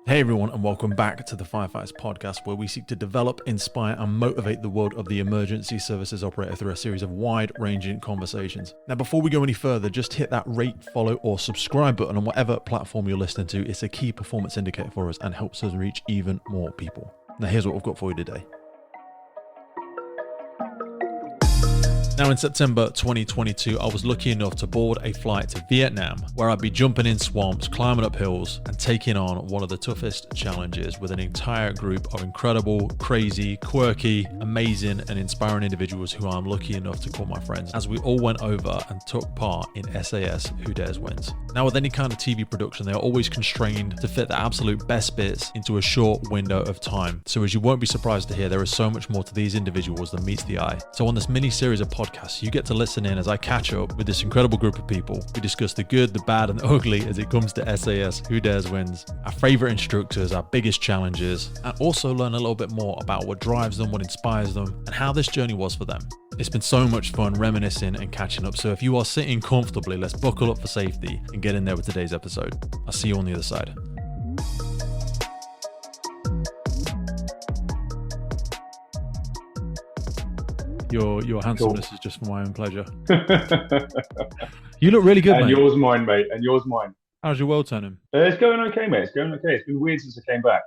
Hey everyone, and welcome back to the Firefighters Podcast, where we seek to develop, inspire, and motivate the world of the emergency services operator through a series of wide-ranging conversations. Now, before we go any further, just hit that rate, follow, or subscribe button on whatever platform you're listening to. It's a key performance indicator for us and helps us reach even more people. Now, here's what we've got for you today. Now, in September 2022, I was lucky enough to board a flight to Vietnam, where I'd be jumping in swamps, climbing up hills, and taking on one of the toughest challenges with an entire group of incredible, crazy, quirky, amazing, and inspiring individuals who I'm lucky enough to call my friends, as we all went over and took part in SAS Who Dares Wins. Now, with any kind of TV production, they are always constrained to fit the absolute best bits into a short window of time. So as you won't be surprised to hear, there is so much more to these individuals than meets the eye. So on this mini series of podcasts, you get to listen in as I catch up with this incredible group of people. We discuss the good, the bad, and the ugly as it comes to SAS Who Dares Wins, our favorite instructors, our biggest challenges, and also learn a little bit more about what drives them, what inspires them, and how this journey was for them. It's been so much fun reminiscing and catching up. So if you are sitting comfortably, let's buckle up for safety and get in there with today's episode. I'll see you on the other side. Your handsomeness is just for my own pleasure. You look really good, and mate. yours, mine, mate, and yours, mine. How's your world turning? It's going okay, mate. It's going okay. It's been weird since I came back.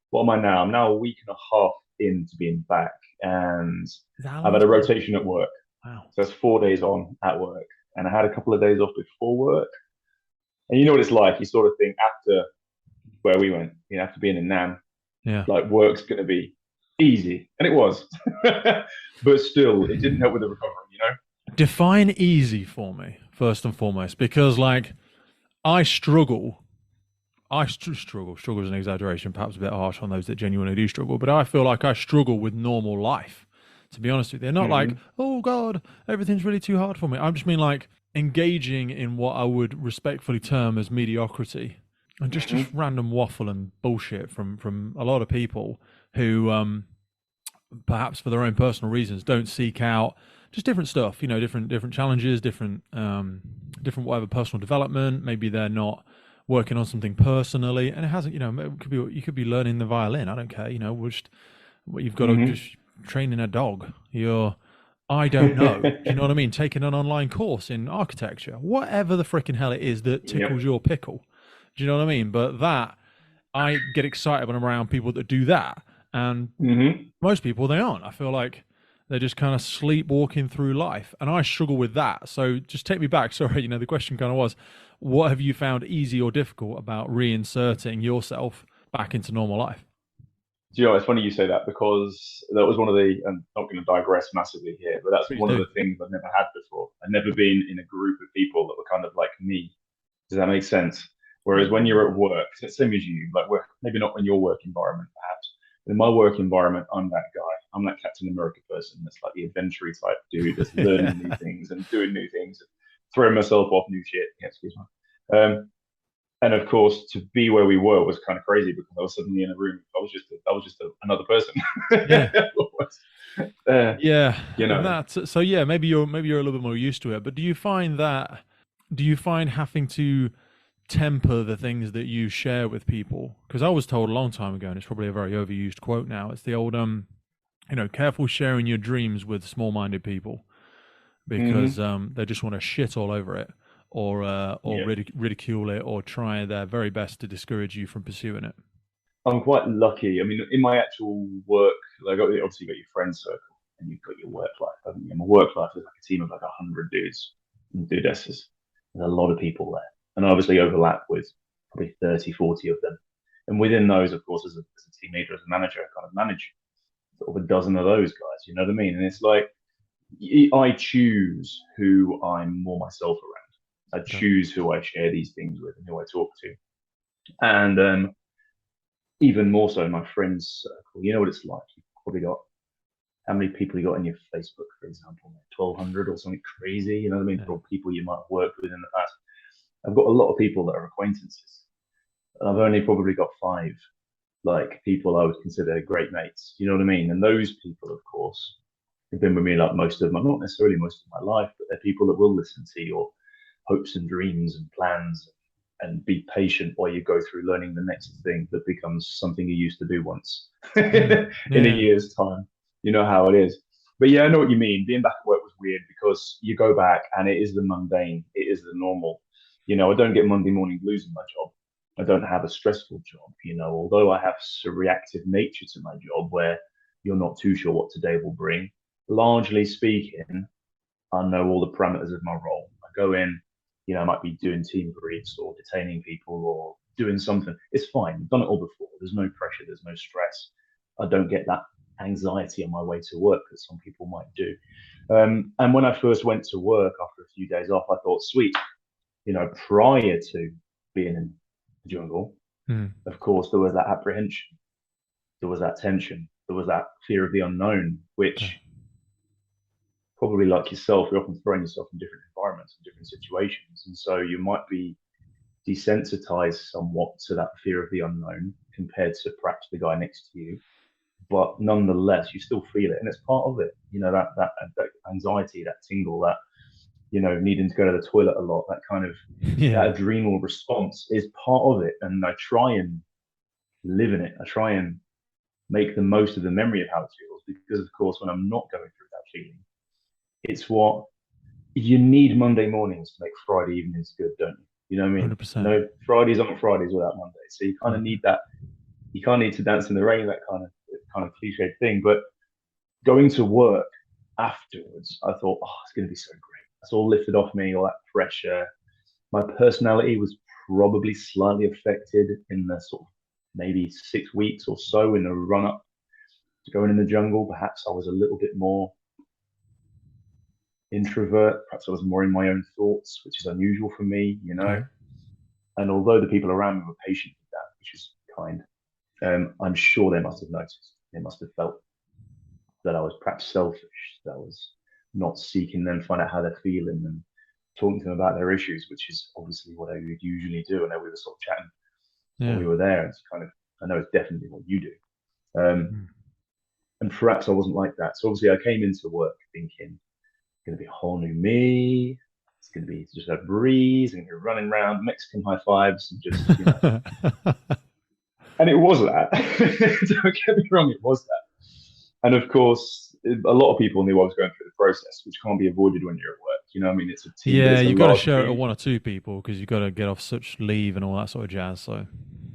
What am I now? I'm now a week and a half into being back, and I've had a rotation at work. Wow. So that's 4 days on at work, and I had a couple of days off before work. And you know what it's like. You sort of think after where we went, after being in Nam, like work's going to be easy, and it was. But still, it didn't help with the recovery, Define easy for me, first and foremost, because I struggle. Struggle is an exaggeration, perhaps a bit harsh on those that genuinely do struggle, but I feel like I struggle with normal life, to be honest with you. They're not like, oh God, everything's really too hard for me. I just mean like engaging in what I would respectfully term as mediocrity and just random waffle and bullshit from a lot of people who, perhaps for their own personal reasons, don't seek out just different stuff, different challenges, different whatever personal development. Maybe they're not working on something personally, and it hasn't, it could be, you could be learning the violin. I don't care, you've got to just training a dog. I don't know. Do you know what I mean? Taking an online course in architecture, whatever the freaking hell it is that tickles your pickle. Do you know what I mean? But I get excited when I'm around people that do that. And most people, they aren't. I feel like they're just kind of sleepwalking through life. And I struggle with that. So just take me back. Sorry, the question kind of was, what have you found easy or difficult about reinserting yourself back into normal life? Do you know, it's funny you say that, because that was one of the, and I'm not going to digress massively here, but that's one of the things I've never had before. I've never been in a group of people that were kind of like me. Does that make sense? Whereas when you're at work, it's the same as you, like maybe not in your work environment, perhaps. In my work environment, I'm that guy. I'm that Captain America person that's like the adventure type dude that's learning new things and doing new things, and throwing myself off new shit. Yeah, excuse me. And of course, to be where we were was kind of crazy, because I was suddenly in a room. I was just another person. Yeah. Maybe you're a little bit more used to it. But do you find having to temper the things that you share with people? Because I was told a long time ago, and it's probably a very overused quote now, it's the old careful sharing your dreams with small-minded people, because they just want to shit all over it, or ridicule it, or try their very best to discourage you from pursuing it. I'm quite lucky. I mean, in my actual work, obviously you've got your friend circle and you've got your work life, haven't you? And my work life is like a team of like 100 dudes and dudesses. There's a lot of people there. And I obviously overlap with probably 30, 40 of them. And within those, of course, as a team leader, as a manager, I kind of manage sort of a dozen of those guys, you know what I mean? And it's like, I choose who I'm more myself around. I choose who I share these things with and who I talk to. And even more so in my friends circle, you know what it's like. You've probably got, how many people you got in your Facebook, for example, 1,200 or something crazy, you know what I mean? For people you might have worked with in the past. I've got a lot of people that are acquaintances, and I've only probably got 5 like people I would consider great mates. You know what I mean? And those people, of course, have been with me like not necessarily most of my life, but they're people that will listen to your hopes and dreams and plans and be patient while you go through learning the next thing that becomes something you used to do once in a year's time. You know how it is. But yeah, I know what you mean. Being back at work was weird because you go back and it is the mundane, it is the normal. I don't get Monday morning blues in my job. I don't have a stressful job, although I have a reactive nature to my job where you're not too sure what today will bring. Largely speaking, I know all the parameters of my role. I go in, I might be doing team briefs or detaining people or doing something. It's fine. I've done it all before. There's no pressure. There's no stress. I don't get that anxiety on my way to work that some people might do. And when I first went to work after a few days off, I thought, sweet, prior to being in the jungle, of course, there was that apprehension, there was that tension, there was that fear of the unknown, which probably like yourself, you're often throwing yourself in different environments and different situations. And so you might be desensitized somewhat to that fear of the unknown compared to perhaps the guy next to you. But nonetheless, you still feel it. And it's part of it, that anxiety, that tingle, that, needing to go to the toilet a lot, that kind of that adrenal response is part of it. And I try and live in it. I try and make the most of the memory of how it feels, because of course, when I'm not going through that feeling, it's what you need. Monday mornings to make Friday evenings good, don't you? You know what I mean? 100%. No Fridays aren't Fridays without Monday. So you kind of need that. You can't need to dance in the rain, that kind of cliched thing. But going to work afterwards, I thought, oh, it's going to be so great. It's all lifted off me, all that pressure. My personality was probably slightly affected in the sort of maybe 6 weeks or so in the run up to going in the jungle. Perhaps I was a little bit more introvert. Perhaps I was more in my own thoughts, which is unusual for me, Okay. And although the people around me were patient with that, which is kind, I'm sure they must have noticed. They must have felt that I was perhaps selfish, that I was not seeking them, find out how they're feeling and talking to them about their issues, which is obviously what I would usually do. I know we were sort of chatting while we were there. It's kind of, I know it's definitely what you do. And perhaps I wasn't like that. So obviously I came into work thinking, it's going to be a whole new me. It's going to be just a breeze and you're running around, Mexican high fives and just, And it was that. Don't get me wrong, it was that. And of course, a lot of people knew I was going through the process, which can't be avoided when you're at work. You know what I mean? It's a team. Yeah, you've got to share it with one or two people because you've got to get off such leave and all that sort of jazz. So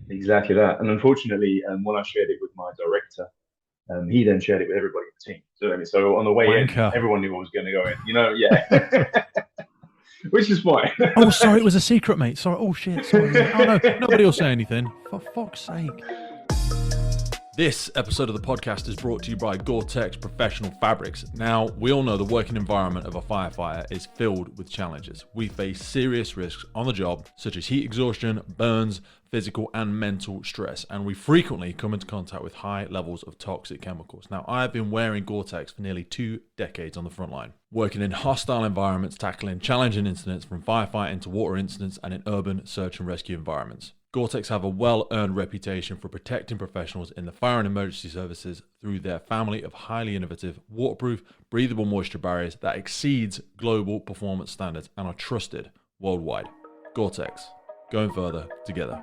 exactly that. And unfortunately, when I shared it with my director, he then shared it with everybody in the team. So on the way in, everyone knew I was going to go in. Yeah. Which is fine. Oh, sorry, it was a secret, mate. Sorry. Oh, shit. Sorry. Oh, no, nobody will say anything. For fuck's sake. This episode of the podcast is brought to you by Gore-Tex Professional Fabrics. Now, we all know the working environment of a firefighter is filled with challenges. We face serious risks on the job, such as heat exhaustion, burns, physical and mental stress, and we frequently come into contact with high levels of toxic chemicals. Now, I have been wearing Gore-Tex for nearly 2 decades on the front line, working in hostile environments, tackling challenging incidents from firefighting to water incidents and in urban search and rescue environments. Gore-Tex have a well-earned reputation for protecting professionals in the fire and emergency services through their family of highly innovative, waterproof, breathable moisture barriers that exceeds global performance standards and are trusted worldwide. Gore-Tex, going further together.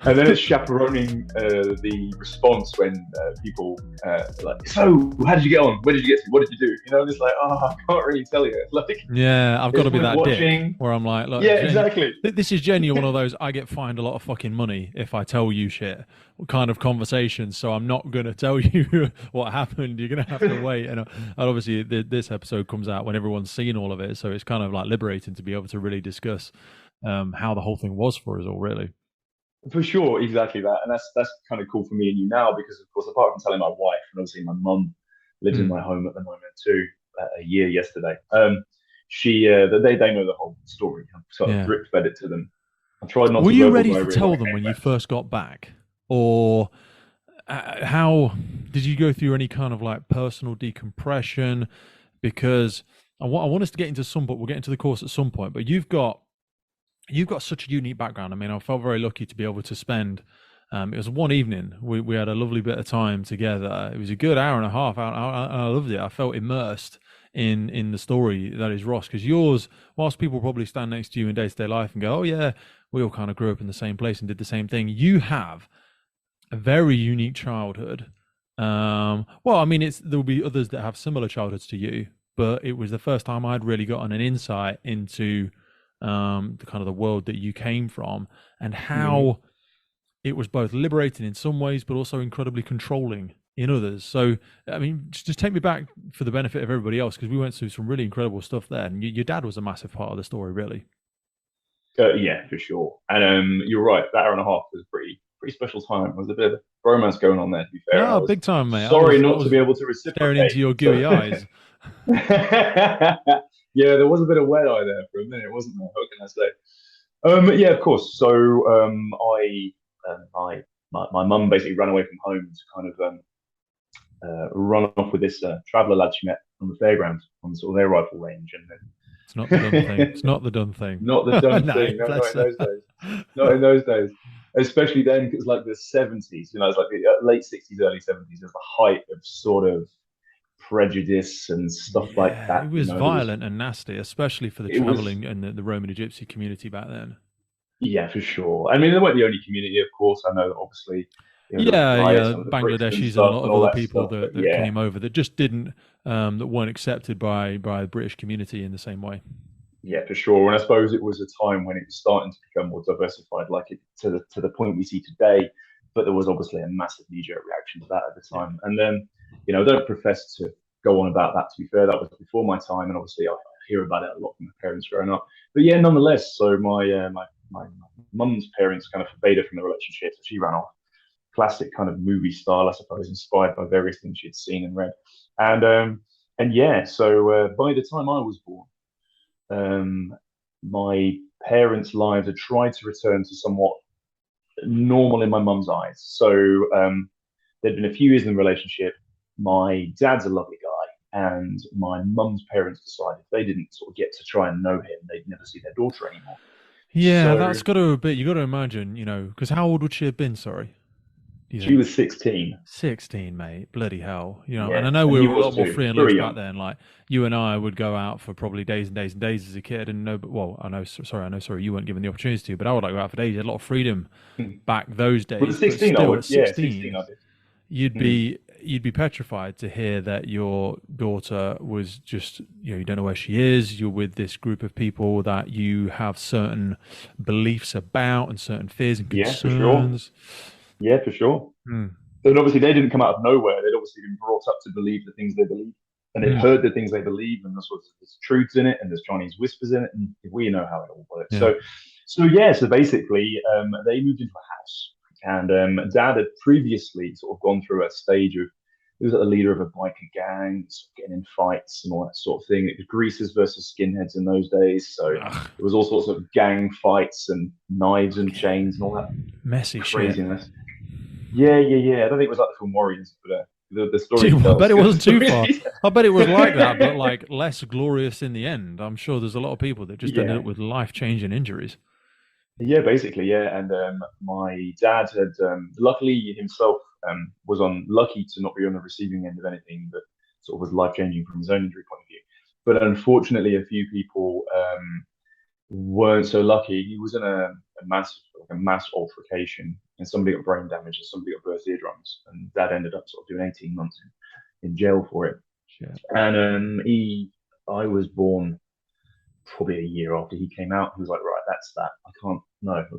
And then it's chaperoning the response when people like, so how did you get on? Where did you get to? What did you do? It's like, oh, I can't really tell you. Like, yeah, I've got to be that dick where I'm like, look, yeah, exactly. This is genuine one of those, I get fined a lot of fucking money if I tell you shit kind of conversations, so I'm not going to tell you what happened. You're going to have to wait. And obviously this episode comes out when everyone's seen all of it, so it's kind of like liberating to be able to really discuss how the whole thing was for us all, really. For sure, exactly that. And that's kind of cool for me and you now, because of course, apart from telling my wife, and obviously my mum lives in my home at the moment too, a year yesterday. They know the whole story. I've sort of drip fed it to them. I tried not to. Were you ready to tell them when you first got back, or how did you go through any kind of like personal decompression? Because I want us to get into some, but we'll get into the course at some point. But you've got such a unique background. I mean, I felt very lucky to be able to spend, it was one evening. We had a lovely bit of time together. It was a good hour and a half. I loved it. I felt immersed in the story that is Ross, because yours, whilst people probably stand next to you in day-to-day life and go, oh yeah, we all kind of grew up in the same place and did the same thing, you have a very unique childhood. Well, I mean, there'll be others that have similar childhoods to you, but it was the first time I'd really gotten an insight into the kind of the world that you came from, and how it was both liberating in some ways, but also incredibly controlling in others. So, I mean, just take me back for the benefit of everybody else, because we went through some really incredible stuff there, and your dad was a massive part of the story, really. Yeah, for sure. And you're right. That hour and a half was a pretty special time. There was a bit of romance going on there, to be fair. And I No, was big time, mate. sorry I not to was be able to staring reciprocate. into your gooey eyes. Yeah, there was a bit of wet eye there for a minute, wasn't there? What can I say? Yeah, of course. So my mum basically ran away from home to kind of run off with this traveller lad she met on the fairground on the sort of air rifle range, and It's not the done thing. It's not the done thing. not the done No, thing. No, not bless in her. those days. Not in those days. Especially then, because like the 70s, it's like the late 60s, early 70s, is the height of sort of prejudice and stuff like Yeah, that. it was There was violent and nasty, especially for the it was traveling and the Roman and Gypsy community back then. Yeah, for sure. I mean, they weren't the only community, of course. I know that obviously, there was Yeah, riots yeah, under the Brits and Bangladeshis and a stuff lot and of all other that people stuff. But that yeah, came over that just didn't that weren't accepted by the British community in the same way. yeah, for sure. And I suppose it was a time when it was starting to become more diversified, like it to the point we see today. But there was obviously a massive knee-jerk reaction to that at the Yeah. time. And then, I don't profess to go on about that. To be fair, that was before my time, and obviously I hear about it a lot from my parents growing up. But yeah, nonetheless. So my mum's parents kind of forbade her from the relationship, so she ran off. Classic kind of movie style, I suppose, inspired by various things she'd seen and read. And yeah, so by the time I was born, um, my parents' lives had tried to return to somewhat normal in my mum's eyes. So there'd been a few years in the relationship. My dad's a lovely guy, and my mum's parents decided they didn't sort of get to try and know him. They'd never see their daughter anymore. Yeah, So that's got to be. You got to imagine, because how old would she have been? Sorry, do you she think? was 16. 16, mate. Bloody hell. And Yeah, I know and we he were a was lot more too. free and loose Very back young. then. Like, you and I would go out for probably days and days and days as a kid. And no, but, well, sorry, you weren't given the opportunity to, but I would like go out for days. You had a lot of freedom back those With the days. But 16, I still, would. at Yeah, 16, 16, I did. you'd Mm. be petrified to hear that your daughter was just, you don't know where she is. You're with this group of people that you have certain beliefs about and certain fears and Yeah, for sure. concerns. Yeah, for sure. Mm. And obviously, they didn't come out of nowhere. They'd obviously been brought up to believe the things they believe, and they'd Mm. heard the things they believe, and there's truths in it, and there's Chinese whispers in it, and we know how it all works. Yeah. So yeah. So basically, they moved into a house, and Dad had previously sort of gone through a stage of he was like the leader of a biker gang, sort of getting in fights and all that sort of thing. It was greasers versus skinheads in those days, so Ugh, there was all sorts of gang fights and knives and chains and all that messy shit. craziness. Yeah. I don't think it was like the film Warriors, but the story Gee, he well, I bet tells. it The wasn't too story far. I bet it was like that, but like less glorious in the end. I'm sure there's a lot of people that just ended Yeah, up with life-changing injuries. yeah, basically, yeah. And my dad had luckily himself was lucky to not be on the receiving end of anything that sort of was life changing from his own injury point of view. But unfortunately, a few people weren't so lucky. He was in a mass altercation, and somebody got brain damage, and somebody got burst eardrums, and Dad ended up sort of doing 18 months in jail for it. Shit. And I was born probably a year after he came out. He was like, right, that's that. I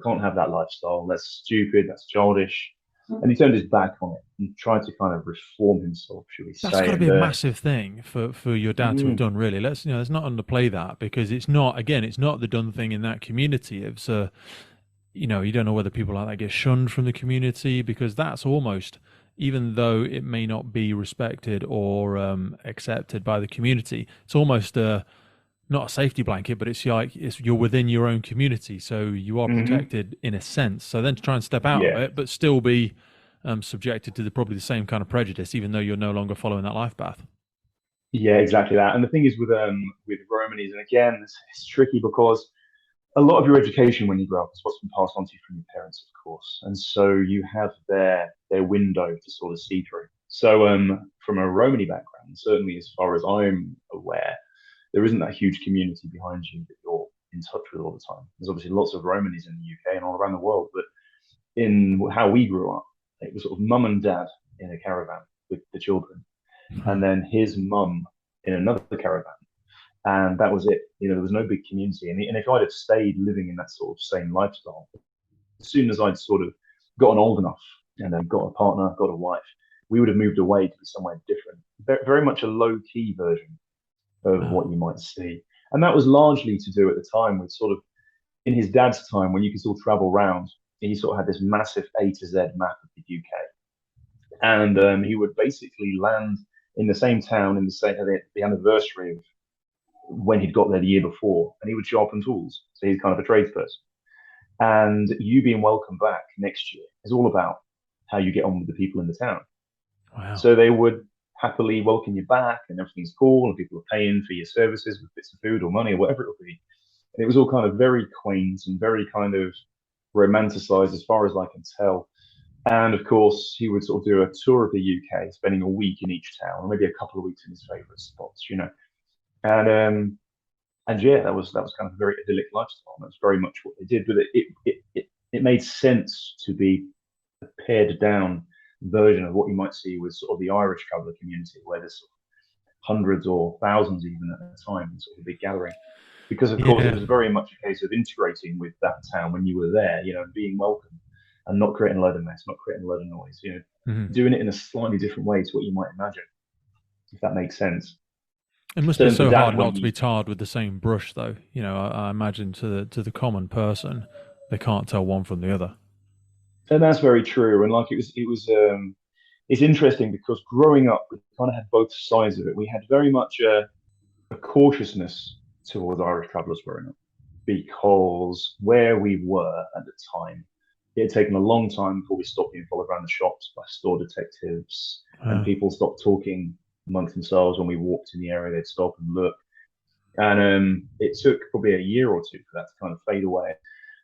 can't have that lifestyle. That's stupid. That's childish. And he turned his back on it and tried to kind of reform himself, should we That's say? got to be And a massive thing for your dad to have mm, done. Really, let's not underplay that, because it's not, again, it's not the done thing in that community. It's you don't know whether people like that get shunned from the community, because that's almost, even though it may not be respected or accepted by the community, it's almost not a safety blanket, but it's like you're within your own community, so you are mhm, protected in a sense. So then to try and step out of yeah, it, but still be subjected to probably the same kind of prejudice, even though you're no longer following that life path. yeah, exactly that. And the thing is with Romanies, and again, it's tricky because a lot of your education when you grow up is what's been passed on to you from your parents, of course, and so you have their window to sort of see through. So from a Romani background, certainly as far as I'm aware, there isn't that huge community behind you that you're in touch with all the time. There's obviously lots of Romanis in the UK and all around the world, but in how we grew up, it was sort of mum and dad in a caravan with the children, and then his mum in another caravan, and that was it. There was no big community. And if I'd have stayed living in that sort of same lifestyle, as soon as I'd sort of gotten old enough and then got a partner, got a wife, we would have moved away to be somewhere different. Very much a low key version of Wow. what you might see. And that was largely to do at the time with sort of in his dad's time when you could still travel around. He sort of had this massive A to Z map of the UK, and he would basically land in the same town in the anniversary of when he'd got there the year before, and he would sharpen tools. So he's kind of a tradesperson. And you being welcome back next year is all about how you get on with the people in the town. Wow. So they would happily welcome you back, and everything's cool, and people are paying for your services with bits of food or money or whatever it will be. And it was all kind of very quaint and very kind of romanticized as far as I can tell. And of course, he would sort of do a tour of the UK, spending a week in each town, or maybe a couple of weeks in his favorite spots. And yeah, that was kind of a very idyllic lifestyle. And that's very much what they did. But it made sense to be a pared down version of what you might see with sort of the Irish traveller community, where there's sort of hundreds or thousands even at a time, sort of a big gathering. Because of course it Yeah. was very much a case of integrating with that town when you were there, and being welcome and not creating a load of mess, not creating a load of noise, Mhm. doing it in a slightly different way to what you might imagine, if that makes sense. It must be Certainly for so Dad hard when not to be he, tarred with the same brush, though. I imagine to the common person, they can't tell one from the other. and that's very true. And like it's interesting because growing up, we kind of had both sides of it. We had very much a cautiousness towards Irish travellers growing up because where we were at the time, it had taken a long time before we stopped being followed around the shops by store detectives, and Wow. people stopped talking amongst themselves when we walked in the area. They'd stop and look, and it took probably a year or two for that to kind of fade away.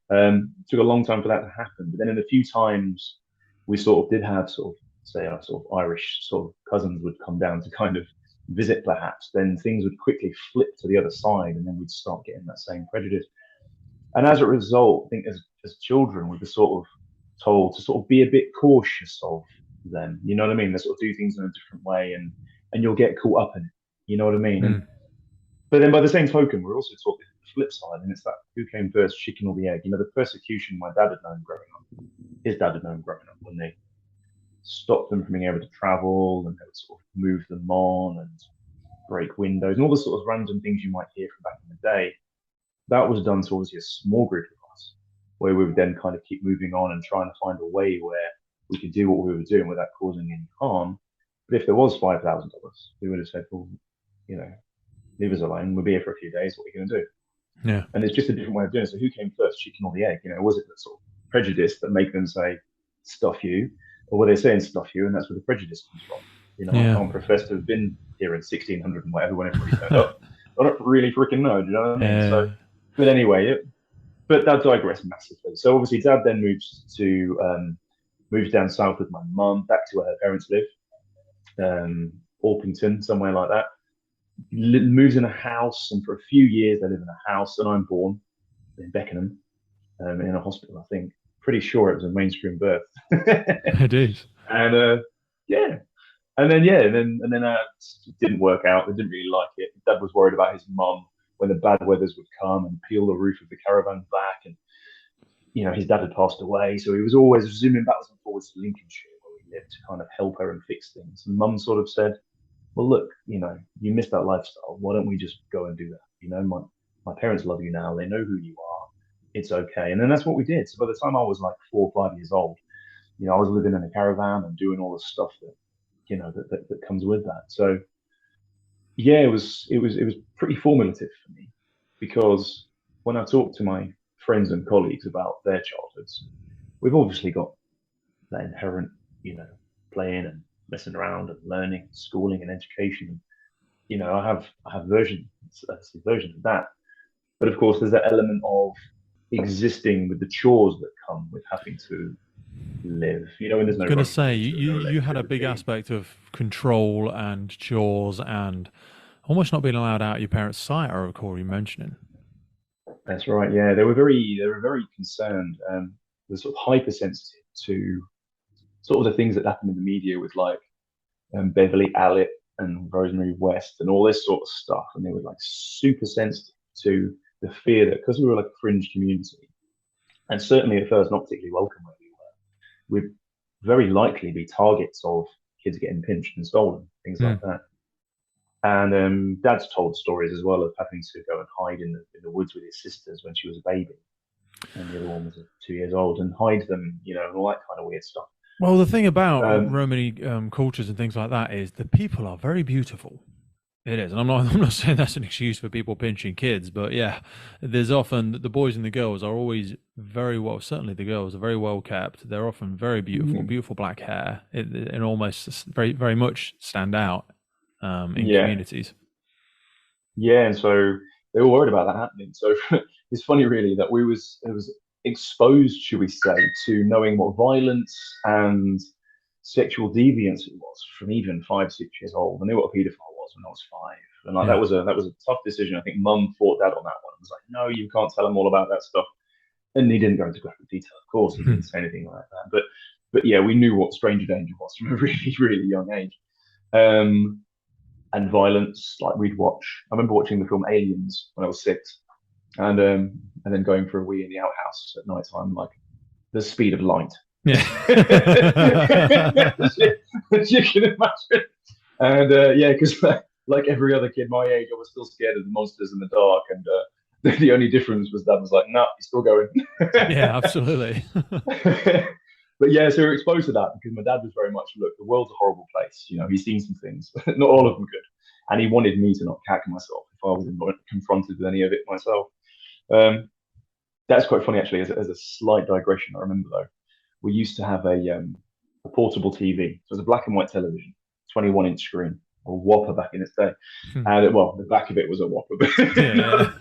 It took a long time for that to happen, but then in the few times we sort of did have sort of say our sort of Irish sort of cousins would come down to kind of visit perhaps, then things would quickly flip to the other side, and then we'd start getting that same prejudice. And as a result, I think as children, we were sort of told to sort of be a bit cautious of them. You know what I mean? They sort of do things in a different way, and you'll get caught up in it. You know what I mean? And Mm. but then by the same token, we're also taught the flip side, and it's that who came first, chicken or the egg? The persecution my dad had known growing up, his dad had known growing up when they stopped them from being able to travel, and they would sort of move them on and break windows and all the sort of random things you might hear from back in the day. That was done to obviously a small group of us, where we would then kind of keep moving on and trying to find a way where we could do what we were doing without causing any harm. But if there was $5,000, we would have said, well, you know, leave us alone. We'll be here for a few days. What are you going to do? Yeah. And it's just a different way of doing it. So who came first, chicken or the egg? Was it the sort of prejudice that make them say stuff you, or were they saying stuff you, and that's where the prejudice comes from? I Yeah. can't profess to have been here in 1600 and whatever when everybody turned up. I don't really freaking know. Do you know what I mean? So, Yeah. but anyway, but that digressed massively. So obviously, Dad then moves down south with my mum, back to where her parents live, Orpington, somewhere like that. Moves in a house, and for a few years they live in a house, and I'm born in Beckenham, in a hospital. I think pretty sure it was a mainstream birth, It is. and yeah, and then yeah, and then it didn't work out. They didn't really like it. Dad was worried about his mum when the bad weathers would come and peel the roof of the caravan back, and his dad had passed away, so he was always zooming backwards and forwards to Lincolnshire where we lived to kind of help her and fix things. And Mum sort of said, well, look, you missed that lifestyle. Why don't we just go and do that? My parents love you now. They know who you are. It's okay. And then that's what we did. So by the time I was like 4 or 5 years old, I was living in a caravan and doing all the stuff that comes with that. So yeah, it was pretty formative for me because when I talk to my friends and colleagues about their childhoods, we've obviously got that inherent, you know, playing and messing around and learning, schooling and education. I have versions of that. But of course, there's that element of existing with the chores that come with having to live. You know, when I there's was no going to running say water, no you had a big electricity. aspect of control and chores and almost not being allowed out of your parents' sight. I recall you mentioning. That's right. Yeah, they were very concerned. They're sort of hypersensitive to sort of the things that happen in the media with like Beverly Allitt and Rosemary West and all this sort of stuff, and they were like super sensitive to the fear that because we were like a fringe community, and certainly at first not particularly welcome where we were, we'd very likely be targets of kids getting pinched and stolen, things like Hmm. that. And Dad's told stories as well of having to go and hide in the woods with his sisters when she was a baby, and the other one was 2 years old, and hide them, you know, and all that kind of weird stuff. Well, the thing about Um, Romany cultures and things like that is the people are very beautiful. It is, and I'm not saying that's an excuse for people pinching kids, but yeah, there's often the boys and the girls are always very well. Certainly, the girls are very well kept. They're often very beautiful, mm, beautiful black hair, and almost very much stand out in yeah, communities. yeah, and so they were worried about that happening. So it's funny, really, that it was exposed, should we say, to knowing what violence and sexual deviance it was from even 5, 6 years old. I knew what a paedophile was when I was 5, and like Yeah. that was a tough decision. I think Mum fought Dad on that one. I was like, no, you can't tell him all about that stuff, and he didn't go into graphic detail. Of course, he didn't say anything like that, but yeah, we knew what stranger danger was from a really young age. Um, and violence. Like we'd watch. I remember watching the film Aliens when I was 6, and then going for a wee in the outhouse at night time, like the speed of light. Yeah. As you can imagine. And yeah, because like every other kid my age, I was still scared of the monsters in the dark, and the only difference was Dad was like, "No, nah, you're still going." Yeah, absolutely. But yeah, so we were exposed to that because my dad was very much, look, the world's a horrible place. You know, he's seen some things, not all of them good, and he wanted me to not cack myself if I was confronted with any of it myself. Um, that's quite funny actually. As a slight digression, I remember though, we used to have a portable TV. So it was a black and white television, 21-inch screen, a Whopper back in its day, and well, the back of it was a Whopper, but Yeah, yeah.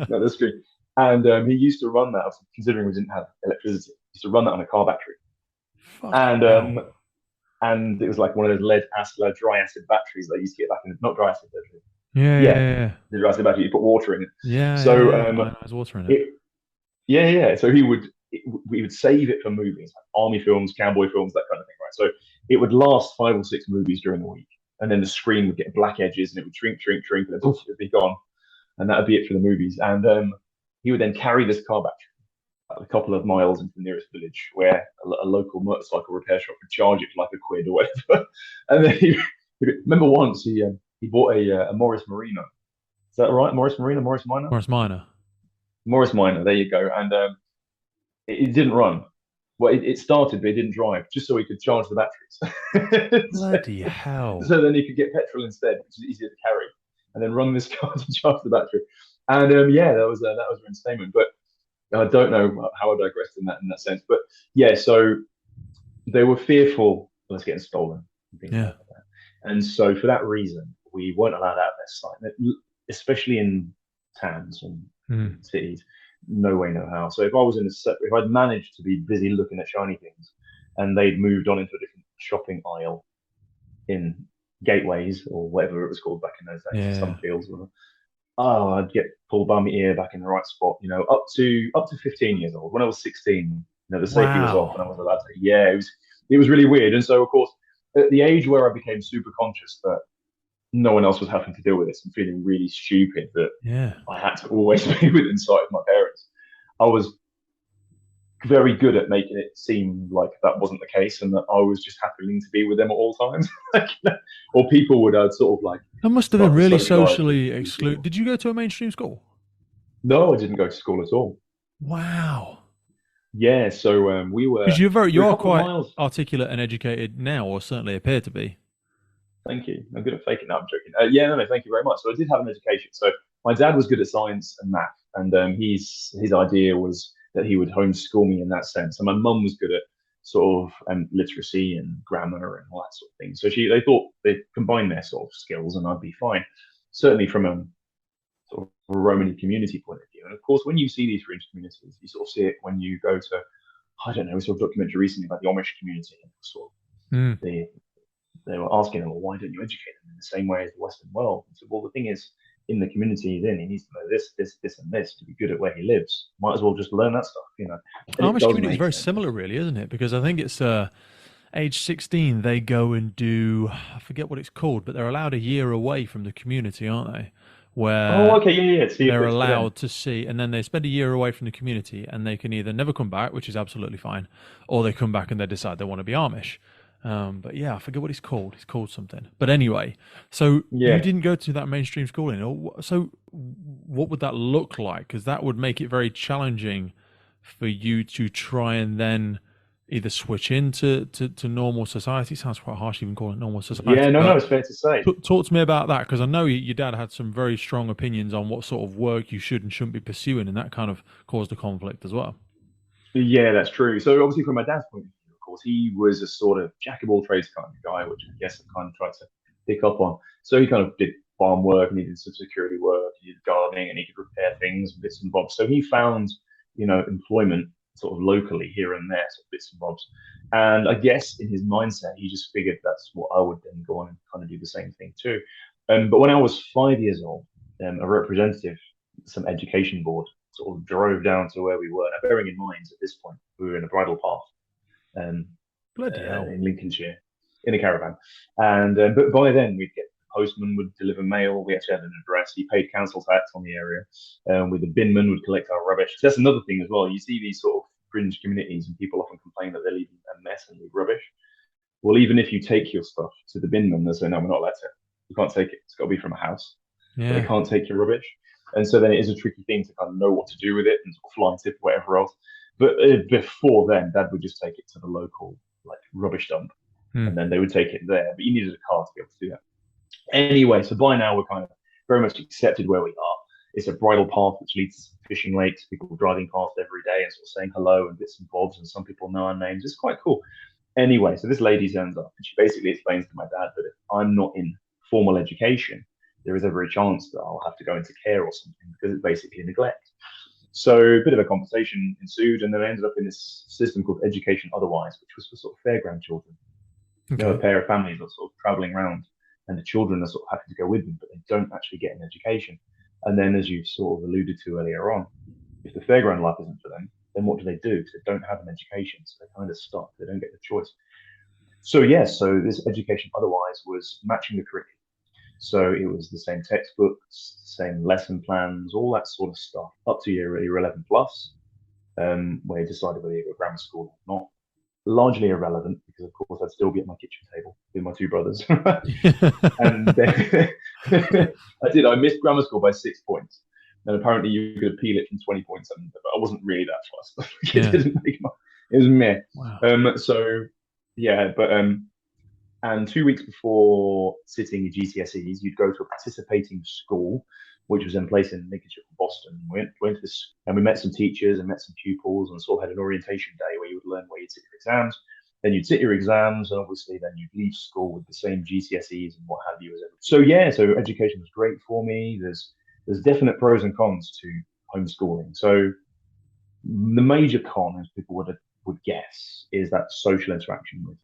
not the screen. And he used to run that, considering we didn't have electricity. He used to run that on a car battery, Fucking and hell. it was like one of those lead acid, dry acid batteries that I used to get back in. Not dry acid, Yeah, yeah, yeah, yeah. the dry acid battery. You put water in it. Yeah, yeah, So yeah. Ionized water in it. it, yeah, yeah. So we would save it for movies, like army films, cowboy films, that kind of thing, right? So it would last 5 or 6 movies during the week, and then the screen would get black edges, and it would shrink, and then poof, it'd be gone, and that would be it for the movies. And he would then carry this car battery a couple of miles into the nearest village where a local motorcycle repair shop would charge it for like a quid or whatever. And then remember once he bought a Morris Marina. Is that right? Morris Marina, Morris Minor, Morris Minor. Morris Minor. There you go. And it didn't run. Well, it started, but it didn't drive, just so he could charge the batteries. so, Bloody hell. so then he could get petrol instead, which is easier to carry, and then run this car to charge the battery. And yeah, that was entertainment. But I don't know how I digressed in that sense, but yeah, so they were fearful of us getting stolen and things Yeah. like that. And so for that reason, we weren't allowed out of their sight, especially in towns and Mm. in cities. No way, no how. So if I was if I'd managed to be busy looking at shiny things, and they'd moved on into a different shopping aisle in gateways or whatever it was called back in those days, Yeah. some fields, oh, I'd get pulled by my ear back in the right spot, you know, up to 15 years old. When I was 16, you know, the safety was off Wow. and I was allowed to. Yeah, it was really weird. And so, of course, at the age where I became super conscious that no one else was having to deal with this and feeling really stupid that Yeah. I had to always be within sight of my parents, I was very good at making it seem like that wasn't the case and that I was just happening to be with them at all times. Or people would sort of like That must have been start to really socialize with socially these exclude. people. Did you go to a mainstream school? No, I didn't go to school at all. Wow. Yeah, so Because we you were a are couple of quite miles. articulate and educated now, or certainly appear to be. Thank you. I'm good at faking that. I'm joking. Yeah, no, no, thank you very much. So I did have an education. So my dad was good at science and math, and his idea was that he would homeschool me in that sense. And my mum was good at sort of literacy and grammar and all that sort of thing. So they thought they'd combine their sort of skills, and I'd be fine. Certainly from a sort of a Romani community point of view. And of course, when you see these fringe communities, you sort of see it when you go to I don't know, we saw a documentary recently about the Amish community, and sort of Mm. they they were asking him, well, why don't you educate them in the same way as the Western world? And so, well, the thing is, in the community he's in, he needs to know this, this, this, and this to be good at where he lives. Might as well just learn that stuff, you know. And it Amish does community is make very sense. similar, really, isn't it? Because I think it's age 16, they go and do, I forget what it's called, but they're allowed a year away from the community, aren't they? Oh, Where okay, yeah, yeah. See if they're it's for them. allowed to see, and then they spend a year away from the community, and they can either never come back, which is absolutely fine, or they come back and they decide they want to be Amish. But yeah, I forget what it's called. It's called something. But anyway, so you Yeah, didn't go to that mainstream schooling, so what would that look like? Because that would make it very challenging for you to try and then either switch into to normal society. Sounds quite harsh, even calling it normal yeah. society, No, no, but it's fair to say. talk to me about that because I know your dad had some very strong opinions on what sort of work you should and shouldn't be pursuing, and that kind of caused a conflict as well. Yeah, that's true. So obviously, from my dad's point of view, of course, he was a sort of jack of all trades kind of guy, which I guess I kind of tried to pick up on. So he kind of did farm work and he did some security work, he did gardening, and he could repair things, bits and bobs. So he found, employment sort of locally here and there, sort of bits and bobs. And I guess in his mindset, he just figured that's what I would then go on and kind of do the same thing too. But when I was 5 years old, a representative, some education board sort of drove down to where we were. Now, bearing in mind, at this point, we were in a bridle path um, Bloody hell! in Lincolnshire in a caravan. And but by then, we'd get the postman would deliver mail. We actually had an address. He paid council tax on the area. With the binman would collect our rubbish. So that's another thing as well. You see these sort of fringe communities, and people often complain that they're leaving a mess and leave rubbish. Well, even if you take your stuff to the binman, they'll say, no, we're not allowed to. You can't take it. It's got to be from a house, but they Yeah, can't take your rubbish. And so then it is a tricky thing to kind of know what to do with it and sort of fly tip whatever else. But before then, Dad would just take it to the local like rubbish dump, hmm. and then they would take it there. But you needed a car to be able to do that. Anyway, so by now we're kind of very much accepted where we are. It's a bridle path which leads to fishing lakes. People driving past every day and sort of saying hello and bits and bobs, and some people know our names. It's quite cool. Anyway, so this lady turns up and she basically explains to my dad that if I'm not in formal education, there is every chance that I'll have to go into care or something because it's basically neglect. So a bit of a conversation ensued, and then I ended up in this system called Education Otherwise, which was for sort of fairground children. A Okay. pair of families are sort of traveling around, and the children are sort of happy to go with them, but they don't actually get an education. And then, as you sort of alluded to earlier on, if the fairground life isn't for them, then what do? Because they don't have an education, so they kind of stop. They don't get the choice. So yes, so this education otherwise was matching the curriculum. So it was the same textbooks, same lesson plans, all that sort of stuff, up to year 11 plus, where you decided whether you go grammar school or not. Largely irrelevant because, of course, I'd still be at my kitchen table with my two brothers. And then I did. I missed grammar school by 6 points. And apparently you could appeal it from 20 points, but I wasn't really that fast. It Yeah. didn't make much. It was meh. Wow. So yeah, but and 2 weeks before sitting your GCSEs, you'd go to a participating school, which was in place in Lincolnshire, Boston. We went to this, and we met some teachers and met some pupils, and sort of had an orientation day where you would learn where you'd sit your exams. Then you'd sit your exams, and obviously then you'd leave school with the same GCSEs and what have you as ever. So yeah, so education was great for me. There's definite pros and cons to homeschooling. So the major con, as people would guess, is that social interaction with,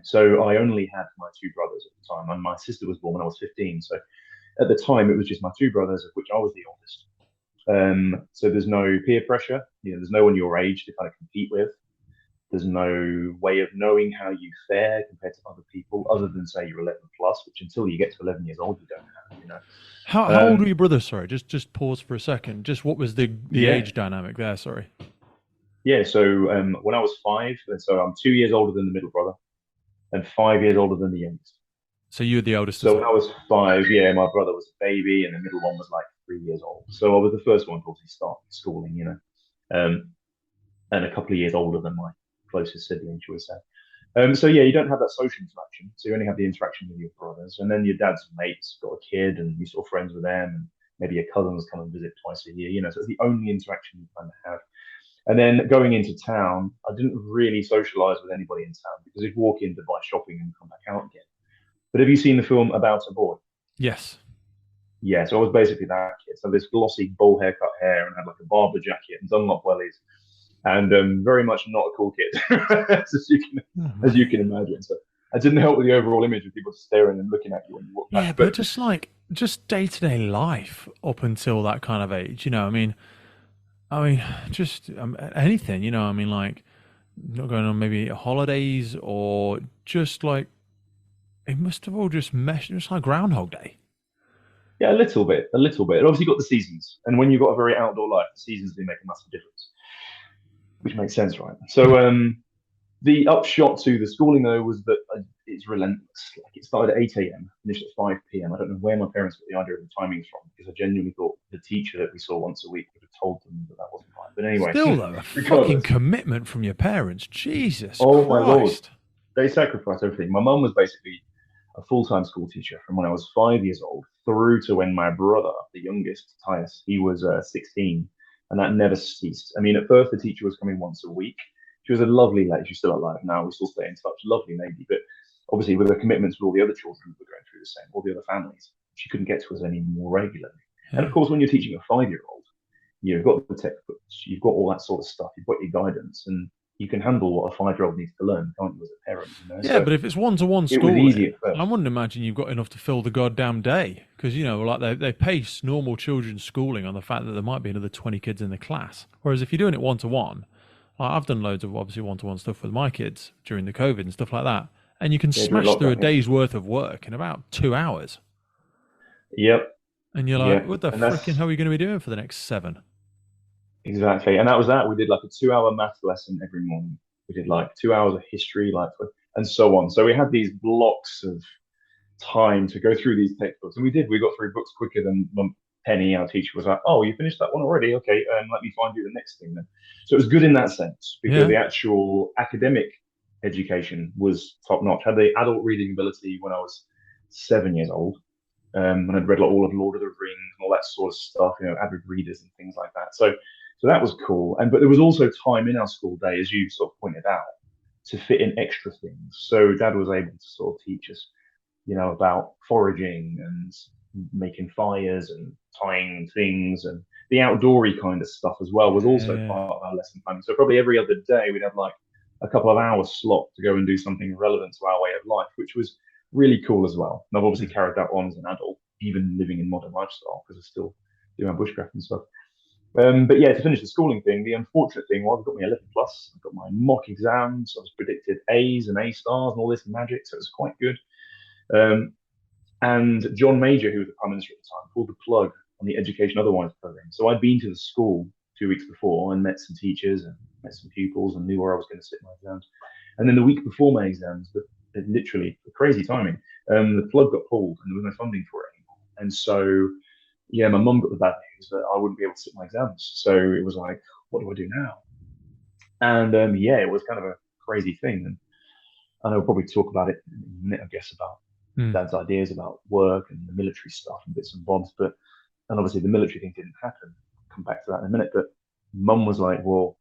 So I only had my two brothers at the time, and my sister was born when I was 15. So at the time, it was just my two brothers, of which I was the oldest. So there's no peer pressure. There's no one your age to kind of compete with. There's no way of knowing how you fare compared to other people, other than say you're 11 plus, which until you get to 11 years old, you don't How old were have. your brothers? Sorry, just pause for a second. Just what was the Yeah, age dynamic there? Sorry. yeah. So when I was five, so I'm 2 years older than the middle brother and 5 years older than the youngest. So you were the eldest as So when well. I was five, yeah, my brother was a baby, and the middle one was like 3 years old. So I was the first one to obviously start schooling, um, and a couple of years older than my closest sibling, shall we say. So yeah, you don't have that social interaction. So you only have the interaction with your brothers, and then your dad's mates got a kid, and you're sort of friends with them, and maybe your cousins come and visit twice a year. So it's the only interaction you kind of have. And then going into town, I didn't really socialize with anybody in town because you'd walk in to buy shopping and come back out again. But have you seen the film About a Boy? Yes. Yeah, so I was basically that kid. So this glossy bowl haircut hair and had like a Barber jacket and Dunlop wellies. and very much not a cool kid, Oh, as mate. you can imagine. So I didn't help with the overall image of people staring and looking at you when you walk Yeah, past. but But just like just day to day life up until that kind of age, I mean, just anything, I mean, like not going on maybe holidays or just like it must have all just meshed, just like Groundhog Day. yeah, a little bit, a little bit. And obviously, got the seasons, and when you've got a very outdoor life, the seasons do make a massive difference, which makes sense, right? So the upshot to the schooling though was that it's relentless. Like it started at 8 a.m., finished at 5 p.m. I don't know where my parents got the idea of the timings from because I genuinely thought the teacher that we saw once a week would have told them that that wasn't right. But anyway, Still, though, a fucking regardless. commitment from your parents. Jesus Oh my lord, Christ. they sacrificed everything. My mum was basically a full-time school teacher from when I was 5 years old through to when my brother, the youngest, Tyus, he was 16, and that never ceased. I mean, at first the teacher was coming once a week. She was a lovely lady. She's still alive now. We still stay in touch. Lovely lady, but obviously with her commitments with all the other children who were going through the same, all the other families, she couldn't get to us any more regularly. And of Yeah. course, when you're teaching a 5-year-old, you've got the textbooks, you've got all that sort of stuff, you've got your guidance, and you can handle what a 5-year-old needs to learn, can't you, as a parent? Yeah, So but if it's one to one it was easy schooling, at I first. wouldn't imagine you've got enough to fill the goddamn day. Because, like they pace normal children's schooling on the fact that there might be another 20 kids in the class. Whereas if you're doing it one to one, like I've done loads of obviously one to one stuff with my kids during the COVID and stuff like that. And you can Yeah, during smash through a lockdown, yeah. day's worth of work in about 2 hours. Yep, And you're like, yeah, what the and freaking that's hell are you going to be doing for the next seven? exactly, and that was that. We did like a 2-hour math lesson every morning. We did like 2 hours of history, and so on. So we had these blocks of time to go through these textbooks, and we did. We got through books quicker than Penny, our teacher, was like, "Oh, you finished that one already? Okay, let me find you the next thing then." So it was good in that sense because Yeah. the actual academic education was top notch. Had the adult reading ability when I was 7 years old. And I'd read like all of Lord of the Rings and all that sort of stuff, avid readers and things like that. So that was cool. But there was also time in our school day, as you sort of pointed out, to fit in extra things. So Dad was able to sort of teach us, about foraging and making fires and tying things and the outdoory kind of stuff as well was also Yeah. part of our lesson planning. So probably every other day we'd have like a couple of hours slot to go and do something relevant to our way of life, which was really cool as well. And I've obviously Mm. carried that on as an adult, even living in modern lifestyle because I still do my bushcraft and stuff. But yeah, to finish the schooling thing, the unfortunate thing was I got my 11 plus, I got my mock exams, I was predicted A's and A stars and all this magic, so it was quite good. Um, and John Major, who was the Prime Minister at the time, pulled the plug on the Education Otherwise program. So I'd been to the school 2 weeks before and met some teachers and met some pupils and knew where I was going to sit my exams. And then the week before my exams, literally crazy timing, the plug got pulled and there was no funding for it anymore. And so, yeah, my mum got the bad news that I wouldn't be able to sit my exams. So it was like, what do I do now? And yeah, it was kind of a crazy thing. And I know we'll probably talk about it in a minute, I guess, about Mm. Dad's ideas about work and the military stuff and bits and bobs. And obviously the military thing didn't happen. I'll come back to that in a minute. But Mum was like, well,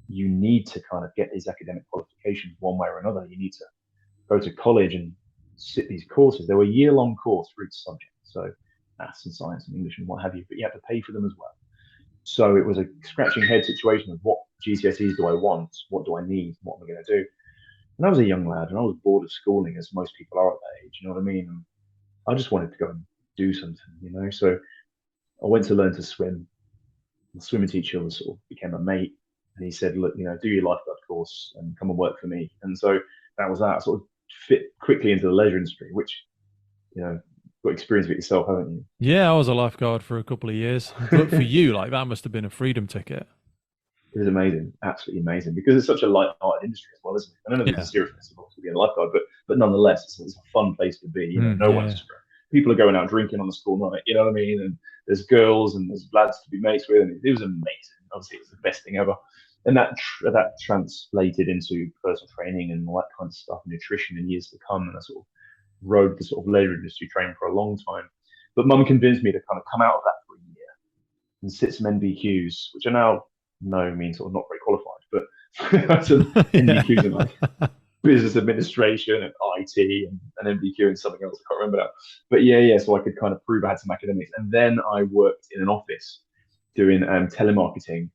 you need to kind of get these academic qualifications one way or another. You need to go to college and sit these courses. They were year-long course for each subject, so maths and science and English and what have you. But you have to pay for them as well. So it was a scratching head situation of what GCSEs do I want? What do I need? What am I going to do? And I was a young lad and I was bored of schooling, as most people are at that age. You know what I mean? And I just wanted to go and do something. So I went to learn to swim. The swimming teacher was sort of became a mate, and he said, "Look, do your lifeguard course and come and work for me." And so that was that. I sort of fit quickly into the leisure industry, which got experience with yourself, haven't Yeah, I was a lifeguard for a couple of years. But for you, like that must have been a freedom ticket. it was amazing, absolutely amazing, because it's such a light-hearted industry as well, isn't it? I don't know there's a Yeah. seriousness of obviously being a lifeguard, but nonetheless, it's a fun place to be. No Yeah. one's people are going out drinking on the school night. You know what I mean? And there's girls and there's lads to be mates with, and it was amazing. Obviously, it was the best thing ever, and that translated into personal training and all that kind of stuff, nutrition in years to come. And I sort of rode the sort of leisure industry train for a long time. But Mum convinced me to kind of come out of that for a year and sit some NVQs, which I now know means sort of not very qualified, but some Yeah. NVQs in like business administration and IT and an NVQ and something else. I can't remember now. But yeah. So I could kind of prove I had some academics. And then I worked in an office doing telemarketing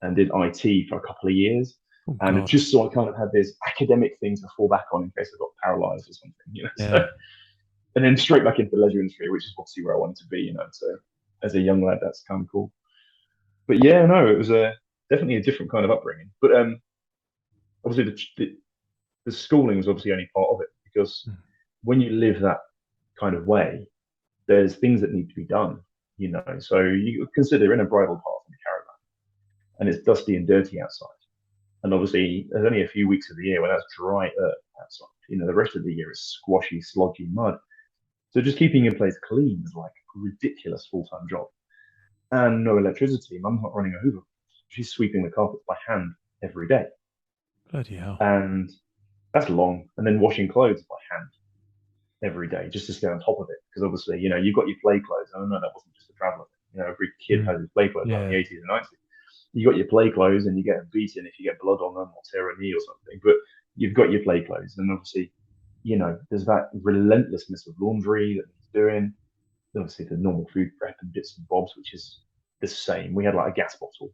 and did IT for a couple of years. Oh And God. just so I kind of had this academic thing to fall back on in case I got paralyzed or something. So, Yeah. and then straight back into the leisure industry, which is obviously where I wanted to be. So as a young lad, that's kind of cool. But yeah, no, it was definitely a different kind of upbringing. But obviously the schooling was obviously only part of it, because Mm. when you live that kind of way, there's things that need to be done. So you consider in a bridle path in a caravan, and it's dusty and dirty outside. And obviously, there's only a few weeks of the year when that's dry earth outside. The rest of the year is squashy, sloggy mud. So just keeping your place clean is like a ridiculous full-time job. And no electricity. Mum's not running a Hoover. She's sweeping the carpets by hand every day. Bloody hell. And that's long. And then washing clothes by hand every day just to stay on top of it. Because obviously, you've got your play clothes. I don't know, that wasn't just a traveler thing. Every kid Mm. has his play clothes like in Yeah. the 80s and 90s. You got your play clothes and you get beaten if you get blood on them or tear a knee or something. But you've got your play clothes. And obviously, there's that relentlessness of laundry that needs doing. Obviously, the normal food prep and bits and bobs, which is the same. We had like a gas bottle,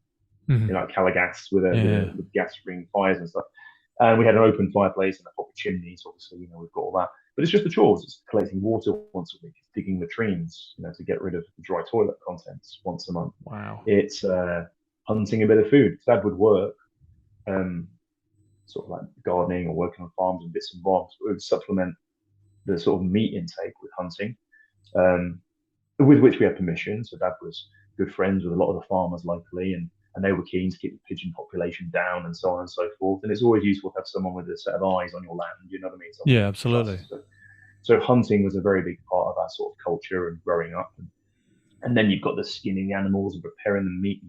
Mhm. like Calagas with Yeah. with gas ring fires and stuff. And we had an open fireplace and a proper chimney. So obviously, we've got all that. But it's just the chores. It's collecting water once a week. It's digging latrines, to get rid of the dry toilet contents once a month. Wow. It's hunting a bit of food. Dad would work, um, sort of like gardening or working on farms and bits and bobs. It would supplement the sort of meat intake with hunting, um, with which we had permission. So Dad was good friends with a lot of the farmers locally, and they were keen to keep the pigeon population down and so on and so forth. And it's always useful to have someone with a set of eyes on your land, you know what I mean? Someone Yeah, you can absolutely. trust. So hunting was a very big part of our sort of culture and growing up. And then you've got the skinning the animals and preparing the meat.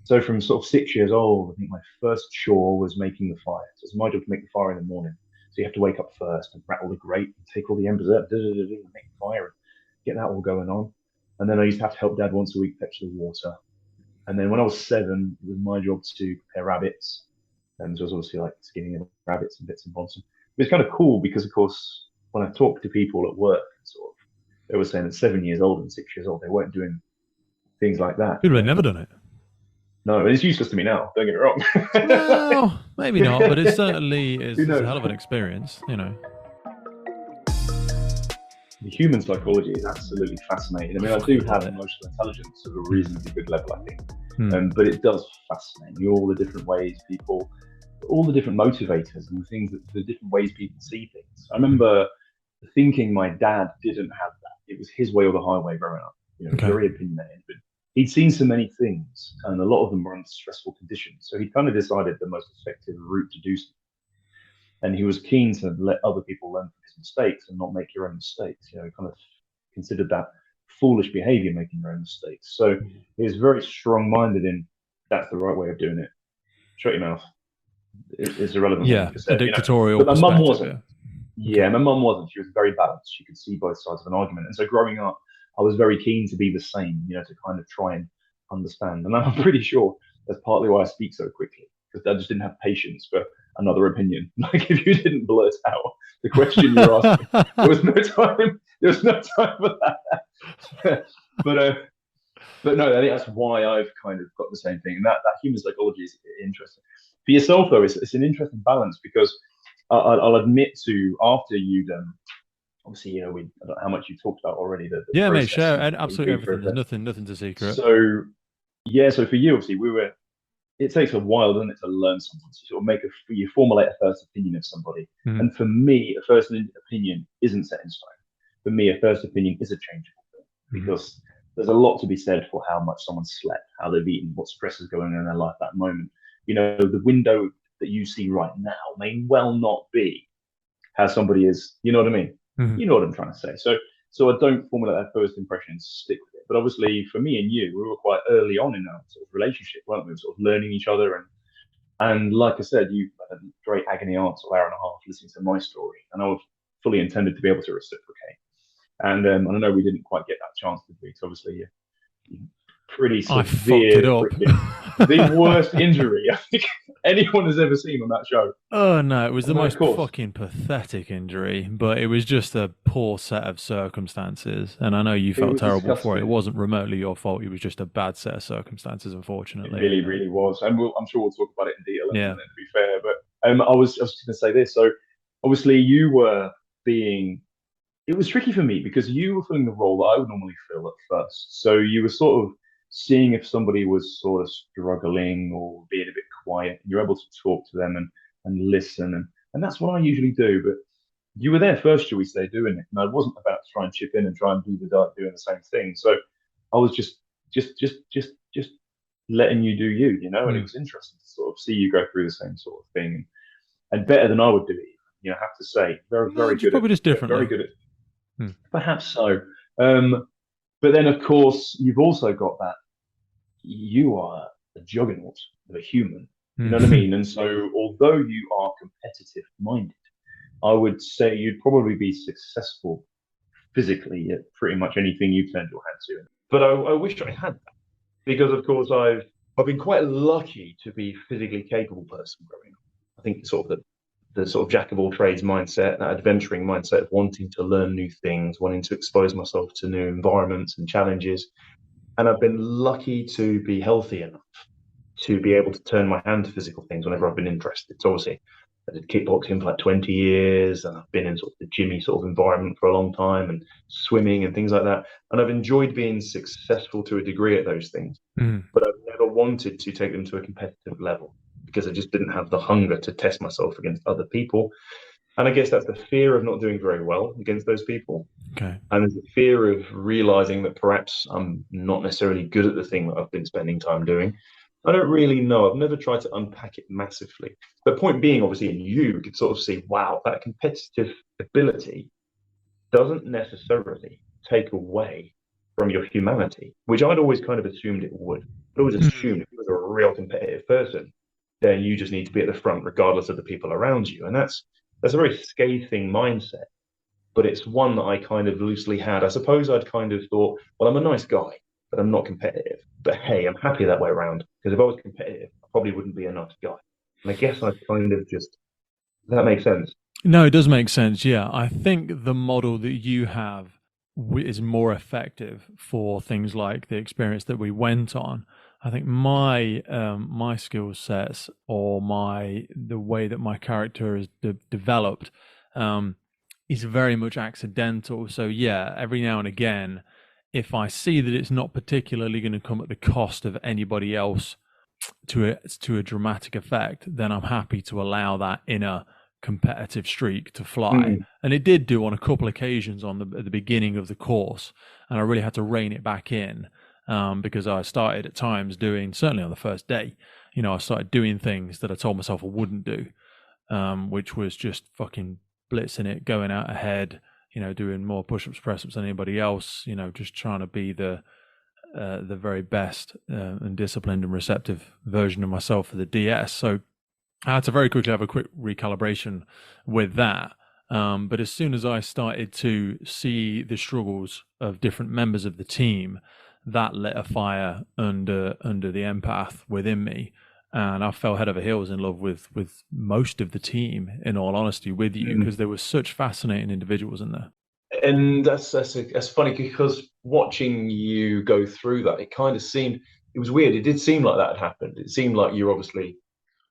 So from sort of 6 years old, I think my first chore was making the fire. So it's my job to make the fire in the morning. So you have to wake up first and rattle the grate and take all the embers out, and make the fire and get that all going on. And then I used to have to help Dad once a week fetch the water. And then when I was 7, it was my job to prepare rabbits. And so it was obviously like skinning rabbits and bits and bobs. It was kind of cool because, of course, when I talked to people at work, sort of, they were saying at 7 years old and 6 years old, they weren't doing things like that. You'd have never done it. No, it's useless to me now. Don't get me wrong. Well, maybe not, but it certainly is Who it's a knows? hell of an experience. The human psychology is absolutely fascinating. I mean, I do have emotional intelligence of a reasonably good level, I think, but it does fascinate me, all the different ways people, all the different motivators and the different ways people see things. I remember thinking my dad didn't have that. It was his way or the highway growing up. Okay. Very opinionated, but he'd seen so many things, and a lot of them were under stressful conditions. So he kind of decided the most effective route to do something. And he was keen to let other people learn from his mistakes and not make your own mistakes. Kind of considered that foolish behavior, making your own mistakes. So he was very strong-minded in that's the right way of doing it. Shut your mouth. It's irrelevant. Yeah, Just said, a dictatorial But my mum perspective. wasn't. Yeah, my mum wasn't. She was very balanced. She could see both sides of an argument. And so growing up, I was very keen to be the same, to kind of try and understand. And I'm pretty sure that's partly why I speak so quickly, because I just didn't have patience for another opinion. Like if you didn't blurt out the question you're asking, there was no time. There was no time for that. but no, I think that's why I've kind of got the same thing. And that human psychology is interesting. For yourself, though, it's an interesting balance because I'll admit to after you'd obviously I don't know how much you talked about already the yeah, mate, process share and absolutely everything. There's nothing to secret. So yeah, so for you, obviously, it takes a while, doesn't it, to learn something. So you sort of you formulate a first opinion of somebody. And for me, a first opinion isn't set in stone. For me, a first opinion is a changeable thing because there's a lot to be said for how much someone slept, how they've eaten, what stress is going on in their life at that moment. The window that you see right now may well not be how somebody is. You know what I mean? You know what I'm trying to say. So I don't formulate that first impression and stick with it. But obviously, for me and you, we were quite early on in our sort of relationship, weren't we? Sort of learning each other, and like I said, you had a great agony aunt or hour and a half listening to my story, and I was fully intended to be able to reciprocate. And I know we didn't quite get that chance, did we? So obviously, you pretty I fucked it severe, up. freaking the worst injury I think anyone has ever seen on that show. Oh no, it was the And then, of most course, fucking pathetic injury, but it was just a poor set of circumstances. And I know you it felt was terrible for it. It disgusting. wasn't remotely your fault. It was just a bad set of circumstances, It unfortunately. really, And really was, and I'm sure we'll talk about it in detail in a yeah, minute. To be fair, but I was just going to say this. So obviously, you were being. It was tricky for me because you were filling the role that I would normally fill at first. So you were sort of seeing if somebody was sort of struggling or being a bit quiet. You're able to talk to them and listen, and that's what I usually do. But you were there first, shall we say, doing it, and I wasn't about to try and chip in and try and do the doing the same thing. So I was just letting you do you, and it mm. was interesting to sort of see you go through the same sort of thing, and better than I would do it. I have to say, very, No, very just good at, probably just very differently. good at, Mm. perhaps so. Um, but then, of course, you've also got that you are a juggernaut of a human. You know what I Mm. mean? And so, although you are competitive minded, I would say you'd probably be successful physically at pretty much anything you turned your hand to. But I wish I had that because, of course, I've been quite lucky to be a physically capable person growing up. I think sort of the sort of jack of all trades mindset, that adventuring mindset of wanting to learn new things, wanting to expose myself to new environments and challenges. And I've been lucky to be healthy enough to be able to turn my hand to physical things whenever I've been interested. So obviously, I did kickboxing for like 20 years, and I've been in sort of the gymmy sort of environment for a long time, and swimming and things like that. And I've enjoyed being successful to a degree at those things, Mm. but I've never wanted to take them to a competitive level because I just didn't have the hunger to test myself against other people. And I guess that's the fear of not doing very well against those people. Okay. And there's a fear of realizing that perhaps I'm not necessarily good at the thing that I've been spending time doing. I don't really know. I've never tried to unpack it massively. But point being, obviously, in you could sort of see, wow, that competitive ability doesn't necessarily take away from your humanity, which I'd always kind of assumed it would. I'd always Mm. assumed if you was a real competitive person, then you just need to be at the front regardless of the people around you. And that's a very scathing mindset, but it's one that I kind of loosely had. I suppose I'd kind of thought, well, I'm a nice guy, but I'm not competitive. But hey, I'm happy that way around because if I was competitive, I probably wouldn't be a nice guy. And I guess I kind of just, does that make sense? No, it does make sense. Yeah, I think the model that you have is more effective for things like the experience that we went on. I think my skill sets or my the way that my character is developed um, is very much accidental. So yeah, every now and again, if I see that it's not particularly going to come at the cost of anybody else to a dramatic effect, then I'm happy to allow that inner competitive streak to fly. Mm, And it did do on a couple occasions at the beginning of the course, and I really had to rein it back in because I started at times doing, certainly on the first day, I started doing things that I told myself I wouldn't do, which was just fucking blitzing it, going out ahead, doing more push-ups, press-ups than anybody else, just trying to be the very best and disciplined and receptive version of myself for the DS. So I had to very quickly have a quick recalibration with that. But as soon as I started to see the struggles of different members of the team, that lit a fire under the empath within me. And I fell head over heels in love with most of the team, in all honesty, with you, mm. because there were such fascinating individuals in there. And that's funny because watching you go through that, it kind of seemed, it was weird. It did seem like that had happened. It seemed like you're obviously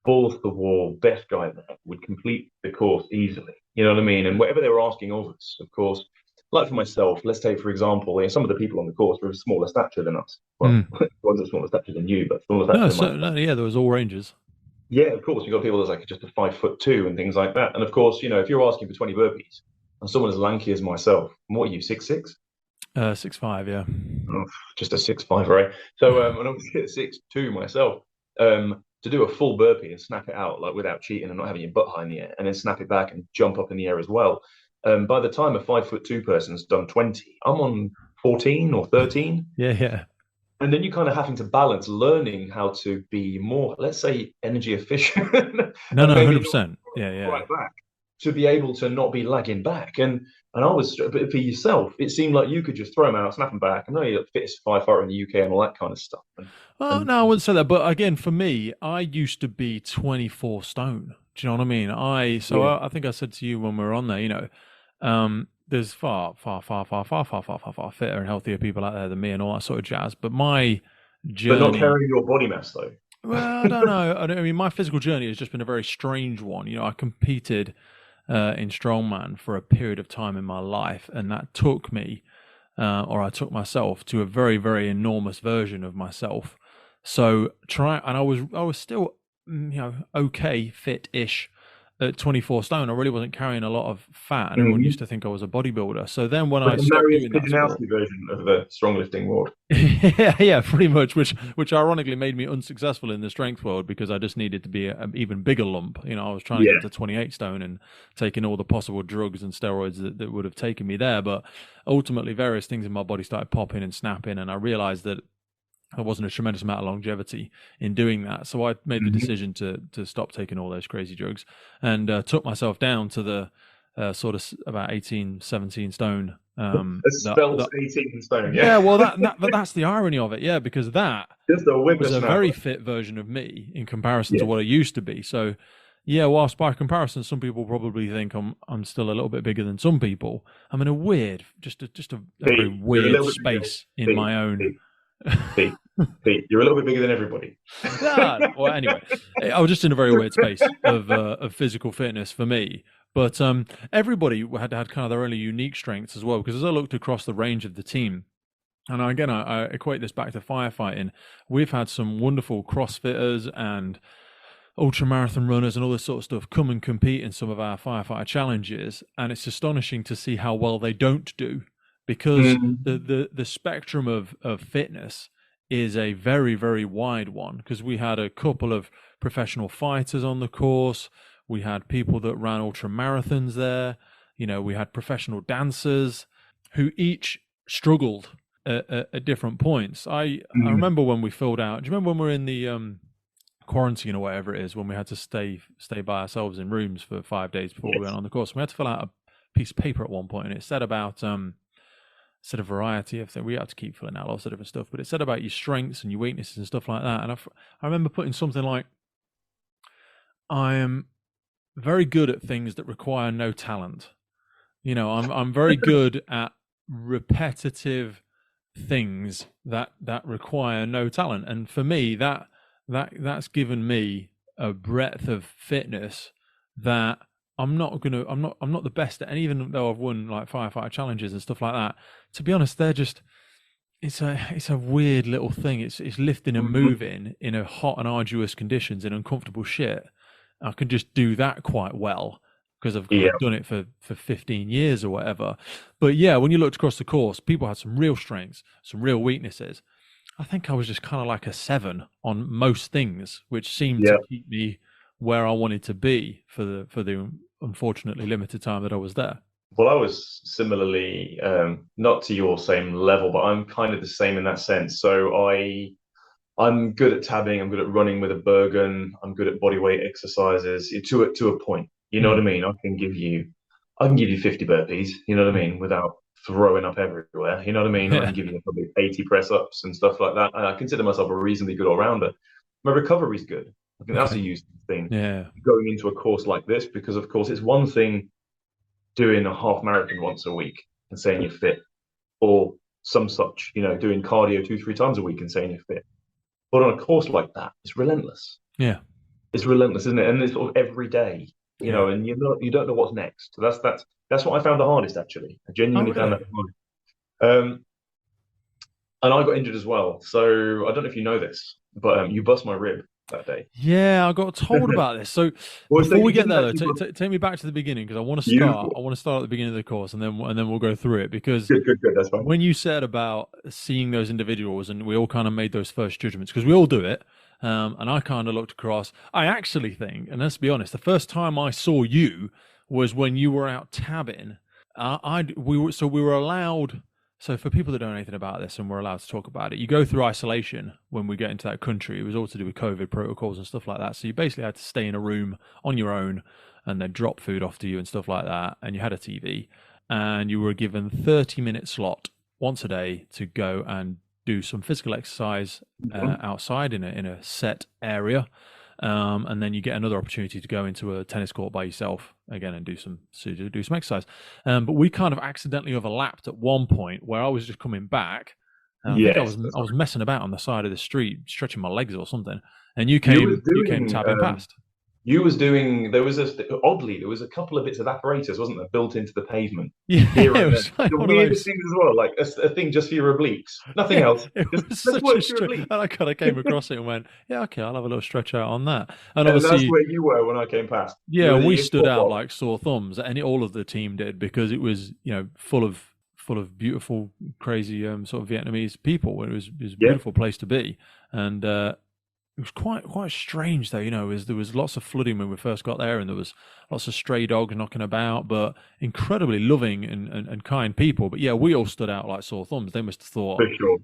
balls to the wall, best guy there, would complete the course easily. You know what I mean? And whatever they were asking of us, of course, like for myself, let's take, for example, some of the people on the course were of smaller stature than us. Well, Mm. ones of smaller stature than you, but smaller stature No, than so myself. no, yeah, there was all ranges. Yeah, of course, you've got people that's like just a 5'2" and things like that. And of course, if you're asking for 20 burpees and someone as lanky as myself, what are you, 6'6"? 6'5", yeah. Oh, just a 6'5", right? So and obviously at 6'2" myself, to do a full burpee and snap it out like without cheating and not having your butt high in the air, and then snap it back and jump up in the air as well. By the time a 5'2" person's done 20, I'm on 14 or 13. Yeah, yeah. And then you're kind of having to balance learning how to be more, let's say, energy efficient No, and no, maybe not 100%. Yeah, yeah. right back. to be able to not be lagging back. And I was, but for yourself, it seemed like you could just throw them out, snap them back. I know you're the fittest firefighter in the UK and all that kind of stuff. Oh, And no, I wouldn't say that. But again, for me, I used to be 24 stone. Do you know what I mean? yeah, I think I said to you when we were on there, there's far, far, far, far, far, far, far, far, far fitter and healthier people out there than me and all that sort of jazz. But my but not journey, carrying your body mass though. well, I don't know. I mean, my physical journey has just been a very strange one. I competed in strongman for a period of time in my life, and that took me, or I took myself to a very, very enormous version of myself. So and I was still, okay, fit-ish at 24 stone. I really wasn't carrying a lot of fat, and everyone used to think I was a bodybuilder. So then when I Like the stopped Marius doing that sport, Pijanowski version of the strong lifting world. yeah, pretty much, which ironically made me unsuccessful in the strength world because I just needed to be an even bigger lump. I was trying to Yeah. get to 28 stone and taking all the possible drugs and steroids that would have taken me there. But ultimately, various things in my body started popping and snapping, and I realized that there wasn't a tremendous amount of longevity in doing that. So I made the decision to stop taking all those crazy drugs and took myself down to the sort of about 18, 17 stone. Spells 18 stone, yeah. Yeah, well, but that's the irony of it, yeah, because that Just a was a whippersnapper. very fit version of me in comparison to Yeah. what I used to be. So, yeah, whilst by comparison, some people probably think I'm still a little bit bigger than some people. I'm in a weird, just a very Pete, you're a weird little bit space bigger. in my own. Pete, you're a little bit bigger than everybody. Well, anyway, I was just in a very weird space of physical fitness for me. But everybody had kind of their own unique strengths as well. Because as I looked across the range of the team, and again, I equate this back to firefighting, we've had some wonderful CrossFitters and ultramarathon runners and all this sort of stuff come and compete in some of our firefighter challenges. And it's astonishing to see how well they don't do, because the spectrum of fitness is a very, very wide one. Because we had a couple of professional fighters on the course. We had people that ran ultra marathons there. We had professional dancers who each struggled at different points. I remember when we filled out. Do you remember when we were in the quarantine or whatever it is, when we had to stay by ourselves in rooms for 5 days before we went on the course? We had to fill out a piece of paper at one point, and it said about said a variety of things. We had to keep filling out lots of different stuff, but it said about your strengths and your weaknesses and stuff like that. And I remember putting something like, I am very good at things that require no talent. I'm very good at repetitive things that require no talent. And for me, that's given me a breadth of fitness that I'm not the best at. And even though I've won like firefighter challenges and stuff like that, to be honest, they're just, it's a weird little thing. It's lifting and moving in a hot and arduous conditions in uncomfortable shit. I can just do that quite well because I've done it for 15 years or whatever. But yeah, when you looked across the course, people had some real strengths, some real weaknesses. I think I was just kind of like a 7 on most things, which seemed to keep me where I wanted to be for the unfortunately limited time that I was there. Well, I was similarly, not to your same level, but I'm kind of the same in that sense. So I'm good at tabbing. I'm good at running with a Bergen. I'm good at bodyweight exercises to a point. You know what I mean? I can give you 50 burpees. You know what I mean? Without throwing up everywhere. You know what I mean? I can give you probably 80 press ups and stuff like that. And I consider myself a reasonably good all rounder. My recovery's good. I think that's a useful thing. Yeah. Going into a course like this, because of course it's one thing doing a half marathon once a week and saying you're fit, or some such, doing cardio 2-3 times a week and saying you're fit. But on a course like that, it's relentless. Yeah, it's relentless, isn't it? And it's sort of every day, and you don't know what's next. So that's what I found the hardest, actually. I genuinely found that hard. And I got injured as well. So I don't know if you know this, but you bust my rib that day. Yeah, I got told about this. So before we get there, though, take me back to the beginning, because I want to start. I want to start at the beginning of the course, and then we'll go through it. Because good, that's fine. When you said about seeing those individuals, and we all kind of made those first judgments, because we all do it. And I kind of looked across. I actually think, and let's be honest, the first time I saw you was when you were out tabbing. We were allowed. So for people that don't know anything about this, and we're allowed to talk about it, you go through isolation when we get into that country. It was all to do with COVID protocols and stuff like that. So you basically had to stay in a room on your own and they'd drop food off to you and stuff like that. And you had a TV, and you were given 30-minute slot once a day to go and do some physical exercise outside in a set area. And then you get another opportunity to go into a tennis court by yourself again and do some exercise. But we kind of accidentally overlapped at one point where I was just coming back. And I think I was messing about on the side of the street, stretching my legs or something, and you came tapping past. You was doing. There was oddly there was a couple of bits of apparatus, wasn't there, built into the pavement? Yeah, it was like the weirdest things as well, like a thing just for your obliques, nothing else. Just such a stretch. And I kind of came across it and went, "Yeah, okay, I'll have a little stretch out on that." And obviously, that's where you were when I came past. Yeah, we stood out like sore thumbs, and all of the team did, because it was full of beautiful, crazy sort of Vietnamese people. It was a beautiful place to be, and it was quite strange though. There was lots of flooding when we first got there, and there was lots of stray dogs knocking about, but incredibly loving and kind people. But yeah, we all stood out like sore thumbs. They must have thought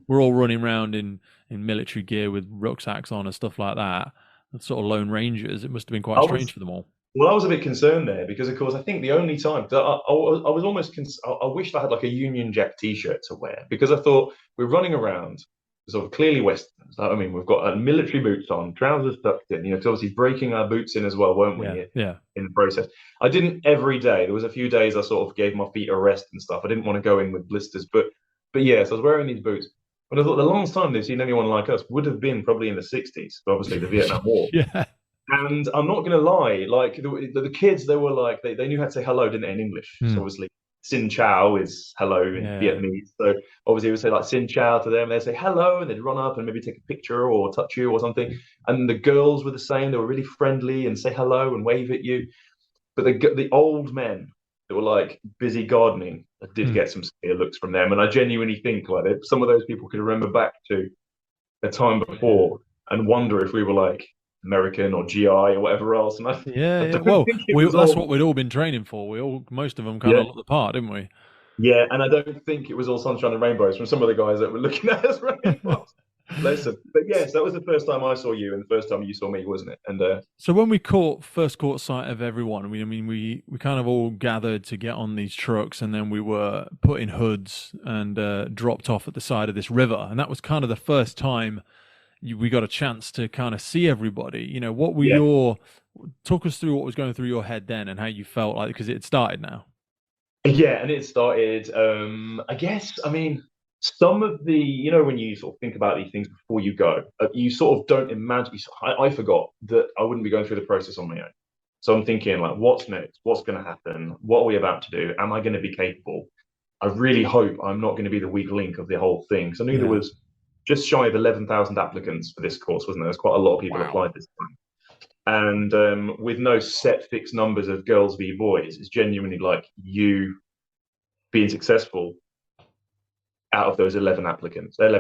we're all running around in military gear with rucksacks on and stuff like that, sort of lone rangers. It must have been quite strange for them all. Well, I was a bit concerned there because, of course, I think the only time that I was almost I wished I had like a Union Jack T-shirt to wear, because I thought we're running around sort of clearly Westerns. I mean, we've got military boots on, trousers tucked in. It's obviously breaking our boots in as well, weren't we? Yeah. In the process, I didn't every day. There was a few days I sort of gave my feet a rest and stuff. I didn't want to go in with blisters, but yes, I was wearing these boots. But I thought the longest time they've seen anyone like us would have been probably in the 60s, obviously the Vietnam War. Yeah. And I'm not going to lie, like the kids, they were like, they knew how to say hello, didn't they, in English? So obviously, Xin Chào is hello in Vietnamese. So obviously, we would say like Xin Chào to them. They'd say hello, and they'd run up and maybe take a picture or touch you or something. And the girls were the same. They were really friendly and say hello and wave at you. But the old men that were like busy gardening, I did get some scare looks from them. And I genuinely think like some of those people could remember back to a time before and wonder if we were like American or GI or whatever else. And well, that's what we'd all been training for. Most of them kind of looked the part, didn't we? Yeah, and I don't think it was all sunshine and rainbows from some of the guys that were looking at us rainbows. Listen, but yes, that was the first time I saw you and the first time you saw me, wasn't it? And so when we first caught sight of everyone, we kind of all gathered to get on these trucks, and then we were put in hoods and dropped off at the side of this river, and that was kind of the first time we got a chance to kind of see everybody. What were talk us through what was going through your head then and how you felt like, because it had started now. Yeah, and it started, I guess, I mean, some of the, when you sort of think about these things before you go, you sort of don't imagine, I forgot that I wouldn't be going through the process on my own. So I'm thinking like, what's next? What's going to happen? What are we about to do? Am I going to be capable? I really hope I'm not going to be the weak link of the whole thing. So I knew there was just shy of 11,000 applicants for this course, wasn't there? There's quite a lot of people applied this time. And with no set fixed numbers of girls v boys, it's genuinely like you being successful out of those 11,000 applicants. And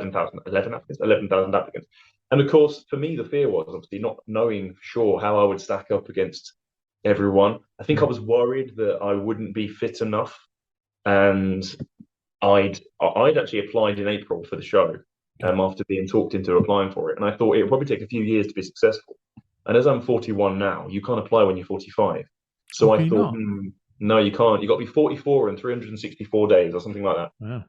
of course, for me, the fear was obviously not knowing for sure how I would stack up against everyone. I think I was worried that I wouldn't be fit enough. And I'd actually applied in April for the show. After being talked into applying for it. And I thought it would probably take a few years to be successful. And as I'm 41 now, you can't apply when you're 45. So I thought, no, you can't. You've got to be 44 in 364 days or something like that. Yeah.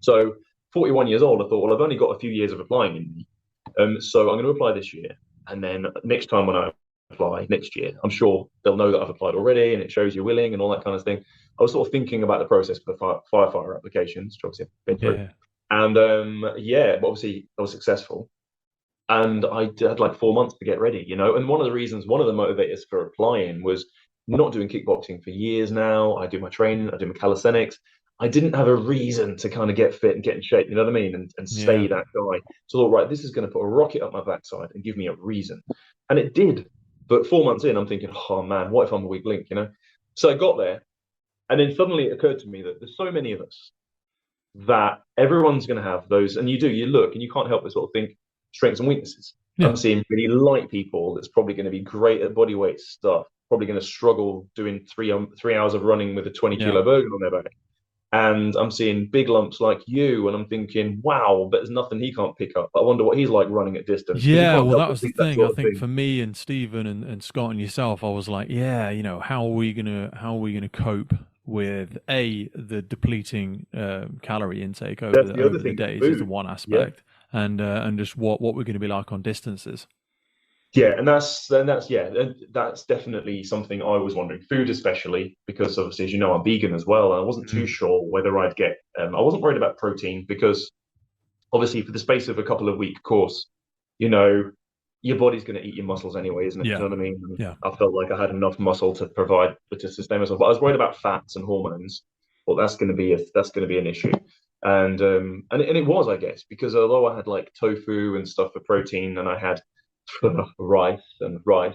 So 41 years old, I thought, well, I've only got a few years of applying in me. So I'm going to apply this year. And then next time when I apply next year, I'm sure they'll know that I've applied already and it shows you're willing and all that kind of thing. I was sort of thinking about the process for the firefighter applications, which obviously I've been through. Yeah. And but obviously I was successful, and I had like 4 months to get ready, And one of the motivators for applying was not doing kickboxing for years now. I do my training, I do my calisthenics. I didn't have a reason to kind of get fit and get in shape, you know what I mean, and stay that guy. So I thought, right, this is going to put a rocket up my backside and give me a reason, and it did. But 4 months in, I'm thinking, oh man, what if I'm a weak link, So I got there, and then suddenly it occurred to me that there's so many of us that everyone's going to have those, and you look and you can't help but sort of think strengths and weaknesses. I'm seeing really light people that's probably going to be great at body weight stuff, probably going to struggle doing 3 hours of running with a 20 kilo burden on their back. and I'm seeing big lumps like you, and I'm thinking, wow, but there's nothing he can't pick up. I wonder what he's like running at distance, because you Yeah, can't well, help that but was the think that thing. I sort of think thing. for me and Stephen and Scott and yourself, I was like, yeah, how are we gonna cope with the depleting calorie intake That's the other over the thing, days is the food. one Yeah. aspect, and just what we're going to be like on distances. Yeah, and that's definitely something I was wondering. Food, especially because obviously, as you know, I'm vegan as well, and I wasn't too Mm. sure whether I'd get. I wasn't worried about protein because obviously, for the space of a couple of week course, you know, your body's going to eat your muscles anyway, isn't it? Do Yeah, you know what I mean? And yeah. I felt like I had enough muscle to provide to sustain myself, but I was worried about fats and hormones. Well, that's going to be an issue, and it was, I guess, because although I had like tofu and stuff for protein, and I had rice and more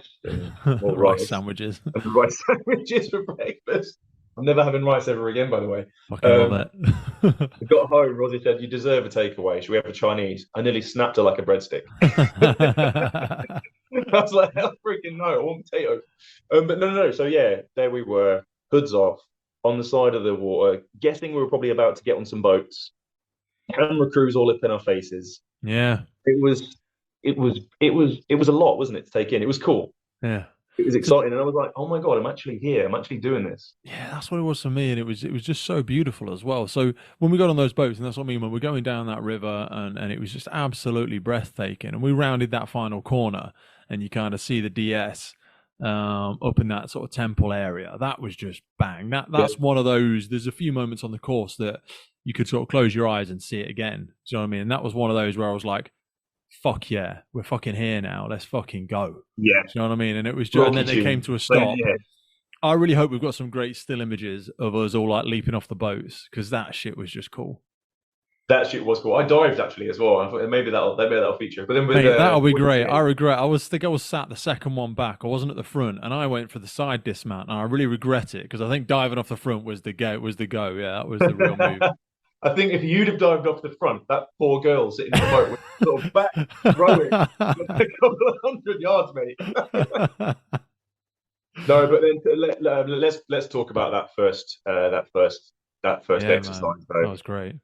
Rice rice sandwiches. and rice sandwiches for breakfast. I'm never having rice ever again, by the way. Fucking love it. I got home, Rosie said, "You deserve a takeaway. Should we have a Chinese?" I nearly snapped her like a breadstick. I was like, "Hell freaking no, I want potatoes." But no. So yeah, there we were, hoods off, on the side of the water, guessing we were probably about to get on some boats. Camera crews all up in our faces. Yeah, It was, it was a lot, wasn't it, to take in? It was cool. yeah. It was So exciting, and I was like, "Oh my God, I'm actually here. I'm actually doing this." yeah, that's what it was for me, and it was just so beautiful as well. So when we got on those boats, and that's what I mean, when we're going down that river, and it was just absolutely breathtaking. And we rounded that final corner, and you kind of see the DS up in that sort of temple area. That was just bang. Yeah, That's one of those. There's a few moments on the course that you could sort of close your eyes and see it again. Do you know what I mean? And that was one of those where I was like, fuck yeah, we're fucking here now. Let's fucking go. Do yeah. you know what I mean? And it was just, and Rocky then they came Tune. to a So stop. yeah, I really hope we've got some great still images of us all like leaping off the boats, because that shit was just cool. that shit was cool. I dived actually as well. I thought maybe that'll feature. But then with Mate, that'll be what you great. said, I regret. I was sat the second one back. I wasn't at the front, and I went for the side dismount, and I really regret it because I think diving off the front was the go. Was the go? Yeah, that was the real move. I think if you'd have dived off the front, that poor girl sitting in the boat was sort of back rowing a couple of 100 yards, mate. No, but then let's talk about that first Yeah, man, exercise that though. was great.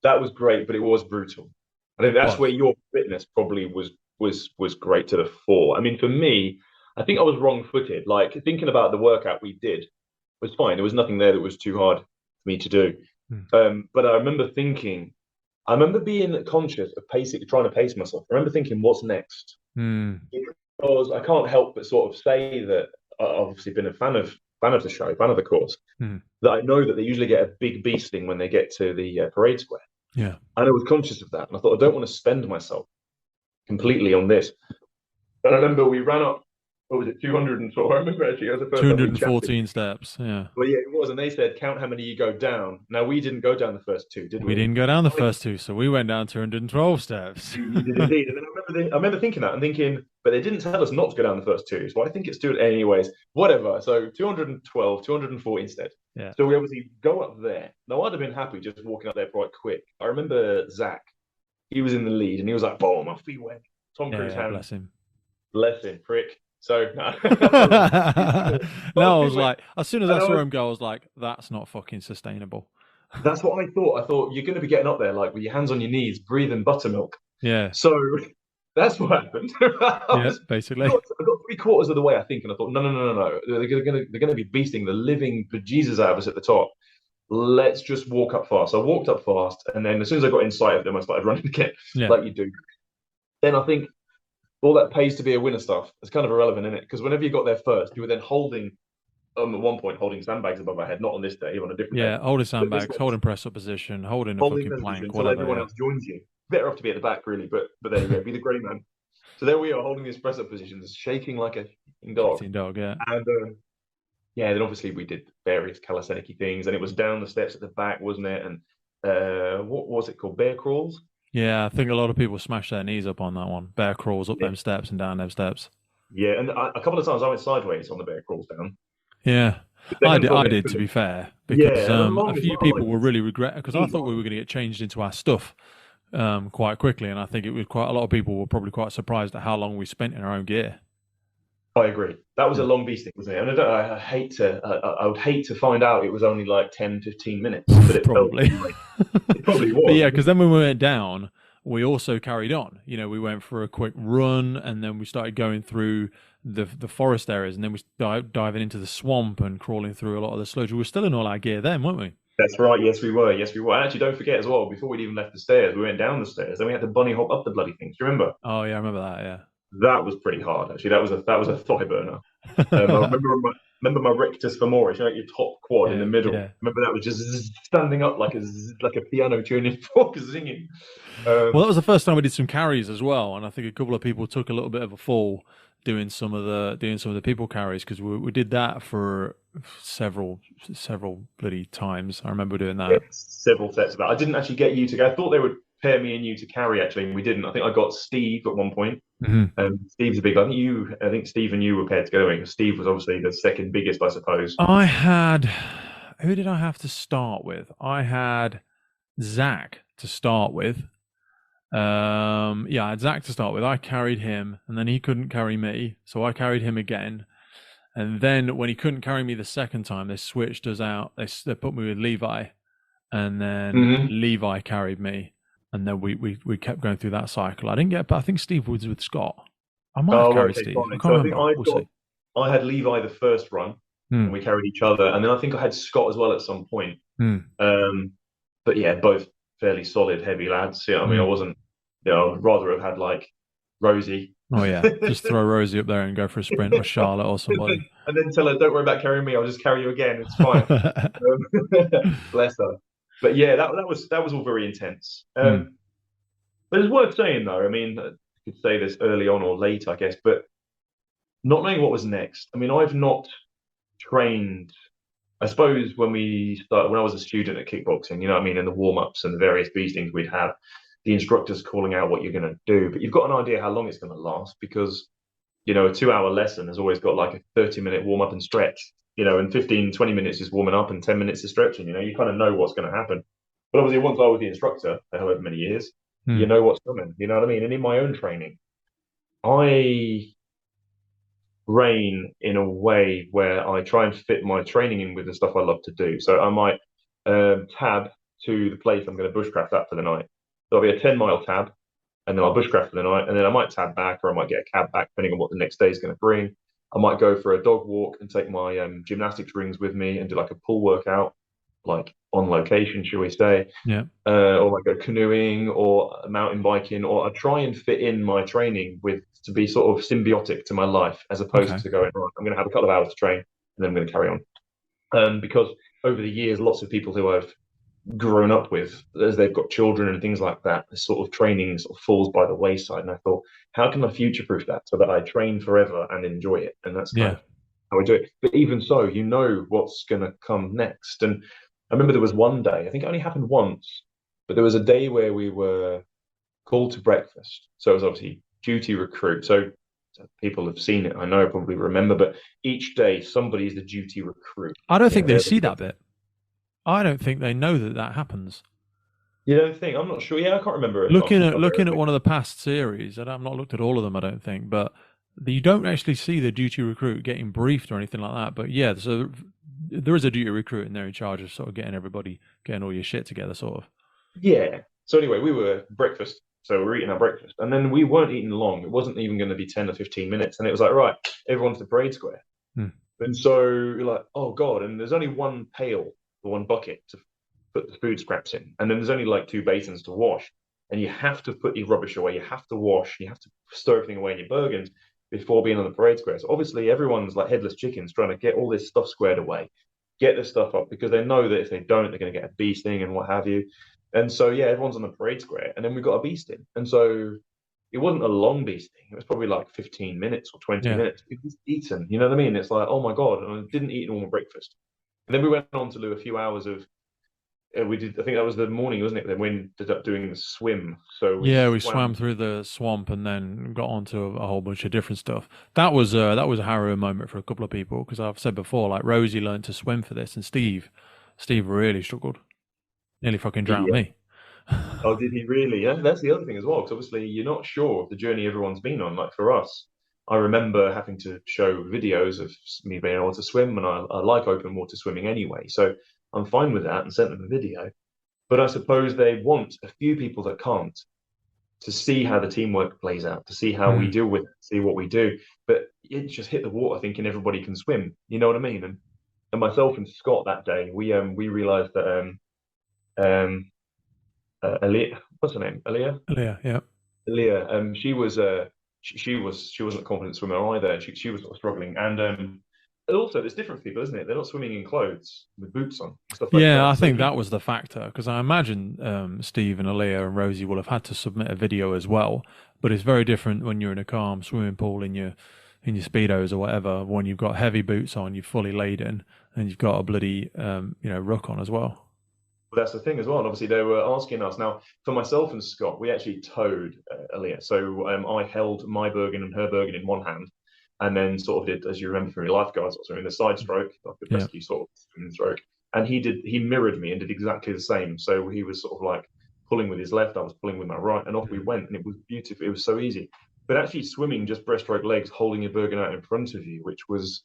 That was great, but it was brutal. I think It that's where was. your fitness probably was great to the fore. I mean, for me, I think I was wrong-footed. Like thinking about the workout we did was fine. There was nothing there that was too hard for me to do. Hmm. But I remember being conscious of trying to pace myself. I remember thinking, what's next? Hmm. Because I can't help but sort of say that I've obviously been a fan of the show, fan of the course. Hmm. That I know that they usually get a big beasting when they get to the parade square, Yeah. and I was conscious of that. And I thought, I don't want to spend myself completely on this. And I remember we ran up, what was it, 212? I remember actually, it was the first time we chatted. 214 steps. Yeah. Well, yeah, it was. And they said, count how many you go down. Now, we didn't go down the first two, did We we? didn't go down the first two, so we went down 212 steps. You did indeed. And then I remember thinking that and thinking, but they didn't tell us not to go down the first two. So I think it's two anyways. Whatever. So 212, 240 instead. Yeah. So we obviously go up there. Now, I'd have been happy just walking up there quite quick. I remember Zach, he was in the lead and he was like, boom, off he went. Tom Cruise hand. Bless him. Bless him, prick. So No, I was like, as soon as I saw him go, I was like, that's not fucking sustainable. That's what I thought. I thought you're going to be getting up there like with your hands on your knees, breathing buttermilk. Yeah. So that's what happened. Yeah, basically. I got 3/4 of the way, I think, and I thought, no. They're going to be beasting the living bejesus out of us at the top. Let's just walk up fast. So I walked up fast, and then as soon as I got in sight of them, I started running again, like you do. Then I think all that pays to be a winner stuff is kind of irrelevant, isn't it? Because whenever you got there first, you were then holding, at one point, holding sandbags above our head, not on this day, on a different day. Yeah, holding sandbags, holding press up position, holding a fucking plank, until everyone else joins you. Better off to be at the back, really, but there you go, be the grey man. So there we are, holding these press up positions, shaking like a dog. Yeah. And then obviously we did various calisthenic things, and it was down the steps at the back, wasn't it? And what was it called? Bear crawls? Yeah, I think a lot of people smashed their knees up on that one. Bear crawls up them steps and down them steps. Yeah, and a couple of times I went sideways on the bear crawls down. Yeah, I did, to be fair, because a few people were really regretting, because I thought we were going to get changed into our stuff quite quickly, and I think it was quite a lot of people were probably quite surprised at how long we spent in our own gear. I agree. That was a long beasting, wasn't it? And I would hate to find out it was only like 10, 15 minutes, but it felt Probably. like it probably But was. yeah, because then when we went down, we also carried on. You know, we went for a quick run, and then we started going through the forest areas, and then we diving into the swamp and crawling through a lot of the sludge. We were still in all our gear then, weren't we? That's right. Yes, we were. Yes, we were. And actually, don't forget as well, before we'd even left the stairs, we went down the stairs. Then we had to bunny hop up the bloody things. Do you remember? Oh yeah, I remember that. Yeah. That was pretty hard, actually. That was a thigh burner. I remember my rectus femoris, you know, your top quad in the middle. Yeah. Remember that was just standing up like a piano tuning fork singing. Well, that was the first time we did some carries as well, and I think a couple of people took a little bit of a fall doing some of the people carries, because we did that for several bloody times. I remember doing that. Yeah, several sets of that. I didn't actually get you to go. I thought they would pair me and you to carry, actually, and we didn't. I think I got Steve at one point. Steve's a big. I think Steve and you were paired together, because Steve was obviously the second biggest, I suppose. Who did I have to start with? I had Zach to start with. I had Zach to start with. I carried him, and then he couldn't carry me, so I carried him again. And then when he couldn't carry me the second time, they switched us out. They put me with Levi, and then Levi carried me, and then we kept going through that cycle. I didn't get, but I think Steve was with Scott. I might have carried Steve. Fine. I can't remember. I had Levi the first run, and we carried each other, and then I think I had Scott as well at some point. But yeah, both fairly solid, heavy lads. Yeah, I mean, I wasn't. I'd rather have had like Rosie. Oh yeah, just throw Rosie up there and go for a sprint, or Charlotte, or somebody. And then tell her, don't worry about carrying me. I'll just carry you again. It's fine. Bless her. But yeah, that was all very intense. But it's worth saying, though. I mean, I could say this early on or late, I guess, but not knowing what was next. I mean, I've not trained. I suppose when I was a student at kickboxing, you know what I mean, in the warm-ups and the various beastings we'd have, the instructor's calling out what you're going to do, but you've got an idea how long it's going to last, because, you know, a 2-hour lesson has always got like a 30-minute warm up and stretch, you know, and 15, 20 minutes is warming up and 10 minutes is stretching, you know, you kind of know what's going to happen. But obviously, once I was the instructor for however many years, you know what's coming, you know what I mean? And in my own training, I train in a way where I try and fit my training in with the stuff I love to do. So I might tab to the place I'm going to bushcraft at for the night. There'll be a 10-mile tab, and then I'll bushcraft for the night, and then I might tab back, or I might get a cab back, depending on what the next day is going to bring. I might go for a dog walk and take my gymnastics rings with me and do like a pull workout, like on location, shall we say? Yeah. Or I might go canoeing or mountain biking, or I try and fit in my training to be sort of symbiotic to my life, as opposed to going, right, I'm going to have a couple of hours to train, and then I'm going to carry on. Because over the years, lots of people who I've grown up with, as they've got children and things like that, this sort of training sort of falls by the wayside. And I thought, how can I future proof that so that I train forever and enjoy it? And that's kind of how I do it. But even so, you know what's going to come next. And I remember there was one day, I think it only happened once, but there was a day where we were called to breakfast. So it was obviously duty recruit. So people have seen it, I know, probably remember, but each day somebody's the duty recruit. I don't think they see that bit. I don't think they know that happens. You don't think? I'm not sure. Yeah, I can't remember it. Looking at one of the past series, and I've not looked at all of them, I don't think, but you don't actually see the duty recruit getting briefed or anything like that. But yeah, so there is a duty recruit, and they're in charge of sort of getting all your shit together, sort of. Yeah. So anyway, we were breakfast. So we were eating our breakfast, and then we weren't eating long. It wasn't even going to be 10 or 15 minutes, and it was like, right, everyone's to parade square. And so you're like, oh God, and there's only one pail, one bucket to put the food scraps in, and then there's only like 2 basins to wash, and you have to put your rubbish away, you have to wash, you have to stow everything away in your Bergens before being on the parade square. So obviously everyone's like headless chickens trying to get all this stuff squared away, get the stuff up, because they know that if they don't, they're going to get a bee sting and what have you. And so yeah, everyone's on the parade square, and then we got a bee sting. And so it wasn't a long bee sting, it was probably like 15 minutes or 20 minutes. It was eaten, you know what I mean? It's like, oh my God, and I didn't eat normal breakfast. And then we went on to do a few hours of, we did, I think that was the morning, wasn't it? Then we ended up doing the swim. So we swam through the swamp and then got onto a whole bunch of different stuff. That was a harrowing moment for a couple of people, because I've said before, like Rosie learned to swim for this, and Steve really struggled, nearly fucking drowned me. Oh, did he really? Yeah, that's the other thing as well, because obviously you're not sure of the journey everyone's been on. Like for us, I remember having to show videos of me being able to swim, and I like open water swimming anyway, so I'm fine with that and sent them a video. But I suppose they want a few people that can't to see how the teamwork plays out, to see how we Mm. deal with it, see what we do. But it just hit the water thinking everybody can swim. You know what I mean? And myself and Scott that day, we realized that Aaliyah, what's her name? Aaliyah? Yeah, yeah. Aaliyah, she wasn't a confident swimmer either. She was sort of struggling. And also there's different for people, isn't it? They're not swimming in clothes with boots on and stuff like Yeah, that. I So think that was the factor because I imagine Steve and Aaliyah and Rosie will have had to submit a video as well. But it's very different when you're in a calm swimming pool in your speedos or whatever. When you've got heavy boots on, you're fully laden, and you've got a bloody ruck on as well. But that's the thing as well. And obviously, they were asking us. Now, for myself and Scott, we actually towed Aaliyah. So I held my Bergen and her Bergen in one hand, and then sort of did, as you remember from your lifeguards, also in the side stroke, like the Yeah, rescue sort of swimming stroke. And he mirrored me and did exactly the same. So he was sort of like pulling with his left, I was pulling with my right, and off we went. And it was beautiful. It was so easy. But actually, swimming just breaststroke legs, holding your Bergen out in front of you, which was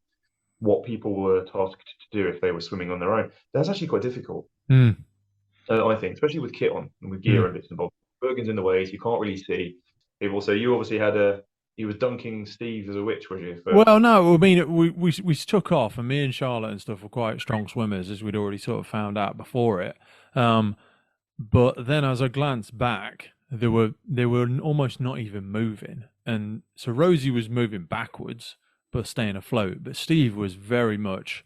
what people were tasked to do if they were swimming on their own. That's actually quite difficult. mm, I think, especially with kit on and with gear mm. and bits and bobs. Bergen's in the ways, you can't really see. People say you obviously had you was dunking Steve as a witch, was you? For Well, no, I mean we took off, and me and Charlotte and stuff were quite strong swimmers, as we'd already sort of found out before it. Um, but then as I glanced back, they were almost not even moving, and so Rosie was moving backwards but staying afloat, but Steve was very much.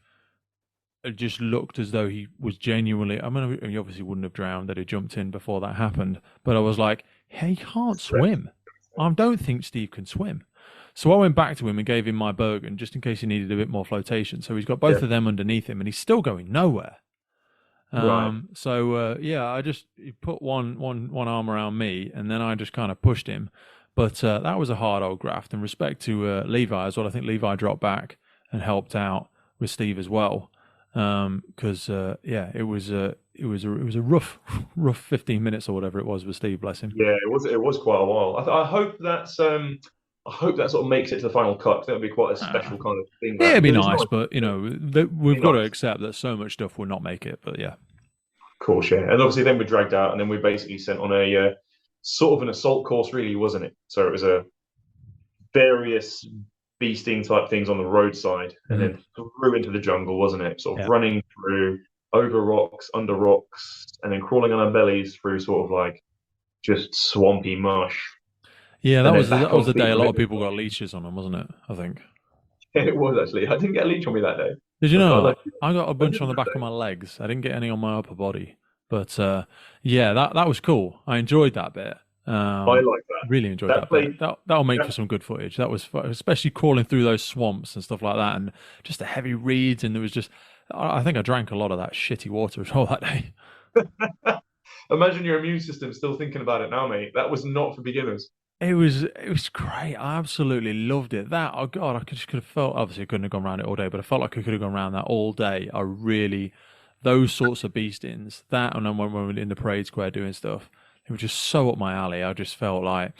It just looked as though he was genuinely. I mean, he obviously wouldn't have drowned that he jumped in before that happened, but I was like, hey, he can't swim. I don't think Steve can swim. So I went back to him and gave him my Bergen just in case he needed a bit more flotation. So he's got both yeah, of them underneath him, and he's still going nowhere. right. Yeah, I just he put one arm around me, and then I just kind of pushed him. But that was a hard old graft. And respect to Levi as well. I think Levi dropped back and helped out with Steve as well. Because yeah, it was a rough 15 minutes or whatever it was with Steve, bless him. Yeah, it was quite a while. I hope I hope that sort of makes it to the final cut. That would be quite a Ah. special kind of thing. Yeah, That it'd be because it's nice, nice. but we've Be got to nice. accept that so much stuff will not make it. But yeah, Of course, yeah. And obviously, then we dragged out, and then we basically sent on a sort of an assault course, really, wasn't it? So it was a various beasting type things on the roadside and Mhm. then through into the jungle, wasn't it? Sort of Yeah, running through over rocks, under rocks, and then crawling on our bellies through sort of like just swampy mush, yeah. and That then was back that was on the day feet a lot of within people got leashes on them, wasn't it? I think. it was actually. I didn't get a leech on me that day. Did you I know can't lie. that? I got a I bunch on didn't the that back of day. my legs. I didn't get any on my upper body. But yeah, that was cool. I enjoyed that bit. I Um, like that. really enjoyed That that bit. place. That'll make for That, some good footage. That was fun, especially crawling through those swamps and stuff like that, and just the heavy reeds. And there was just, I think I drank a lot of that shitty water as well that day. imagine your immune system still thinking about it now, mate. That was not for beginners. It was great. I absolutely loved it. That oh god, could have felt. Obviously, I couldn't have gone around it all day, but I felt like I could have gone around that all day. I really, those sorts of beastings. That and then when we were in the parade square doing stuff, it was just so up my alley. I just felt like,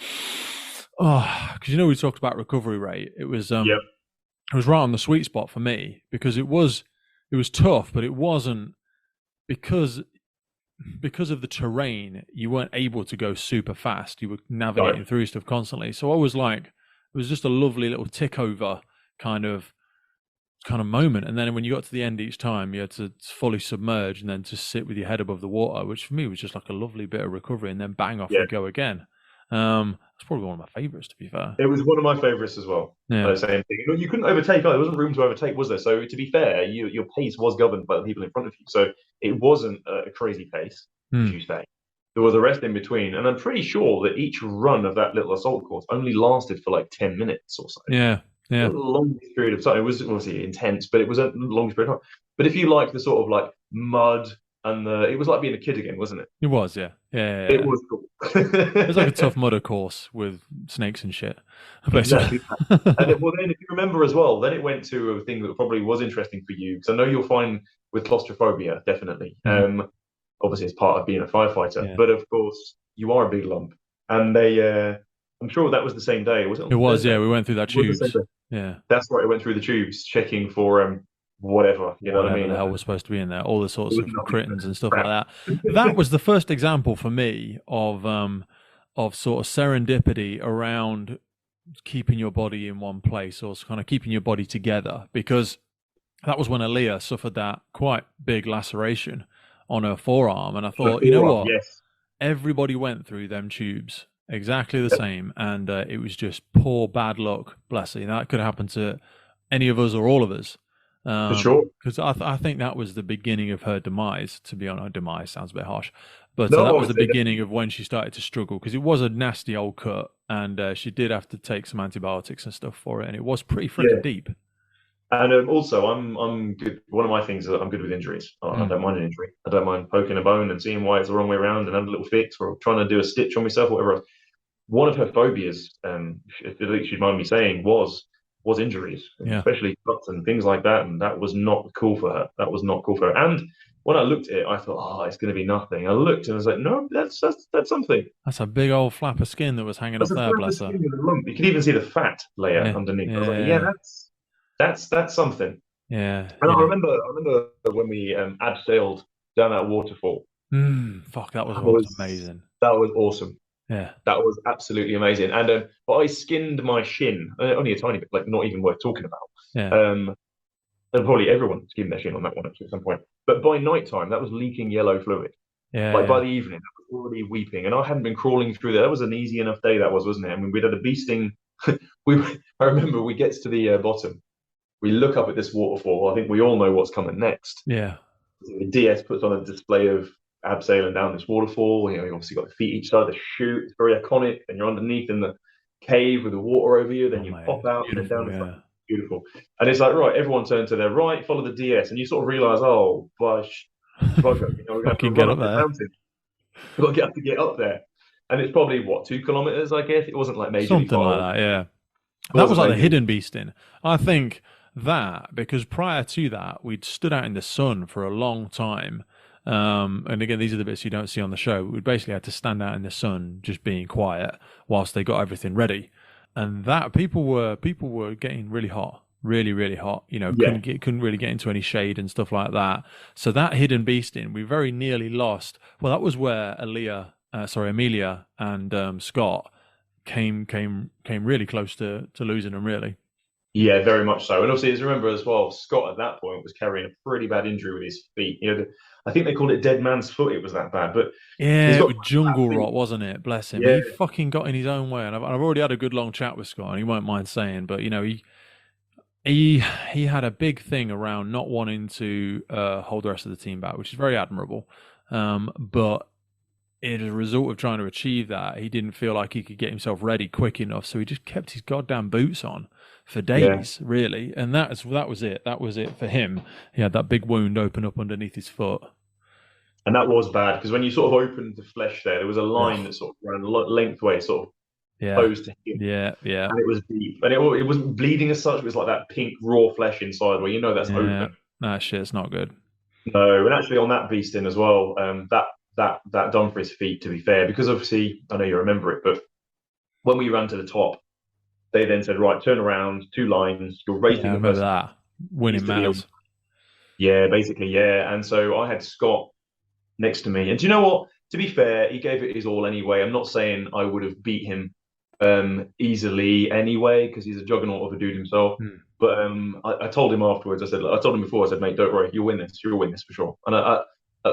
oh, because we talked about recovery rate. Yep. It was right on the sweet spot for me because it was tough, but it wasn't because of the terrain, you weren't able to go super fast. You were No. navigating through stuff constantly. So I was like, it was just a lovely little tick over kind of moment. And then when you got to the end each time, you had to fully submerge and then just sit with your head above the water, which for me was just like a lovely bit of recovery. And then bang off Yeah. we go again. That's probably one of my favorites, to be fair. It was one of my favourites as well. Yeah. Same thing. You couldn't overtake either. There wasn't room to overtake, was there? So to be fair, your pace was governed by the people in front of you. So it wasn't a crazy pace, as Hmm. you say. There was a rest in between, and I'm pretty sure that each run of that little assault course only lasted for like 10 minutes or so. Yeah. The Yeah. longest period of time. It was obviously intense, but it was a longest period of time. But if you like the sort of like mud and it was like being a kid again, wasn't it? It was, yeah. Yeah. It was cool. It was like a tough mudder course with snakes and shit. Basically. Exactly. And then if you remember as well, then it went to a thing that probably was interesting for you, because I know you'll find with claustrophobia, definitely. Mhm. Obviously, it's part of being a firefighter, Yeah. but of course, you are a big lump. And I'm sure that was the same day. Was it on It was, Thursday? yeah. We went through that It was the same tubes. day. Yeah. That's right. It went through the tubes, checking for whatever. You know what I Whatever mean? the hell was supposed to be in there, all the It sorts was of nothing critins and stuff like crap. that. That was the first example for me of sort of serendipity around keeping your body in one place or kind of keeping your body together, because that was when Aaliyah suffered that quite big laceration on her forearm, and I thought, you know Forearm, what? yes. Everybody went through them tubes exactly the same, and it was just poor bad luck. Bless you. That could have happened to any of us or all of us. For sure. Because I think that was the beginning of her demise. To be honest, demise sounds a bit harsh, but No, that was the obviously, beginning of when she started to struggle, because it was a nasty old cut, and she did have to take some antibiotics and stuff for it, and it was pretty freaking yeah. deep. And also, I'm good. One of my things is that I'm good with injuries. I Mm. don't mind an injury. I don't mind poking a bone and seeing why it's the wrong way around and having a little fix or trying to do a stitch on myself or whatever else. One of her phobias, if she'd mind me saying, was injuries, Yeah. especially cuts and things like that. And that was not cool for her. That was not cool for her. And when I looked at it, I thought, oh, it's going to be nothing. I looked and I was like, no, that's something. That's a big old flap of skin that was hanging That's up a there, flap of bless her. skin with a lump. You can even see the fat layer Yeah. underneath. I Yeah. was like, yeah, that's something. Yeah. And Yeah. I remember when we abseiled down that waterfall. Fuck, that was amazing. That was awesome. Yeah. That was absolutely amazing. And but I skinned my shin, only a tiny bit, like not even worth talking about. Yeah. And probably everyone skinned their shin on that one actually at some point. But by night time, that was leaking yellow fluid. Yeah. Like Yeah. by the evening, I was already weeping, and I hadn't been crawling through there. That was an easy enough day, that was, wasn't it? I mean, we'd had a bee sting. I remember we get to the bottom. We look up at this waterfall. I think we all know what's coming next. Yeah. The DS puts on a display of abseiling down this waterfall. You know, you obviously got the feet each side of the chute. It's very iconic. And you're underneath in the cave with the water over you. Then you mate, pop out and then down. beautiful, It's yeah. like beautiful. And it's like, right, everyone turn to their right, follow the DS, and you sort of realise, oh, gosh, bugger, you know, we're going to have to Fucking get run up up the there. mountain. We've got to get up there. And it's probably, what, 2 kilometres, I guess? It wasn't like majorly Something far. like that, yeah. It That was wasn't like the majorly- hidden beasting. I think that, because prior to that, we'd stood out in the sun for a long time. And again, these are the bits you don't see on the show. We basically had to stand out in the sun, just being quiet whilst they got everything ready. And that people were getting really hot, really, really hot. You know, Yeah. couldn't really get into any shade and stuff like that. So that hidden beasting, we very nearly lost. Well, that was where Amelia and Scott came really close to losing them, really. Yeah, very much so. And obviously, as remember as well, Scott at that point was carrying a pretty bad injury with his feet. You know, I think they called it dead man's foot. It was that bad. But Yeah, he's it got was jungle feet. rot, wasn't it? Bless him. Yeah. He fucking got in his own way, and I've already had a good long chat with Scott, and he won't mind saying, but you know, he had a big thing around not wanting to hold the rest of the team back, which is very admirable. But as a result of trying to achieve that, he didn't feel like he could get himself ready quick enough, so he just kept his goddamn boots on for days, really. And that was it. That was it for him. He had that big wound open up underneath his foot. And that was bad because when you sort of opened the flesh there was a line that sort of ran lengthways, sort of close to him. Yeah. And it was deep. And it wasn't bleeding as such. It was like that pink raw flesh inside where you know that's open. That shit's not good. No, and actually on that beasting as well, that done for his feet, to be fair, because obviously, I know you remember it, but when we ran to the top, they then said, right, turn around, 2 lines, you're rating I the remember person. that. Winning matters. Yeah, basically, yeah. And so I had Scott next to me. And do you know what? To be fair, he gave it his all anyway. I'm not saying I would have beat him easily anyway, because he's a juggernaut of a dude himself. But I told him afterwards, I told him before, I said, mate, don't worry, you'll win this for sure. And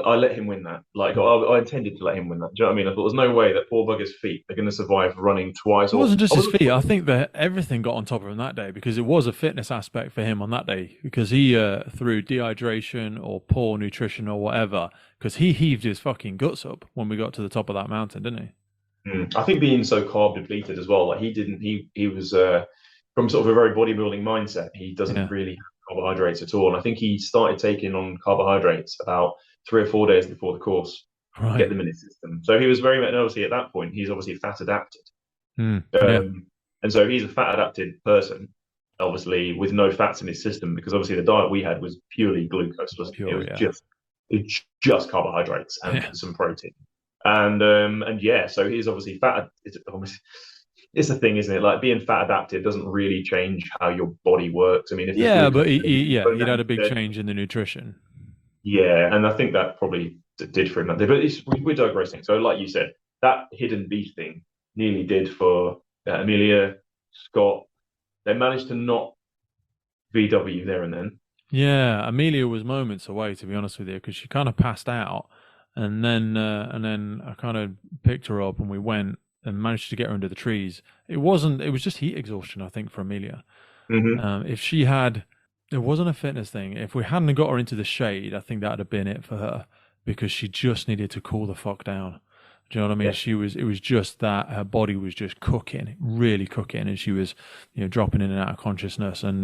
I let him win that. Like, I intended to let him win that. Do you know what I mean? I thought there's no way that poor bugger's feet are going to survive running twice. It wasn't just his feet. I think that everything got on top of him that day, because it was a fitness aspect for him on that day, because he, through dehydration or poor nutrition or whatever, because he heaved his fucking guts up when we got to the top of that mountain, didn't he? I think being so carb depleted as well, like he was from sort of a very bodybuilding mindset. He doesn't really have carbohydrates at all. And I think he started taking on carbohydrates about 3 or 4 days before the course to get them in his system. So he was very much, obviously at that point, he's obviously fat adapted. And so he's a fat adapted person, obviously with no fats in his system, because obviously the diet we had was purely glucose, wasn't it? It was just carbohydrates and some protein. And so he's obviously fat. it's the thing, isn't it? Like being fat adapted doesn't really change how your body works. I mean, if the Yeah, food but comes in, he'd had a big change in the nutrition. yeah, and I think that probably did for him that day. But we're digressing. So, like you said, that hidden beast thing nearly did for Amelia, Scott. They managed to not VW there and then. Yeah, Amelia was moments away, to be honest with you, because she kind of passed out, and then I kind of picked her up and we went and managed to get her under the trees. It wasn't. It was just heat exhaustion, I think, for Amelia. Hmm. If she had, it wasn't a fitness thing. If we hadn't got her into the shade, I think that'd have been it for her because she just needed to cool the fuck down. Do you know what I mean? Yeah. She was. It was just that her body was just cooking, really cooking, and she was, dropping in and out of consciousness. And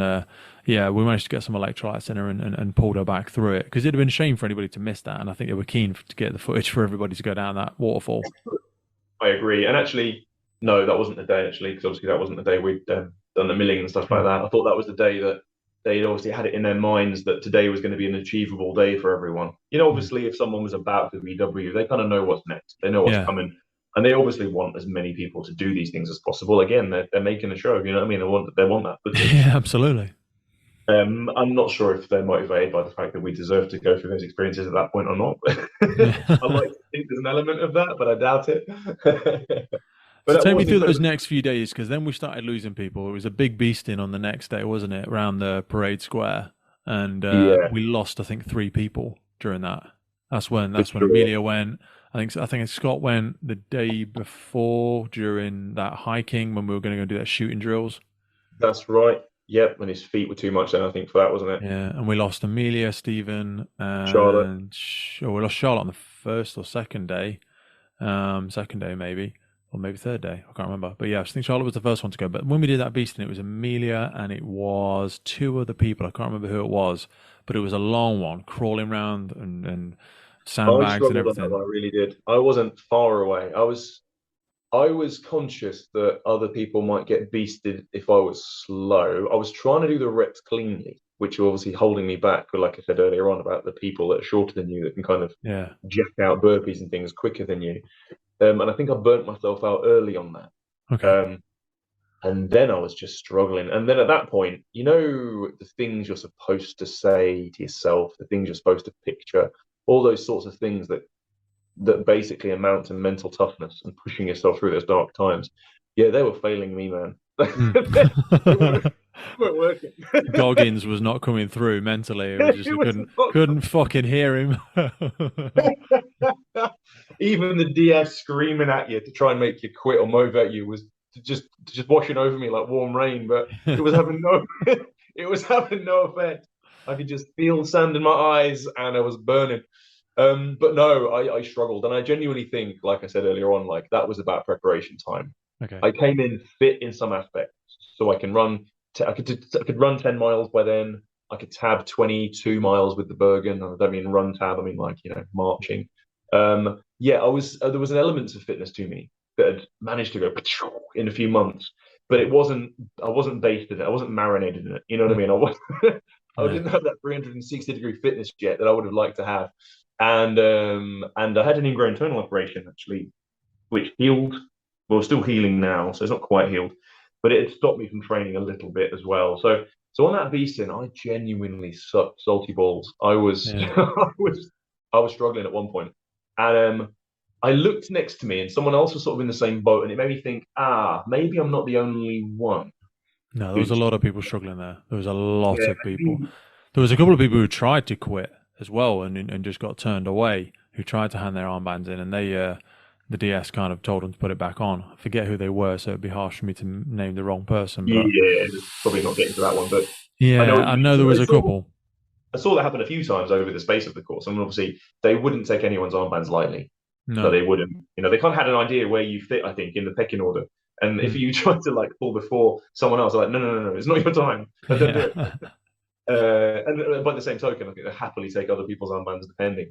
yeah, we managed to get some electrolytes in her and pulled her back through it because it'd have been a shame for anybody to miss that. And I think they were keen to get the footage for everybody to go down that waterfall. I agree. And actually, no, that wasn't the day, actually, because obviously that wasn't the day we'd done the milling and stuff like Mm. that. I thought that was the day that they obviously had it in their minds that today was going to be an achievable day for everyone. Mm. Obviously, if someone was about to VW, they kind of know what's next. They know what's Yeah. coming. And they obviously want as many people to do these things as possible. Again, they're making a show. You know what I mean? They want that footage. Yeah, absolutely. I'm not sure if they're motivated by the fact that we deserve to go through those experiences at that point or not. I like to think there's an element of that, but I doubt it. But So that take me was through those incredible. next few days, because then we started losing people. It was a big beasting on the next day, wasn't it? Around the parade square, and Yeah, we lost, I think, 3 people during that. That's when for sure. Amelia went. I think Scott went the day before during that hiking when we were going to go do that shooting drills. That's right. Yep, and his feet were too much then, I think, for that, wasn't it? Yeah, and we lost Amelia, Stephen, Charlotte. and we lost Charlotte on the first or second day. Second day maybe, or maybe third day. I can't remember. But yeah, I think Charlotte was the first one to go. But when we did that beasting, it was Amelia and it was 2 other people. I can't remember who it was, but it was a long one, crawling around and I sandbags and struggled on that everything. one, I really did. I wasn't far away. I was conscious that other people might get beasted if I was slow. I was trying to do the reps cleanly, which were obviously holding me back. But like I said earlier on about the people that are shorter than you that can kind of Yeah. jack out burpees and things quicker than you. And I think I burnt myself out early on that. Okay. Um, and then I was just struggling. And then at that point, the things you're supposed to say to yourself, the things you're supposed to picture, all those sorts of things that basically amount to mental toughness and pushing yourself through those dark times. Yeah, they were failing me, man. They weren't, Mm. weren't working. Goggins was not coming through mentally. It was just It we was couldn't fucking hear him. not. Even the DS screaming at you to try and make you quit or motivate you was just washing over me like warm rain, but it was having no it was having no effect. I could just feel sand in my eyes and I was burning. But no, I struggled, and I genuinely think, like I said earlier on, like that was about preparation time. Okay. I came in fit in some aspects, so I can run. I could run 10 miles by then. I could tab 22 miles with the Bergen. I don't mean run tab. I mean like marching. Yeah, I was. There was an element of fitness to me that had managed to go in a few months, but it wasn't. I wasn't based in it. I wasn't marinated in it. You know what I mean? Mm. I wasn't. I Yeah. didn't have that 360-degree fitness yet that I would have liked to have, and I had an ingrown toenail operation actually, which healed. Well, still healing now, so it's not quite healed, but it had stopped me from training a little bit as well. So on that beasting, I genuinely sucked salty balls. I was Yeah. I was struggling at one point, and I looked next to me, and someone else was sort of in the same boat, and it made me think, maybe I'm not the only one No, there was a who's lot of people struggling there. There was a lot yeah, of people. maybe There was a couple of people who tried to quit as well and just got turned away, who tried to hand their armbands in, and the DS kind of told them to put it back on. I forget who they were, so it'd be harsh for me to name the wrong person. But yeah, probably not getting to that one, but I know yeah, what you I mean. know there So was a couple. I saw that happen a few times over the space of the course. I mean, obviously, they wouldn't take anyone's armbands lightly. So No. they wouldn't. They kind of had an idea where you fit, I think, in the pecking order. And if Mm. you try to like pull before someone else, they're like, no, no, no, no, it's not your time. Like, don't do it. Yeah. And by the same token, I think they happily take other people's armbands depending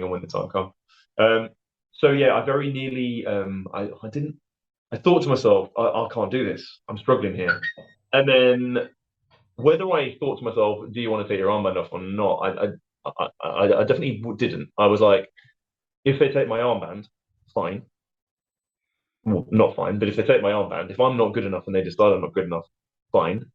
on when the time comes. Um, so yeah, I very nearly, I didn't. I thought to myself, I can't do this. I'm struggling here. And then whether I thought to myself, do you want to take your armband off or not? I definitely didn't. I was like, if they take my armband, fine. well, not fine, but if they take my armband, if I'm not good enough and they decide I'm not good enough, fine.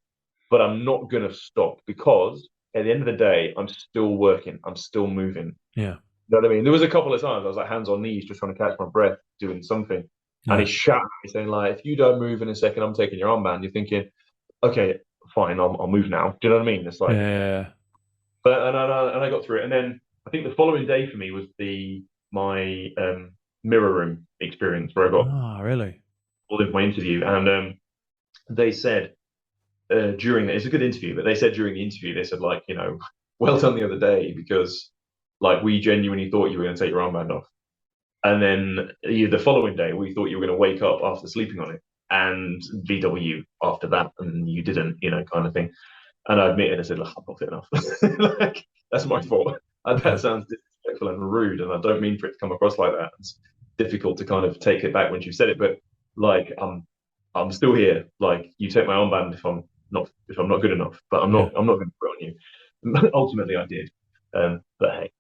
But I'm not going to stop because at the end of the day, I'm still working. I'm still moving. Yeah. You know what I mean? There was a couple of times I was like hands on knees, just trying to catch my breath, doing something. And he Yeah. shouted at me saying, like, if you don't move in a second, I'm taking your armband. You're thinking, okay, fine, I'll move now. Do you know what I mean? It's like, Yeah. but and I got through it. And then I think the following day for me was my mirror room experience where I got Ah, really? all in my interview, and they said during it's a good interview, but they said during the interview they said like, well done the other day because like we genuinely thought you were going to take your armband off, and then the following day we thought you were going to wake up after sleeping on it and VW after that, and you didn't, kind of thing. And I admitted, I said, look, I'm not fit enough. Like, that's my fault. And that Yeah. sounds disrespectful and rude, and I don't mean for it to come across like that. It's difficult to kind of take it back when you said it, but like, I'm still here. Like, you take my armband if I'm not good enough, but Yeah. I'm not going to put it on you. Ultimately, I did. But hey,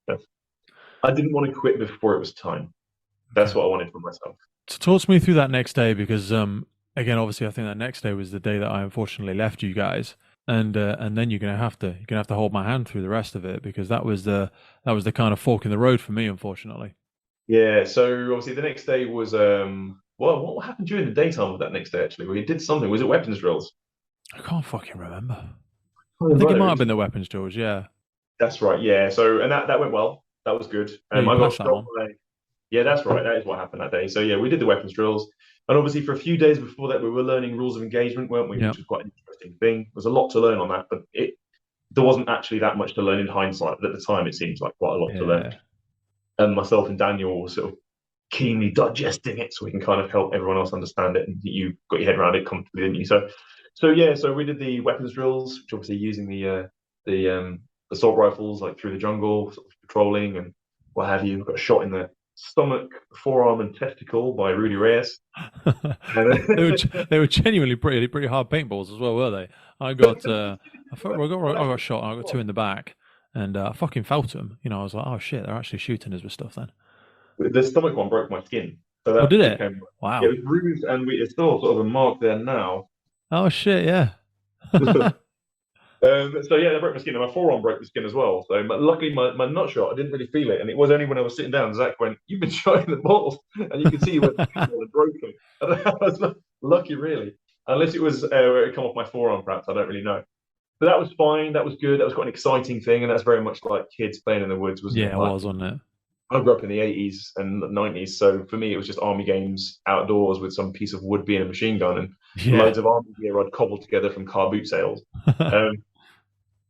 I didn't want to quit before it was time. That's Okay. what I wanted for myself. So talk to me through that next day because again, obviously, I think that next day was the day that I unfortunately left you guys, and then you're gonna have to hold my hand through the rest of it because that was the kind of fork in the road for me, unfortunately. Yeah, so obviously the next day was well, what happened during the daytime of that next day actually? We did something. Was it weapons drills? I can't fucking remember. Oh, I think it no, might have been the weapons drills. Yeah. that's right. Yeah. So and that went well. That was good. Yeah, you I got passed that shot one. by. Yeah, that's right. That is what happened that day. So yeah, we did the weapons drills, and obviously for a few days before that, we were learning rules of engagement, weren't we? Yeah. Which was quite an interesting thing. There was a lot to learn on that, but there wasn't actually that much to learn in hindsight. But at the time, it seems like quite a lot to learn. Yeah. And myself and Daniel were sort of keenly digesting it so we can kind of help everyone else understand it, and you got your head around it comfortably, didn't you? So yeah, so we did the weapons drills, which obviously using the assault rifles like through the jungle, sort of patrolling and what have you. Got shot in the stomach, forearm, and testicle by Rudy Reyes. They were genuinely pretty hard paintballs as well, were they? I got I got shot. I got two in the back, and I fucking felt them. I was like, oh shit, they're actually shooting us with stuff then. The stomach one broke my skin, so Oh, did that it? became yeah, Wow. it was bruised, and it's still sort of a mark there now. Oh shit, yeah. So yeah, they broke my skin, and my forearm broke the skin as well. So, but luckily, my nut shot, I didn't really feel it, and it was only when I was sitting down, Zach went, "You've been shot in the balls," and you could see where the paintball had broken. And I was lucky, really, unless it was where it come off my forearm, perhaps I don't really know. But that was fine. That was good. That was quite an exciting thing, and that's very much like kids playing in the woods, wasn't Yeah, it? it Like was, wasn't it? I grew up in the 80s and 90s, so for me, it was just army games outdoors with some piece of wood being a machine gun and Yeah. loads of army gear I'd cobbled together from car boot sales. Um,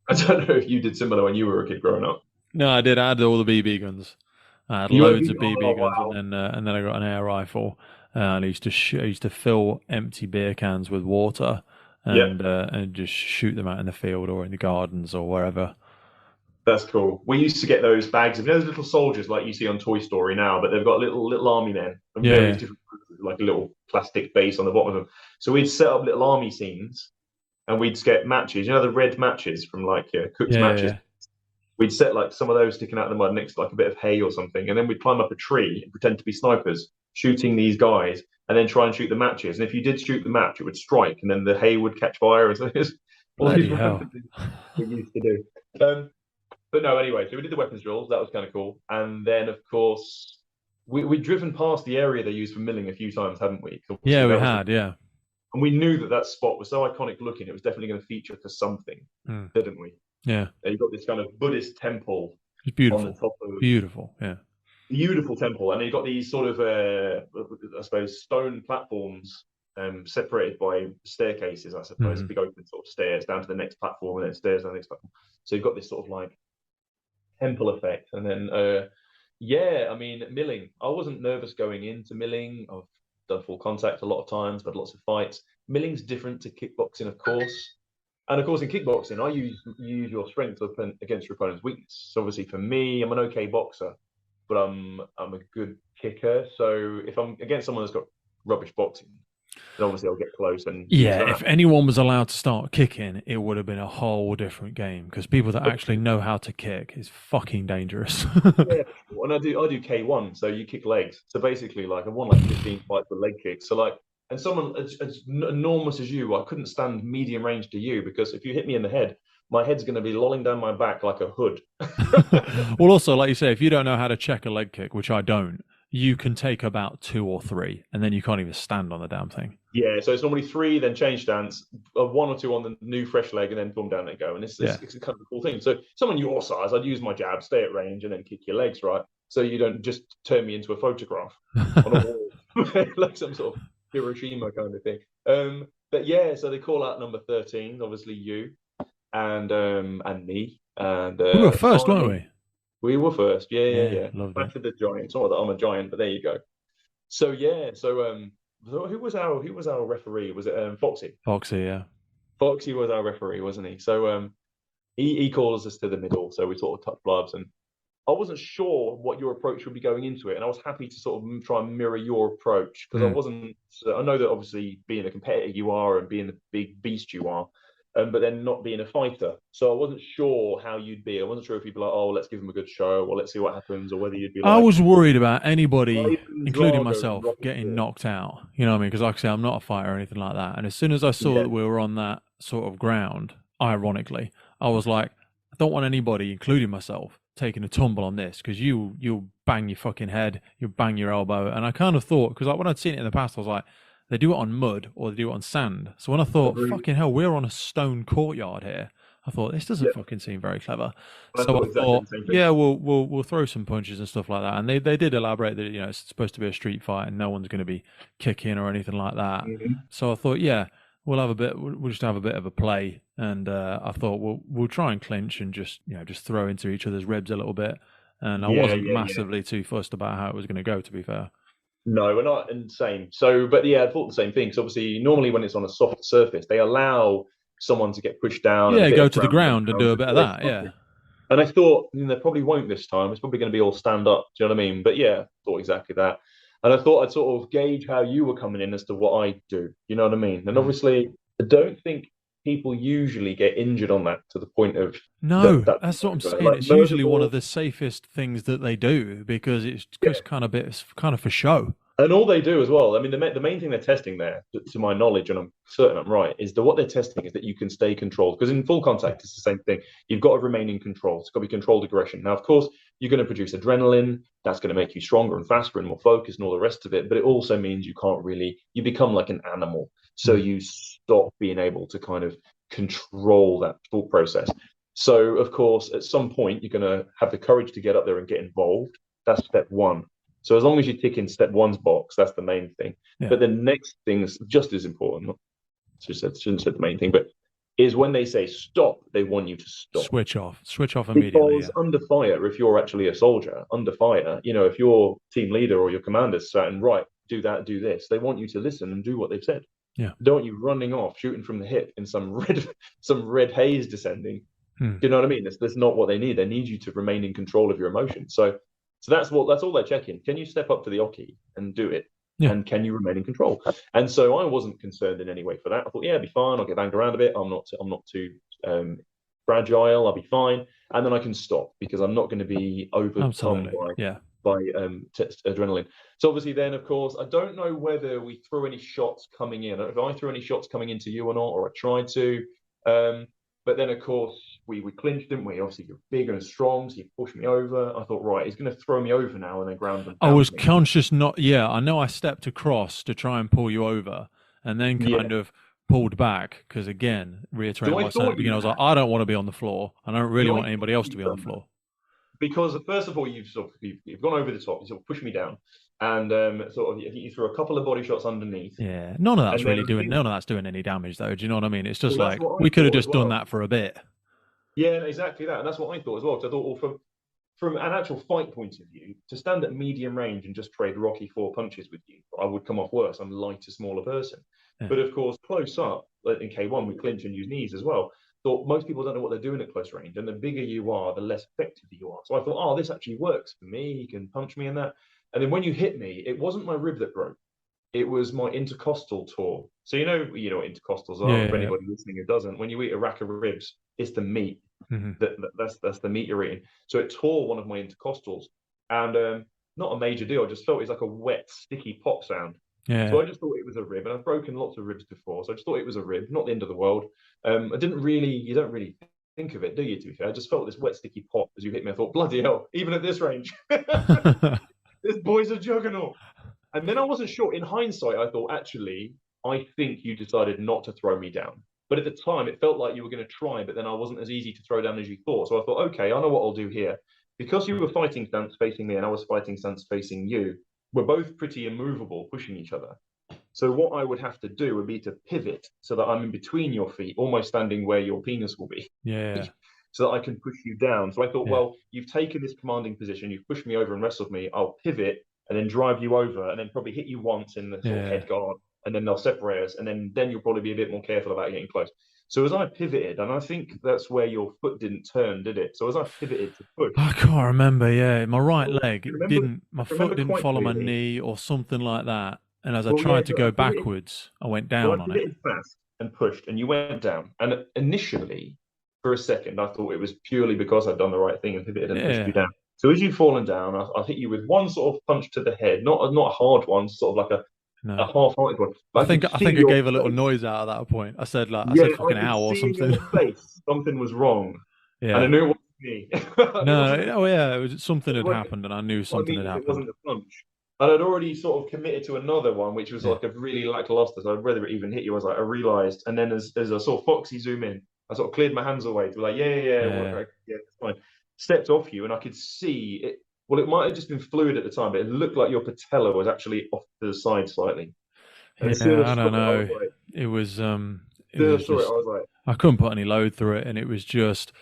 I don't know if you did similar when you were a kid growing up. No, I did. I had all the BB guns. I had You had loads the, of BB oh guns, wow, and then I got an air rifle. And I used to fill empty beer cans with water, yeah, and just shoot them out in the field or in the gardens or wherever. that's cool. We used to get those bags of those little soldiers like you see on Toy Story now, but they've got little army men and various Yeah, different like a little plastic base on the bottom of them. So we'd set up little army scenes and we'd get matches. You know the red matches from like cooked yeah, yeah, matches. yeah. We'd set like some of those sticking out of the mud next to like a bit of hay or something, and then we'd climb up a tree and pretend to be snipers, shooting these guys, and then try and shoot the matches. And if you did shoot the match, it would strike, and then the hay would catch fire. And so it was all these Bloody random hell. things we used to do. But no, anyway, so we did the weapons drills. That was kind of cool. And then, of course, we'd driven past the area they used for milling a few times, hadn't we? Obviously, Yeah, we that was, had. Yeah. and we knew that that spot was so iconic looking. It was definitely going to feature for something, Mm. didn't we? Yeah. You got this kind of Buddhist temple It's on the beautiful. top of Beautiful. Yeah. beautiful temple, and you've got these sort of, I suppose, stone platforms separated by staircases. I suppose Hmm. big open sort of stairs down to the next platform, and then stairs down the next platform. So you've got this sort of like temple effect, and then yeah, I mean milling. I wasn't nervous going into milling. I've done full contact a lot of times, but lots of fights. Milling's different to kickboxing, of course. And of course, in kickboxing, you use your strength against your opponent's weakness. So obviously, for me, I'm an okay boxer, but I'm a good kicker. So if I'm against someone that's got rubbish boxing, And obviously, I'll get close and use Yeah, that. if anyone was allowed to start kicking, it would have been a whole different game because people that actually know how to kick is fucking dangerous. Yeah, and I do K1, so you kick legs. So basically, like I won like 15 fights with leg kicks. So like, and someone as enormous as you, I couldn't stand medium range to you because if you hit me in the head, my head's going to be lolling down my back like a hood. Well, also, like you say, if you don't know how to check a leg kick, which I don't, you can take about 2 or 3, and then you can't even stand on the damn thing. Yeah, so it's normally three, then change stance, one or two on the new fresh leg, and then boom, down they go. And Yeah. it's kind of a cool thing. So someone your size, I'd use my jab, stay at range, and then kick your legs, right? So you don't just turn me into a photograph on a wall, like some sort of Hiroshima kind of thing. But yeah, so they call out number 13, obviously you and me. And We were first, weren't finally, we? we were first. Yeah, yeah, Yeah, yeah. loved Back it. to the Giants. Not that I'm a giant, but there you go. So yeah, so who was our referee? Was it Foxy? Foxy, yeah. Foxy was our referee, wasn't he? So he calls us to the middle, so we sort of touch gloves, and I wasn't sure what your approach would be going into it, and I was happy to sort of try and mirror your approach because I Mm. wasn't. I know that obviously being a competitor you are and being the big beast you are, but then not being a fighter. So I wasn't sure how you'd be. I wasn't sure if you'd be like, oh, let's give him a good show, or let's see what happens, or whether you'd be I like, was worried about anybody, Ivan including Drago from myself, Rocky getting 4. knocked out. You know what I mean? Because, like I say, I'm not a fighter or anything like that. And as soon as I saw Yeah, that we were on that sort of ground, ironically, I was like, I don't want anybody, including myself, taking a tumble on this because you'll bang your fucking head, you'll bang your elbow. And I kind of thought, because like when I'd seen it in the past, I was like, they do it on mud or they do it on sand. So when I thought, agreed. fucking hell, we're on a stone courtyard here, I thought this doesn't Yeah, fucking seem very clever. I So thought I exactly thought, the same thing. yeah, we'll throw some punches and stuff like that. And they did elaborate that it's supposed to be a street fight and no one's going to be kicking or anything like that. Mhm. So I thought, yeah, we'll have a bit. We'll just have a bit of a play. And I thought we'll try and clinch and just throw into each other's ribs a little bit. And I Yeah, wasn't yeah, yeah. massively too fussed about how it was going to go. To be fair, No, we're not and same. So, but yeah, I thought the same thing. So obviously, normally when it's on a soft surface, they allow someone to get pushed down and a yeah, bit go of to the ground and ground and pound do a bit of before they that. start Yeah, it. And I thought they probably won't this time. It's probably going to be all stand up. Do you know what I mean? But yeah, thought exactly that. And I thought I'd sort of gauge how you were coming in as to what I do. You know what I mean? And Mm. obviously, I don't think people usually get injured on that to the point of No, that that's what I'm saying. like It's murder usually one of ball. the safest things that they do because it's Yeah. just it's kind of for show. And all they do as well, I mean, the main thing they're testing there, to my knowledge, and I'm certain I'm right, is that what they're testing is that you can stay controlled. Because in full contact, it's the same thing. You've got to remain in control. It's got to be controlled aggression. Now, of course, you're going to produce adrenaline. That's going to make you stronger and faster and more focused and all the rest of it. But it also means you become like an animal. So Mm. you stop being able to kind of control that thought process. So, of course, at some point, you're going to have the courage to get up there and get involved. That's step one. So as long as you tick in step one's box, that's the main thing. Yeah. But the next thing is just as important. Shouldn't say the main thing, but is when they say stop, they want you to stop. Switch off immediately. Because Yeah, under fire, if you're actually a soldier, under fire, if your team leader or your commander's saying, right, do that, do this, they want you to listen and do what they've said. yeah. Don't want you running off, shooting from the hip in some red haze descending. Hmm. Do you know what I mean? That's not what they need. They need you to remain in control of your emotions. So that's all they're checking. Can you step up to the oki and do it? Yeah. And can you remain in control? And so I wasn't concerned in any way for that. I thought, yeah, I'll be fine. I'll get banged around a bit. I'm not too fragile. I'll be fine. And then I can stop because I'm not going to be overcome Absolutely. Yeah. by adrenaline. So obviously, then of course, I don't know whether we threw any shots coming in. If I threw any shots coming into you or not, or I tried to. But then of course we clinched, didn't we? Obviously, you're big and strong, so you pushed me over. I thought, right, he's going to throw me over now and then ground and I pound was me. conscious not. Yeah, I know I stepped across to try and pull you over, and then Yeah. kind of pulled back because again, reiterating So I what I said at the thought beginning, I you was like, had. I don't want to be on the floor. I don't really So I want anybody thought else to you'd be on the done that. floor. Because first of all, you've gone over the top, you sort of pushed me down, and sort of you threw a couple of body shots underneath, Yeah, none of that's and then really I doing. think, None of that's doing any damage though. Do you know what I mean? It's just well, that's like what I we could have thought as just done well. that for a bit. Yeah, exactly that, and that's what I thought as well. Because I thought, well, from an actual fight point of view, to stand at medium range and just trade Rocky four punches with you, I would come off worse. I'm a lighter, smaller person. Yeah. But of course, close up, like in K1, we clinch and use knees as well. Thought most people don't know what they're doing at close range, and the bigger you are, the less effective you are. So I thought, oh, this actually works for me. He can punch me in that. And then when you hit me, it wasn't my rib that broke. It was my intercostal tour. So you know what intercostals are. Yeah, For yeah, anybody listening who doesn't, when you eat a rack of ribs, it's the meat. yeah. That's the meat you're eating. So it tore one of my intercostals, and not a major deal. I just felt it was like a wet, sticky pop sound. So Yeah. I just thought it was a rib, and I've broken lots of ribs before, so I just thought it was a rib, not the end of the world. I didn't really, you don't really think of it, do you? To be fair, I just felt this wet, sticky pop as you hit me. I thought, bloody hell, even at this range, this boy's a juggernaut. And then I wasn't sure. In hindsight, I thought, actually, I think you decided not to throw me down. But at the time, it felt like you were going to try, but then I wasn't as easy to throw down as you thought. So I thought, okay, I know what I'll do here. Because you were fighting stance facing me and I was fighting stance facing you, we're both pretty immovable, pushing each other. So what I would have to do would be to pivot so that I'm in between your feet, almost standing where your penis will be, Yeah. so that I can push you down. So I thought, Yeah. well, you've taken this commanding position, you've pushed me over and wrestled me. I'll pivot and then drive you over, and then probably hit you once in the sort of Yeah. head guard, and then they'll separate us, and then you'll probably be a bit more careful about getting close. So as I pivoted, and I think that's where your foot didn't turn, did it? So as I pivoted to push, I can't remember. Yeah, my right well, leg, I it remember, didn't. My I foot remember didn't quite follow my clearly. knee or something like that. And as I Well, yeah, tried to I go pivoted. backwards, I went So I down on it. pivoted fast and pushed, and you went down. And initially, for a second, I thought it was purely because I'd done the right thing and pivoted and pushed you Yeah. down. So as you've fallen down, I hit you with one sort of punch to the head, not a hard one, sort of like a No. half-hearted one. I But I think could I see think I your gave a little face. noise out at that point. I Yeah, said I fucking could ow or see in something. your face something was wrong, and I Yeah. knew it wasn't me. I knew it No, wasn't. oh yeah, it was something That's had what happened and I knew I something mean had is it happened. wasn't a punch. And I'd already sort of committed to another one, which was Yeah. like a really lackluster. So whether it even hit you, I realized. And then as I saw Foxy zoom in, I sort of cleared my hands away to be like, Yeah. yeah, it's fine. Stepped off you, and I could see it. Well, it might have just been fluid at the time, but it looked like your patella was actually off to the side slightly. And as soon as Yeah, I I saw don't it, I was know. like, It as soon was as I saw it, I just was like, I couldn't put any load through it and it was just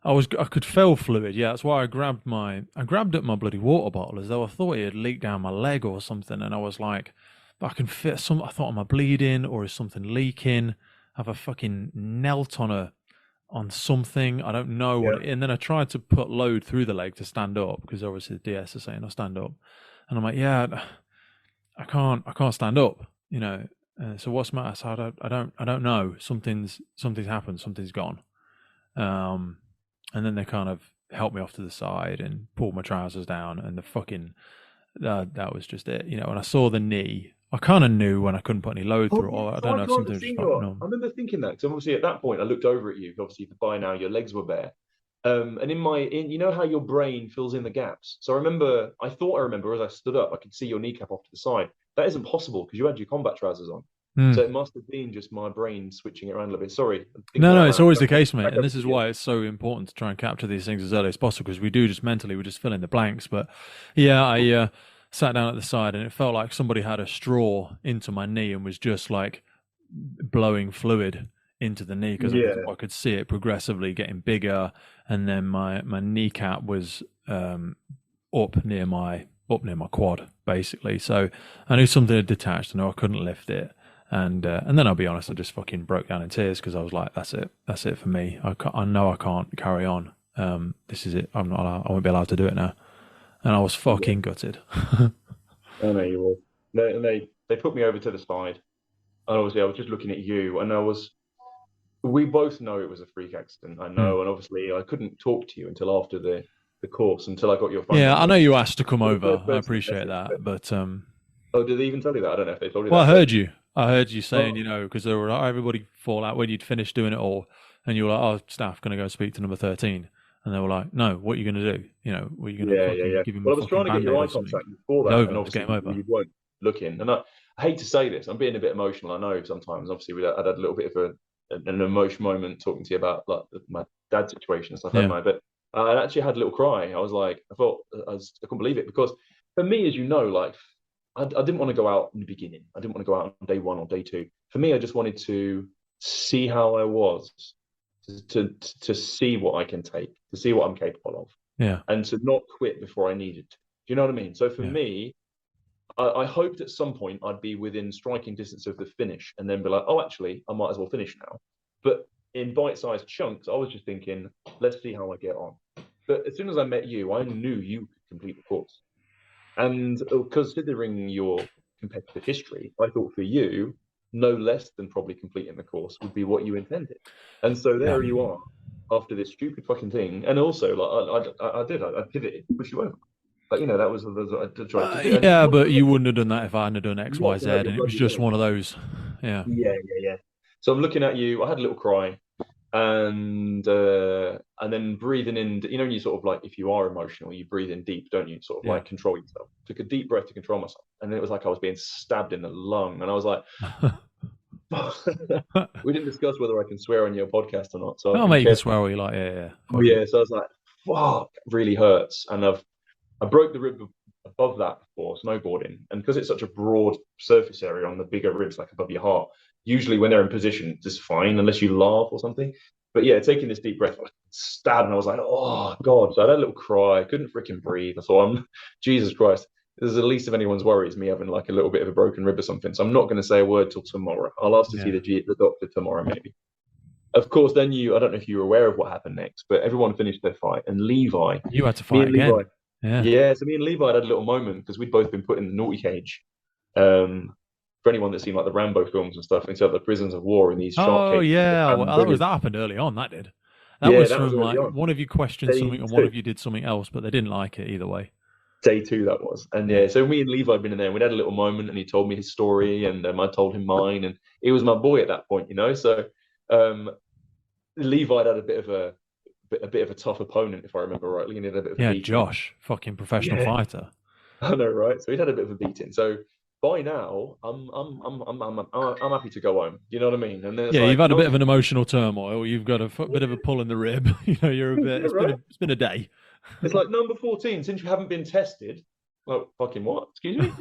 I could feel fluid. Yeah, that's why I grabbed at my bloody water bottle as though I thought it had leaked down my leg or something, and I was like, I can fit some. I thought, am I bleeding or is something leaking? Have I fucking knelt on something? I don't know what. yeah, And then I tried to put load through the leg to stand up because obviously the DS is saying I stand up, and I'm like, yeah, I can't stand up. So what's the matter? So I don't know. Something's happened. Something's gone. Um, and then they kind of helped me off to the side and pulled my trousers down, and the fucking that was just it. When I saw the knee, I kind of knew when I couldn't put any load oh, through it. yeah, Or I so don't I know if can't something have was just seen fucking your. on. I remember thinking that because obviously at that point I looked over at you. Obviously, by now your legs were bare, and you know how your brain fills in the gaps. So I thought I remember as I stood up, I could see your kneecap off to the side. That isn't possible because you had your combat trousers on. Mm. So it must have been just my brain switching it around a little bit. Sorry, I'm thinking No, out it's loud. always the case, mate. Back And over this to is you. why it's so important to try and capture these things as early as possible because we do just mentally, we just fill in the blanks. But yeah, I sat down at the side and it felt like somebody had a straw into my knee and was just like blowing fluid into the knee because Yeah, I could see it progressively getting bigger. And then my kneecap was up near my quad, basically. So I knew something had detached. I knew I couldn't lift it. And then I'll be honest, I just fucking broke down in tears because I was like, "That's it for me. I know I can't carry on. This is it. I'm not allowed. I won't be allowed to do it now." And I was yeah. fucking gutted. I know you were. They put me over to the side, and obviously I was just looking at you, and I was. We both know it was a freak accident. I Hmm. know, and obviously I couldn't talk to you until after the course, until I got your phone Yeah, I number. know you asked to come You're the over. first I person to appreciate message. that, but Oh, did they even tell you that? I don't know if they told you well, I that, but heard you. I heard you saying, oh, because there were everybody fall out when you'd finished doing it all, and you were like, "Oh, staff, going to go speak to number 13," and they were like, "No, what are you going to do? Were you going to yeah, yeah, fucking yeah. give him a Well, I was fucking trying to get your band-aid or eye something? contact before It's that, over. and It's obviously game over." you weren't looking. And I hate to say this, I'm being a bit emotional. I know sometimes. Obviously, I'd had a little bit of an emotional moment talking to you about like my dad's situation and stuff, hadn't Yeah, I? But I actually had a little cry. I was like, I couldn't believe it because for me, as you know, like I didn't want to go out in the beginning. I didn't want to go out on day one or day two. For me, I just wanted to see how I was, to see what I can take, to see what I'm capable of, yeah, and to not quit before I needed to. Do you know what I mean? So for yeah, me, I hoped at some point I'd be within striking distance of the finish and then be like, oh, actually, I might as well finish now. But in bite-sized chunks, I was just thinking, let's see how I get on. But as soon as I met you, I knew you could complete the course. And considering your competitive history, I thought for you, no less than probably completing the course would be what you intended. And so there you are after this stupid fucking thing. And also, like, I pivoted, push you over. But, you know, that was I tried to do. Yeah, but you wouldn't have done that if I hadn't done X, Y, Z, and it was just way. one of those. Yeah. So I'm looking at you. I had a little cry, and then breathing in. You know, when you sort of like, if you are emotional, you breathe in deep, don't you? Sort of like control yourself. Took a deep breath to control myself, and then it was like I was being stabbed in the lung, and I was like. We didn't discuss whether I can swear on your podcast or not. So mate, you can swear all you like. Yeah. So I was like, fuck, really hurts. And I broke the rib above that before snowboarding. And because it's such a broad surface area on the bigger ribs, like above your heart, usually when they're in position, it's just fine unless you laugh or something. But yeah, taking this deep breath, I stabbed and I was like, oh God. So I had a little cry. I couldn't freaking breathe. I thought, Jesus Christ. This is the least of anyone's worries, me having like a little bit of a broken rib or something. So I'm not going to say a word till tomorrow. I'll ask to see the doctor tomorrow, maybe. Of course, then I don't know if you were aware of what happened next, but everyone finished their fight. And Levi. You had to fight again. So me and Levi had a little moment because we'd both been put in the naughty cage. For anyone that's seen like the Rambo films and stuff, inside the prisons of war in these shark cages. That happened early on, that did. That was from like one of you questioned something and one of you did something else, but they didn't like it either way. Day 2 that was. And so me and Levi had been in there and we'd had a little moment and he told me his story and I told him mine and he was my boy at that point, you know. So Levi had a bit of a tough opponent, if I remember rightly, and he had a bit of a beating. Josh, fucking professional fighter. I know, right? So he'd had a bit of a beating. So by now I'm happy to go home. You know what I mean? And then you've had a bit of an emotional turmoil. You've got a bit of a pull in the rib. You know, you're a bit. It's been a day. It's like number 14, since you haven't been tested. Well, fucking what? Excuse me?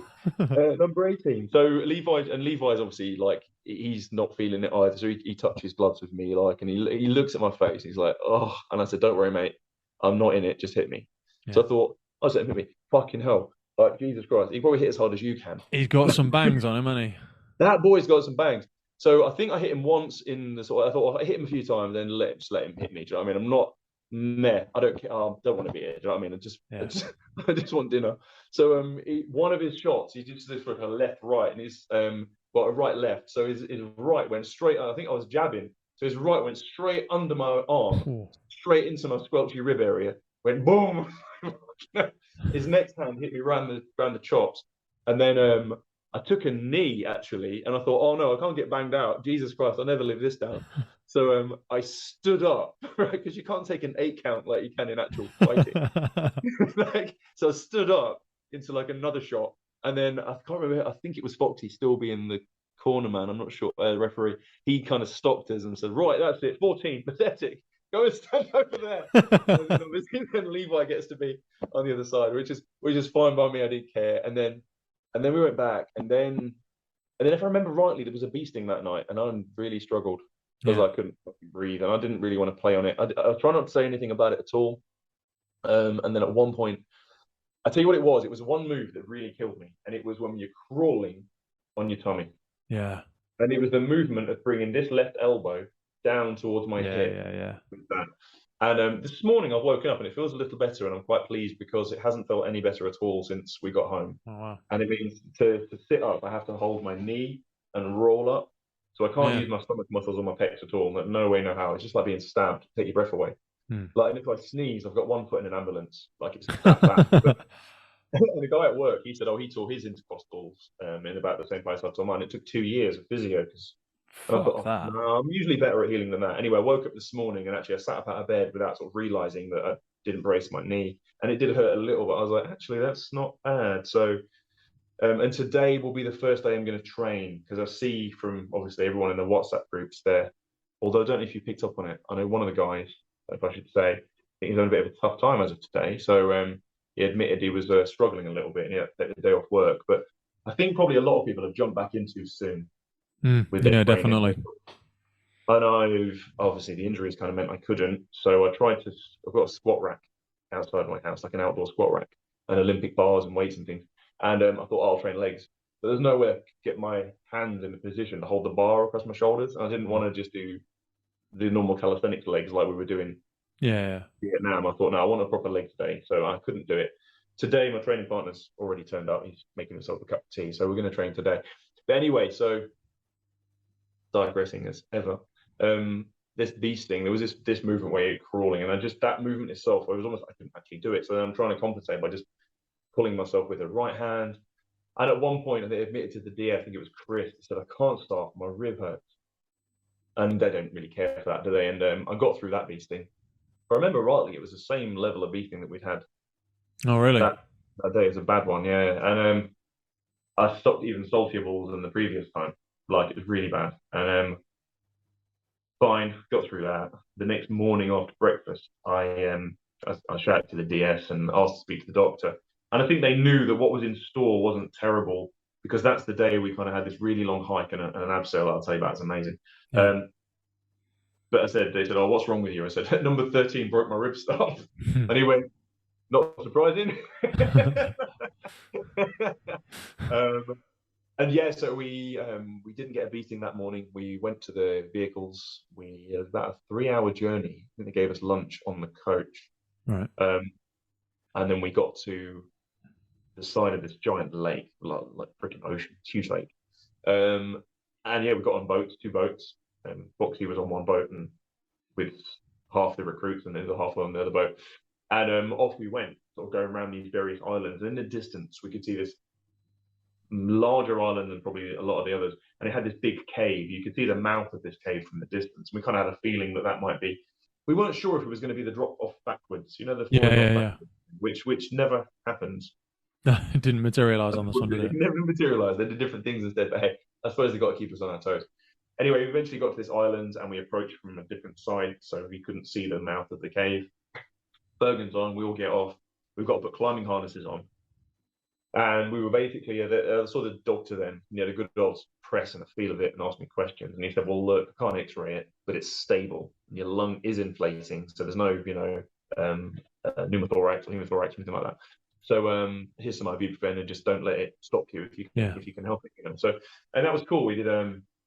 Number 18. So Levi's obviously like, he's not feeling it either. So he touches gloves with me, like, and he looks at my face. He's like, oh, and I said, don't worry, mate. I'm not in it. Just hit me. Yeah. So I thought, I said, hit me. Fucking hell. Like, Jesus Christ. He probably hit as hard as you can. He's got some bangs on him, hasn't he? That boy's got some bangs. So I think I hit him once in the sort of, I thought I hit him a few times, then just let him hit me. Do you know what I mean? I'm not, I don't care. I don't want to be here. Do you know what I mean? I just want dinner. So one of his shots, he did this for a left, right, and he's got a right, left. So his right went straight. I think I was jabbing. So his right went straight under my arm, straight into my squelchy rib area. Went boom. His next hand hit me round the chops, and then I took a knee actually, and I thought, oh no, I can't get banged out. Jesus Christ, I'll never live this down. So I stood up, right? Because you can't take an 8 count like you can in actual fighting. So I stood up into like another shot, and then I can't remember. I think it was Foxy still being the corner man. I'm not sure. Referee. He kind of stopped us and said, "Right, that's it. 14, pathetic. Go and stand over there." And then Levi gets to be on the other side, which is fine by me. I didn't care. And then we went back, and then if I remember rightly, there was a bee sting that night, and I really struggled because I couldn't fucking breathe, and I didn't really want to play on it. I was trying not to say anything about it at all. And then at one point, I tell you what it was. It was one move that really killed me, and it was when you're crawling on your tummy. Yeah. And it was the movement of bringing this left elbow down towards my hip. Yeah. With that. And this morning I've woken up and it feels a little better, and I'm quite pleased because it hasn't felt any better at all since we got home. Oh, wow. And it means to sit up, I have to hold my knee and roll up. So I can't use my stomach muscles or my pecs at all. No way, no how. It's just like being stabbed. Take your breath away. Like, and if I sneeze, I've got one foot in an ambulance. Like, it's that bad. And the guy at work, he said, he tore his intercostals in about the same place I tore mine. It took 2 years of physio because no, I'm usually better at healing than that. Anyway, I woke up this morning and actually I sat up out of bed without sort of realizing that I didn't brace my knee, and it did hurt a little, but I was like, actually, that's not bad. So, and today will be the first day I'm going to train, because I see from obviously everyone in the WhatsApp groups there, although I don't know if you picked up on it, I know one of the guys, if I should say, he's having a bit of a tough time as of today. So he admitted he was struggling a little bit and he had to take the day off work. But I think probably a lot of people have jumped back in too soon. Definitely. And obviously the injuries kind of meant I couldn't. So I've got a squat rack outside my house, like an outdoor squat rack, and Olympic bars and weights and things. And I thought, I'll train legs. But there's no way to get my hands in a position to hold the bar across my shoulders. And I didn't want to just do the normal calisthenics legs like we were doing in Vietnam. I thought, no, I want a proper leg today. So I couldn't do it. today my training partner's already turned up. He's making himself a cup of tea, so we're going to train today. But anyway, so digressing as ever. This beast thing, there was this movement where you're crawling, and that movement itself, I was almost, I couldn't actually do it. So then I'm trying to compensate by just pulling myself with the right hand. And at one point, they admitted to the DF, I think it was Chris, he said, I can't start, my rib hurts. And they don't really care for that, do they? And I got through that beasting. If I remember rightly, it was the same level of beasting that we'd had. Oh, really? That day. It's a bad one, yeah. And I stopped even saltier balls than the previous time. Like, it was really bad. And fine, got through that. The next morning after breakfast, I shouted to the DS and asked to speak to the doctor. And I think they knew that what was in store wasn't terrible, because that's the day we kind of had this really long hike and an abseil I'll tell you about. It's amazing. Yeah. But they said, oh, what's wrong with you? I said, number 13 broke my rib staff. And he went, not surprising. And yeah, so we didn't get a beating that morning. We went to the vehicles. It was about a 3-hour journey. I think they gave us lunch on the coach. Right. And then we got to the side of this giant lake, like freaking ocean, huge lake. And yeah, we got on boats, 2 boats. Boxy was on one boat, and with half the recruits, and the other half on the other boat. And off we went, sort of going around these various islands. And in the distance, we could see this larger island than probably a lot of the others, and it had this big cave. You could see the mouth of this cave from the distance. We kind of had a feeling that might be. We weren't sure if it was going to be the drop off backwards, the backwards, which never happens. It didn't materialize on this one, did it? It never materialized. They did different things instead. But hey, I suppose they got to keep us on our toes. Anyway, we eventually got to this island, and we approached from a different side, so we couldn't see the mouth of the cave. Bergen's on. We all get off. We've got to put climbing harnesses on. And we were basically, I saw the doctor then, the good old press and a feel of it and asked me questions. And he said, well, look, I can't x-ray it, but it's stable. Your lung is inflating, so there's no, pneumothorax or hemothorax, anything like that. So here's some ibuprofen, and just don't let it stop you if you can help it. So, and that was cool. We did,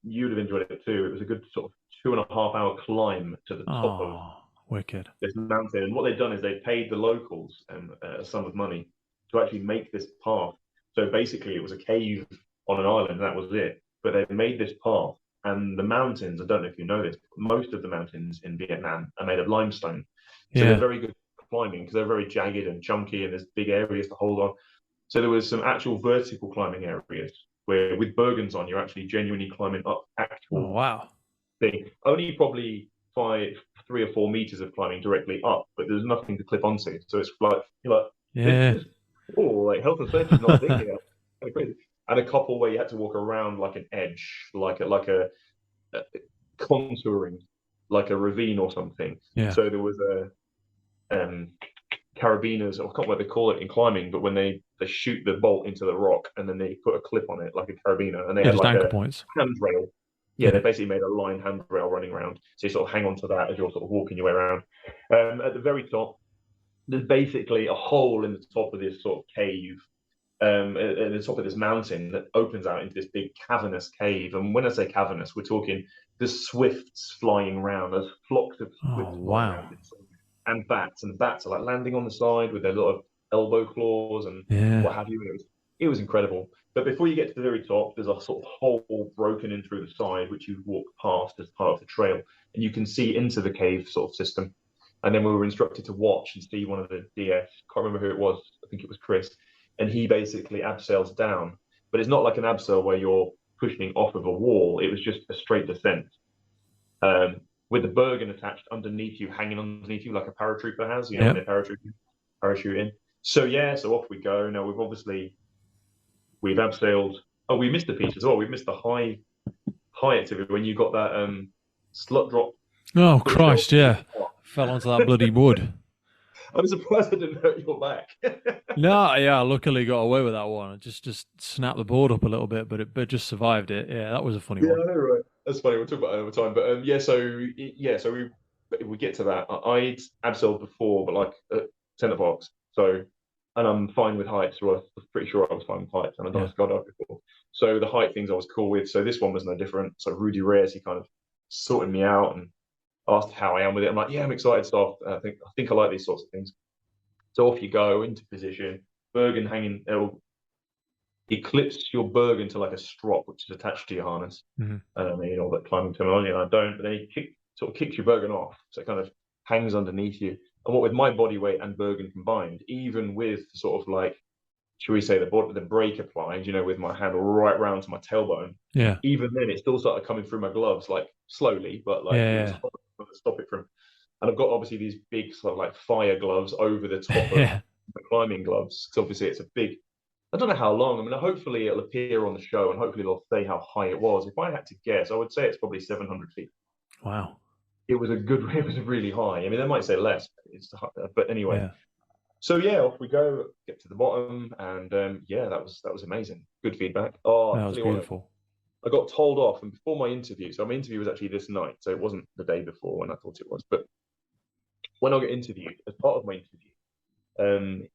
you would have enjoyed it too. It was a good sort of 2.5-hour climb to the top of wicked. this mountain. And what they'd done is they paid the locals a sum of money to actually make this path. So basically it was a cave on an island, and that was it. But they made this path, and the mountains, I don't know if you know this, most of the mountains in Vietnam are made of limestone. So they're very good climbing, because they're very jagged and chunky, and there's big areas to hold on. So there was some actual vertical climbing areas where with Bergens on, you're actually genuinely climbing up actual thing. Only probably 3 or 4 meters of climbing directly up, but there's nothing to clip onto. So it's like, like health and safety is not a thing here. Kind of crazy. And a couple where you had to walk around like an edge, like a contouring, like a ravine or something. Yeah. So there was a carabiners, I can't remember what they call it in climbing, but when they shoot the bolt into the rock and then they put a clip on it like a carabiner, and they had like a handrail. Yeah, they basically made a lined handrail running around, so you sort of hang on to that as you're sort of walking your way around. At the very top, there's basically a hole in the top of this sort of cave, at the top of this mountain that opens out into this big cavernous cave. And when I say cavernous, we're talking there's swifts flying around. There's flocks of swifts flying around, and bats are like landing on the side with their little elbow claws and what have you. And it was incredible. But before you get to the very top, there's a sort of hole broken in through the side, which you walk past as part of the trail, and you can see into the cave sort of system. And then we were instructed to watch and see one of the DS, can't remember who it was, I think it was Chris, and he basically abseils down. But it's not like an abseil where you're pushing off of a wall. It was just a straight descent. With the Bergen attached underneath you, hanging underneath you like a paratrooper has, when they parachute in. So off we go. Now we've abseiled. Oh, we missed a piece as well. We missed the high activity when you got that slut drop. Oh Christ, fell onto that bloody wood. I'm surprised I didn't hurt your back. No, luckily got away with that one. I just snapped the board up a little bit, but it just survived it. Yeah, that was a funny one. Yeah, right. That's funny. We'll talk about it over time. But so we get to that. I'd abseiled before, but like at Centerbox. So, and I'm fine with heights. Or I was pretty sure I was fine with heights, and I've done a skydive before. So the height things I was cool with. So this one was no different. So Rudy Reyes, he kind of sorted me out and asked how I am with it. I'm like, I'm excited stuff. I think I like these sorts of things. So off you go into position. Bergen hanging. He clips your Bergen to like a strop, which is attached to your harness. Mm-hmm. I don't know all that climbing terminology, and I don't. But then he sort of kicks your Bergen off, so it kind of hangs underneath you. And what with my body weight and Bergen combined, even with sort of like, should we say the brake applied, with my hand right round to my tailbone. Yeah. Even then, it still started coming through my gloves, like slowly, but like it was hard to stop it from. And I've got obviously these big sort of like fire gloves over the top of the climbing gloves, because obviously it's a big. I don't know how long. I mean, hopefully it'll appear on the show, and hopefully they'll say how high it was. If I had to guess, I would say it's probably 700 feet. Wow. It was really high. I mean, they might say less, but anyway. Yeah. So yeah, off we go, get to the bottom, and that was amazing. Good feedback. Oh, That was beautiful. I got told off, and before my interview, so my interview was actually this night, so it wasn't the day before when I thought it was. But when I got interviewed, as part of my interview,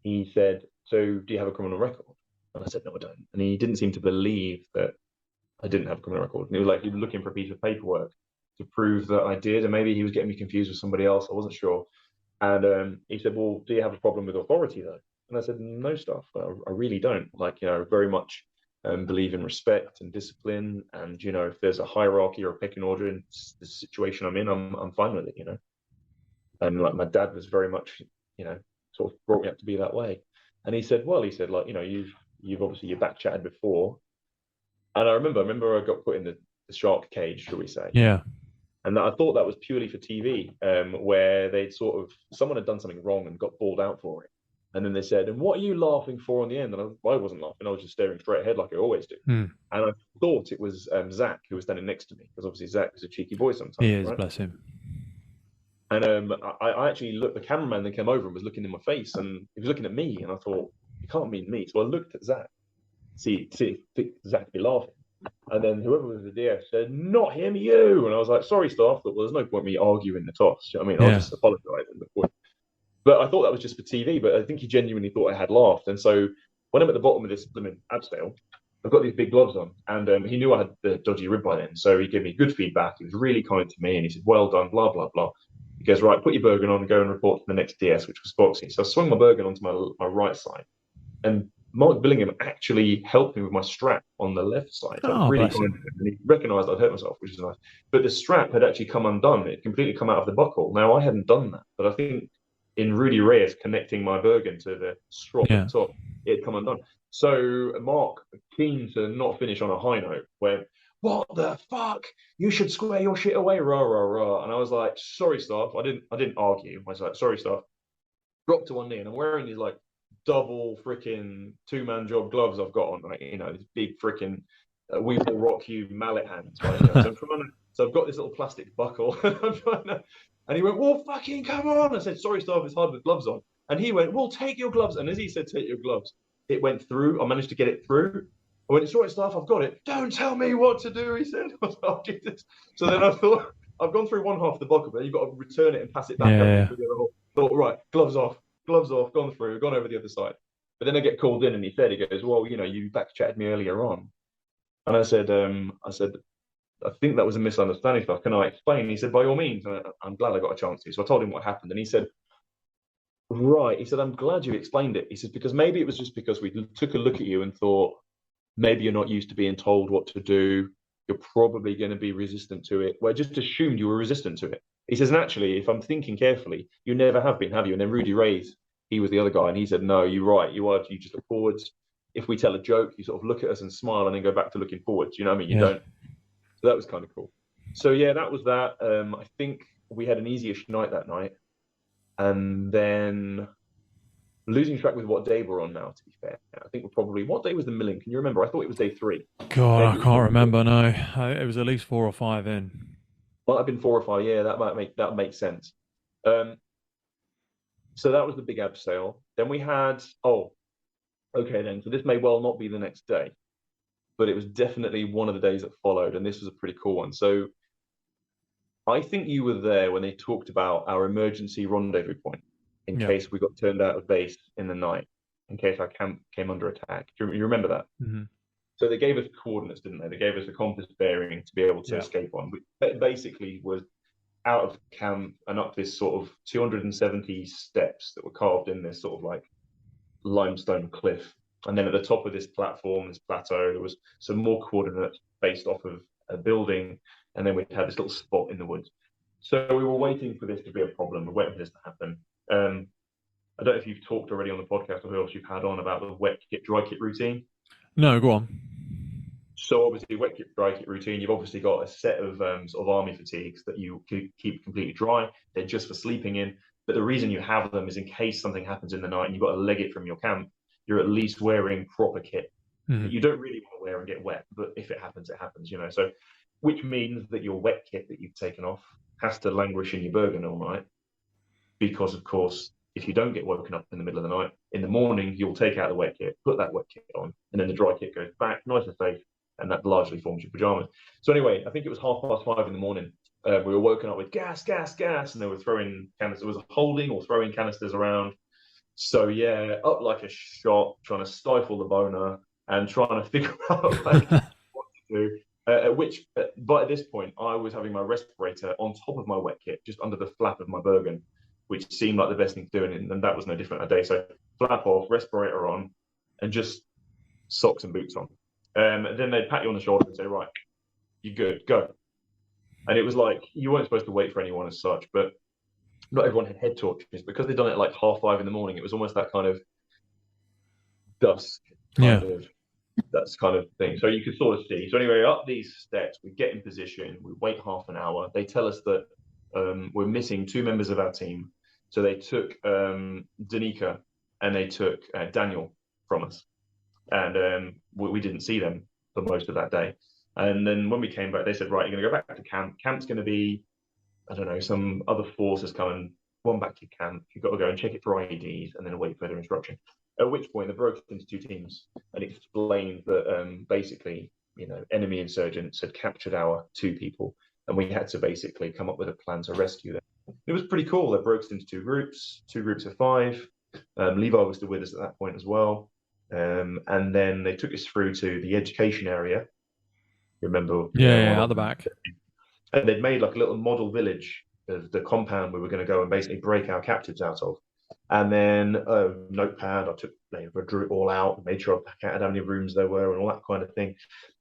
he said, "So, do you have a criminal record?" And I said, "No, I don't." And he didn't seem to believe that I didn't have a criminal record. And he was like, he was looking for a piece of paperwork to prove that I did, and maybe he was getting me confused with somebody else. I wasn't sure. And he said, "Well, do you have a problem with authority, though?" And I said, "No, stuff. I really don't. Like, very much believe in respect and discipline. And if there's a hierarchy or a pecking order in the situation I'm in, I'm fine with it. And like my dad was very much, sort of brought me up to be that way." And he said, like, you've obviously your back chatted before. And I remember I got put in the shark cage, shall we say? Yeah. And I thought that was purely for TV, where they'd someone had done something wrong and got balled out for it. And then they said, "And what are you laughing for?" on the end. And I wasn't laughing. I was just staring straight ahead like I always do. Mm. And I thought it was Zach who was standing next to me, because obviously Zach is a cheeky boy sometimes. He is, right? bless him. And I actually looked, the cameraman then came over and was looking in my face, and he was looking at me, and I thought, "It can't mean me." So I looked at Zach, see Zach be laughing. And then whoever was the DS said, "Not him, you." And I was like, "Sorry, staff, but there's no point me arguing the toss." You know what I mean? I'll just apologise. But I thought that was just for TV, but I think he genuinely thought I had laughed. And so when I'm at the bottom of this abseil, I've got these big gloves on, and he knew I had the dodgy rib by then. So he gave me good feedback. He was really kind to me, and he said, "Well done, blah, blah, blah." He goes, "Right, put your Bergen on and go and report to the next DS," which was boxing. So I swung my Bergen onto my right side, and Mark Billingham actually helped me with my strap on the left side. So I was really kind of, and he recognised I'd hurt myself, which is nice. But the strap had actually come undone. It had completely come out of the buckle. Now, I hadn't done that, but I think in Rudy Reyes connecting my Bergen to the strap at the top, it had come undone. So Mark, keen to not finish on a high note, went, "What the fuck? You should square your shit away, rah, rah, rah." And I was like, "Sorry, staff." I didn't argue. I was like, "Sorry, staff." Dropped to one knee, and I'm wearing these like double freaking two-man job gloves I've got on, like, these big freaking we will rock you mallet hands, right? So I've got this little plastic buckle, and he went, "Well, fucking come on." I said, "Sorry, staff, it's hard with gloves on." And he went, "Well, take your gloves." And as he said, "Take your gloves," it went through. I managed to get it through. I went, "It's all right, staff, I've got it." "Don't tell me what to do," he said. I was like, "Oh, Jesus." So then I thought, I've gone through one half of the buckle, but you've got to return it and pass it back up through the other hole. Thought, right, gloves off, gone through, gone over the other side. But then I get called in, and he goes, "Well, you back chatted me earlier on." And I said, "I think that was a misunderstanding stuff. Can I explain?" He said, "By all means." And I'm glad I got a chance to. So I told him what happened, and he said, "Right." He said, "I'm glad you explained it." He said, "Because maybe it was just because we took a look at you and thought maybe you're not used to being told what to do. You're probably going to be resistant to it. Well, I just assumed you were resistant to it." He says, "And actually, if I'm thinking carefully, you never have been, have you?" And then Rudy Reyes, he was the other guy, and he said, "No, you're right. You are. You just look forwards. If we tell a joke, you sort of look at us and smile, and then go back to looking forwards. You know what I mean? You don't." So that was kind of cool. So yeah, that was that. I think we had an easy-ish night that night, and then losing track with what day we're on now. To be fair, I think we're probably, what day was the milling? Can you remember? I thought it was day 3. God, I can't remember. No, it was at least 4 or 5 in. Might have been 4 or 5. Yeah, that makes sense. So that was the big abseil. Then we had, okay then. So this may well not be the next day, but it was definitely one of the days that followed, and this was a pretty cool one. So I think you were there when they talked about our emergency rendezvous point in case we got turned out of base in the night, in case our camp came under attack. Do you remember that? Mm-hmm. So they gave us coordinates, didn't they? They gave us a compass bearing to be able to escape on. Which basically was out of camp and up this sort of 270 steps that were carved in this sort of like limestone cliff. And then at the top of this platform, this plateau, there was some more coordinates based off of a building. And then we had this little spot in the woods. So we were waiting for this to be a problem. We're waiting for this to happen. I don't know if you've talked already on the podcast or who else you've had on about the wet kit, dry kit routine. No, go on. So obviously, wet kit, dry kit routine, you've obviously got a set of sort of army fatigues that you keep completely dry. They're just for sleeping in. But the reason you have them is in case something happens in the night and you've got to leg it from your camp, you're at least wearing proper kit. You don't really want to wear and get wet, but if it happens, it happens, So, which means that your wet kit that you've taken off has to languish in your Bergen all night. Because, of course, if you don't get woken up in the middle of the night, in the morning, you'll take out the wet kit, put that wet kit on, and then the dry kit goes back, nice and safe, and that largely forms your pajamas. So anyway, I think it was 5:30 in the morning. We were woken up with gas, and they were throwing canisters. It was holding or throwing canisters around. So yeah, up like a shot, trying to stifle the boner and trying to figure out what to do. But at this point, I was having my respirator on top of my wet kit, just under the flap of my Bergen, which seemed like the best thing to do, and that was no different that day. So flap off, respirator on, and just socks and boots on. Then they'd pat you on the shoulder and say, right, you're good, go. And it was like, you weren't supposed to wait for anyone as such, but not everyone had head torches. Because they'd done it at like 5:30 in the morning, it was almost that kind of dusk that's kind of thing. So you could sort of see. So anyway, up these steps, we get in position, we wait half an hour. They tell us that we're missing 2 members of our team. So they took Danica and they took Daniel from us. And we didn't see them for most of that day. And then when we came back, they said, right, you're going to go back to camp. Camp's going to be, I don't know, some other force has come and gone back to camp. You've got to go and check it for IEDs and then await further instruction. At which point they broke into 2 teams and explained that basically, enemy insurgents had captured our 2 people and we had to basically come up with a plan to rescue them. It was pretty cool. They broke us into 2 groups of 5. Levi was still with us at that point as well. And then they took us through to the education area. Remember? Yeah, at the back. And they'd made like a little model village of the compound we were going to go and basically break our captives out of. And then a notepad, I drew it all out, made sure I counted how many rooms there were and all that kind of thing.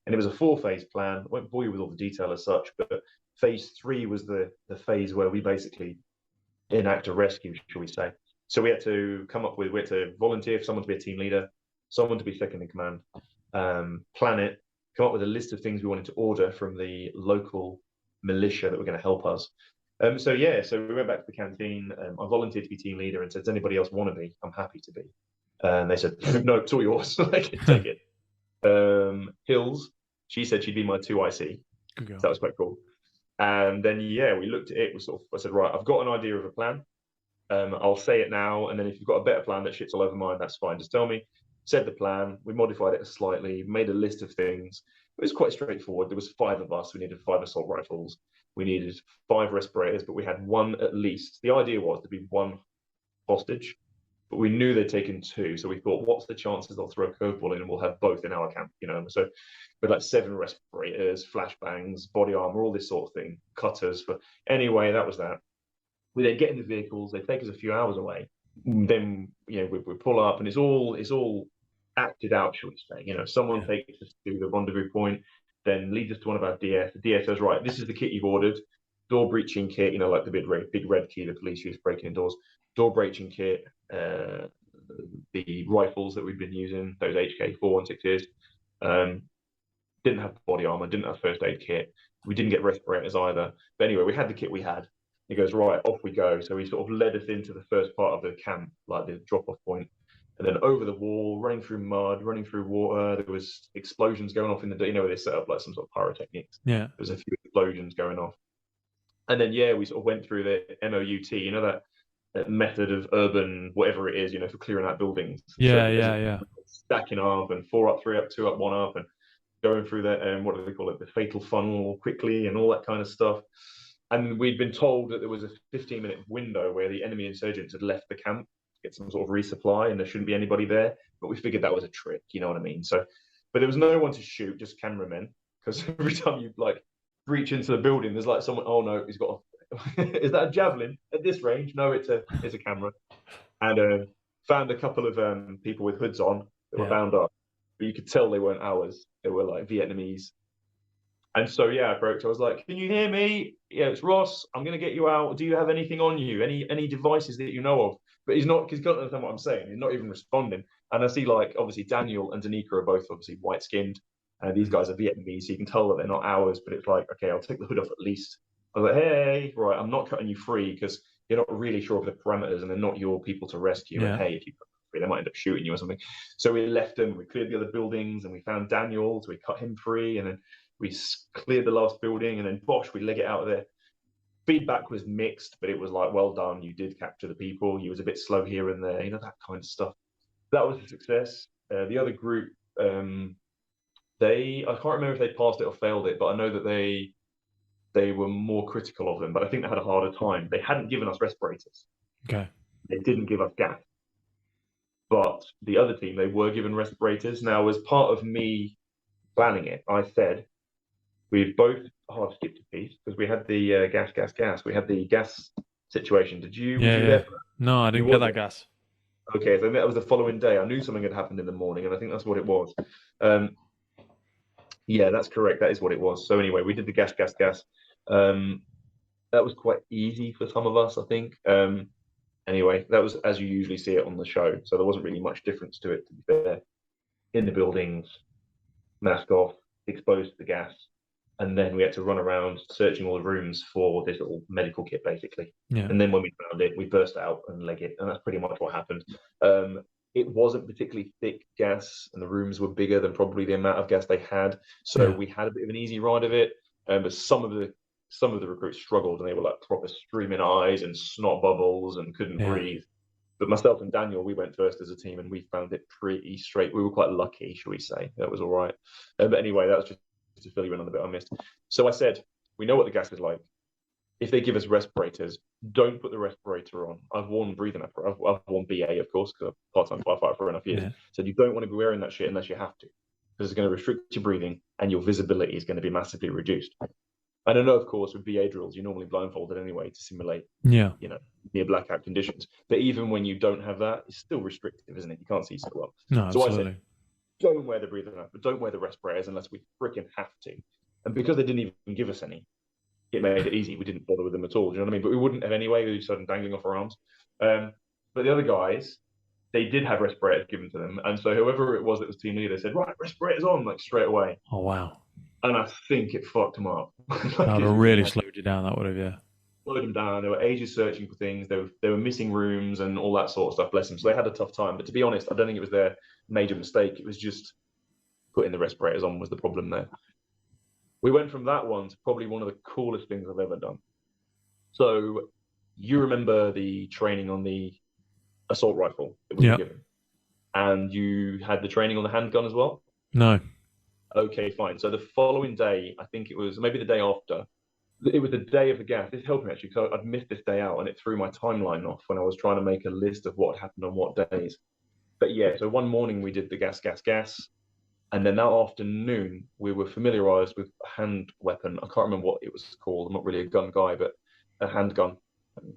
And it was a 4-phase plan. I won't bore you with all the detail as such, but phase 3 was the phase where we basically enact a rescue, shall we say. So we had to volunteer for someone to be a team leader, someone to be second in command, plan it, come up with a list of things we wanted to order from the local militia that were going to help us. So we went back to the canteen. I volunteered to be team leader and said, does anybody else want to be? I'm happy to be. And they said, no, it's all yours. Take it. Hills, she said she'd be my 2IC. So that was quite cool. And then, we looked at it. I said, right, I've got an idea of a plan. I'll say it now. And then if you've got a better plan that shits all over mine, that's fine. Just tell me. Said the plan. We modified it slightly, made a list of things. It was quite straightforward. There was 5 of us. We needed 5 assault rifles. We needed 5 respirators, but we had 1 at least. The idea was to be 1 hostage, but we knew they'd taken 2. So we thought, what's the chances they'll throw a curveball in and we'll have both in our camp, So with like 7 respirators, flashbangs, body armor, all this sort of thing, cutters. Anyway, that was that. We then get in the vehicles. They take us a few hours away. Then, we pull up and it's all acted out, shall we say. Someone takes us to the rendezvous point, then leads us to one of our DS. The DS says, right, this is the kit you've ordered. Door breaching kit, like the big red key the police use breaking in doors. Door breaching kit, the rifles that we've been using, those HK416s. Didn't have body armor, didn't have first aid kit. We didn't get respirators either. But anyway, we had the kit we had. He goes, right, off we go. So he sort of led us into the first part of the camp, like the drop-off point. And then over the wall, running through mud, running through water. There was explosions going off in the, where they set up like some sort of pyrotechnics. Yeah. There was a few explosions going off. And then, we sort of went through the MOUT, that method of urban, whatever it is, for clearing out buildings. Yeah. Stacking up and 4 up, 3 up, 2 up, 1 up, and going through that, what do they call it, the fatal funnel quickly and all that kind of stuff. And we'd been told that there was a 15-minute window where the enemy insurgents had left the camp to get some sort of resupply and there shouldn't be anybody there. But we figured that was a trick, you know what I mean? So, but there was no one to shoot, just cameramen. Because every time you breach into the building, there's like someone, oh no, he's got is that a javelin at this range? No, it's a camera. And Found a couple of people with hoods on that were Yeah. bound up, but you could tell they weren't ours. They were like Vietnamese. And so yeah, I approached. I was like, "Can you hear me? Yeah, it's Ross. I'm going to get you out. Do you have anything on you? Any devices that you know of?" But he's not. He's got to understand what I'm saying. He's not even responding. And I see like obviously Daniel and Danica are both obviously white skinned. These guys are Vietnamese, so you can tell that they're not ours. But it's like, okay, I'll take the hood off at least. I was like, hey, right, I'm not cutting you free because you're not really sure of the parameters, and they're not your people to rescue. Yeah. And hey, if you cut them free, they might end up shooting you or something. So we left them. We cleared the other buildings, and we found Daniel. So we cut him free, and then we cleared the last building, and then bosh, we leg it out of there. Feedback was mixed, but it was like, well done, you did capture the people. You was a bit slow here and there, that kind of stuff. That was a success. The other group, I can't remember if they passed it or failed it, but I know that they were more critical of them, but I think they had a harder time. They hadn't given us respirators. Okay. They didn't give us gas. But the other team, they were given respirators. Now, as part of me planning it, I said, we've both hard skipped a piece because we had the gas. We had the gas situation. Did you? Yeah. Was you Yeah. there? No, I didn't get that gas. Okay, so that was the following day. I knew something had happened in the morning, and I think that's what it was. Yeah, that's correct. That is what it was. So anyway, we did the gas. That was quite easy for some of us, I think. Anyway, that was as you usually see it on the show. So there wasn't really much difference to it, to be fair. In the buildings, mask off, exposed to the gas. And then we had to run around searching all the rooms for this little medical kit, basically. Yeah. And then when we found it, we burst out and leg it. And that's pretty much what happened. It wasn't particularly thick gas, and the rooms were bigger than probably the amount of gas they had. So we had a bit of an easy ride of it. But some of the recruits struggled, and they were like proper streaming eyes and snot bubbles and couldn't breathe. But myself and Daniel, we went first as a team, and we found it pretty straight. We were quite lucky, shall we say. That was all right. But anyway, that was just to fill you in on the bit I missed. So I said, we know what the gas is like. If they give us respirators, don't put the respirator on. I've worn breathing apparatus. I've worn BA, of course, because I'm part-time firefighter for enough years. So you don't want to be wearing that shit unless you have to, because it's going to restrict your breathing and your visibility is going to be massively reduced. And I know, of course, with BA drills, you're normally blindfolded anyway to simulate, near blackout conditions. But even when you don't have that, it's still restrictive, isn't it? You can't see so well. No, so absolutely. I said, don't wear the breathing apparatus, but don't wear the respirators unless we freaking have to. And because they didn't even give us any, it made it easy. We didn't bother with them at all. Do you know what I mean? But we wouldn't have anyway. We started dangling off our arms. But the other guys, they did have respirators given to them. And so whoever it was that was team leader said, right, respirators on, like straight away. Oh, wow. And I think it fucked them up. That would have really slowed you down, that would have, Slowed them down. They were ages searching for things. They were missing rooms and all that sort of stuff, bless them. So they had a tough time. But to be honest, I don't think it was their major mistake. It was just putting the respirators on was the problem there. We went from that one to probably one of the coolest things I've ever done. So you remember the training on the assault rifle that we were given? And you had the training on the handgun as well? No. Okay, fine. So the following day, I think it was maybe the day after, it was the day of the gas. This helped me actually, because I'd missed this day out and it threw my timeline off when I was trying to make a list of what happened on what days. But yeah, so one morning we did the gas. And then that afternoon, we were familiarized with a hand weapon. I can't remember what it was called. I'm not really a gun guy, but a handgun,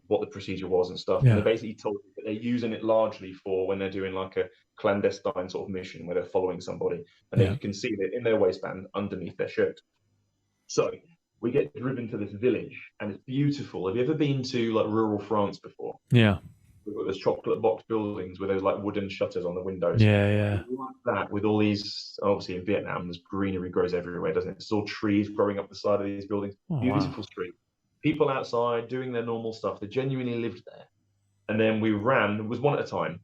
what the procedure was and stuff. And they basically told me that they're using it largely for when they're doing like a clandestine sort of mission where they're following somebody. And they can see it in their waistband underneath their shirt. So we get driven to this village and it's beautiful. Have you ever been to like rural France before? Yeah. We've got those chocolate box buildings with those like wooden shutters on the windows. Yeah. Like that, with all these, obviously in Vietnam, there's greenery grows everywhere, doesn't it? It's all trees growing up the side of these buildings. Oh, beautiful street. People outside doing their normal stuff. They genuinely lived there. And then we ran, it was one at a time.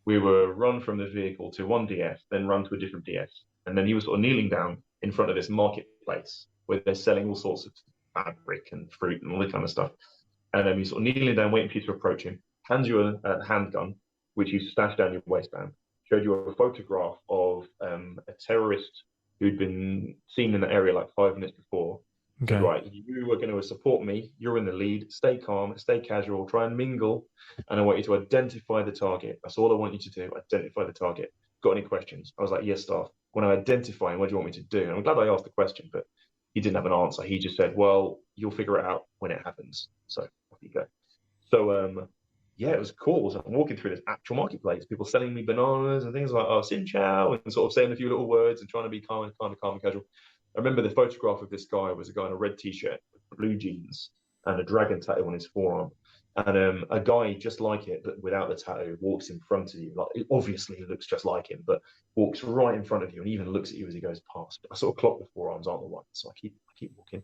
We were run from the vehicle to one DS, then run to a different DS. And then he was sort of kneeling down in front of this marketplace where they're selling all sorts of fabric and fruit and all that kind of stuff. And then he's sort of kneeling down, waiting for you to approach him. Hands you a handgun, which you stashed down your waistband, showed you a photograph of a terrorist who'd been seen in the area like 5 minutes before. Okay. Right, you are going to support me. You're in the lead. Stay calm, stay casual, try and mingle. And I want you to identify the target. That's all I want you to do. Identify the target. Got any questions? I was like, yes, staff. When I identify him, what do you want me to do? And I'm glad I asked the question, but he didn't have an answer. He just said, well, you'll figure it out when it happens. So off you go. So yeah, it was cool. So I'm walking through this actual marketplace, people selling me bananas and things like, oh, Sin Chow, and sort of saying a few little words and trying to be calm and casual. I remember the photograph of this guy was a guy in a red t-shirt, blue jeans, and a dragon tattoo on his forearm. And a guy just like it, but without the tattoo, walks in front of you. Like, it obviously looks just like him, but walks right in front of you and even looks at you as he goes past. I sort of clock the forearms aren't the ones, so I keep walking.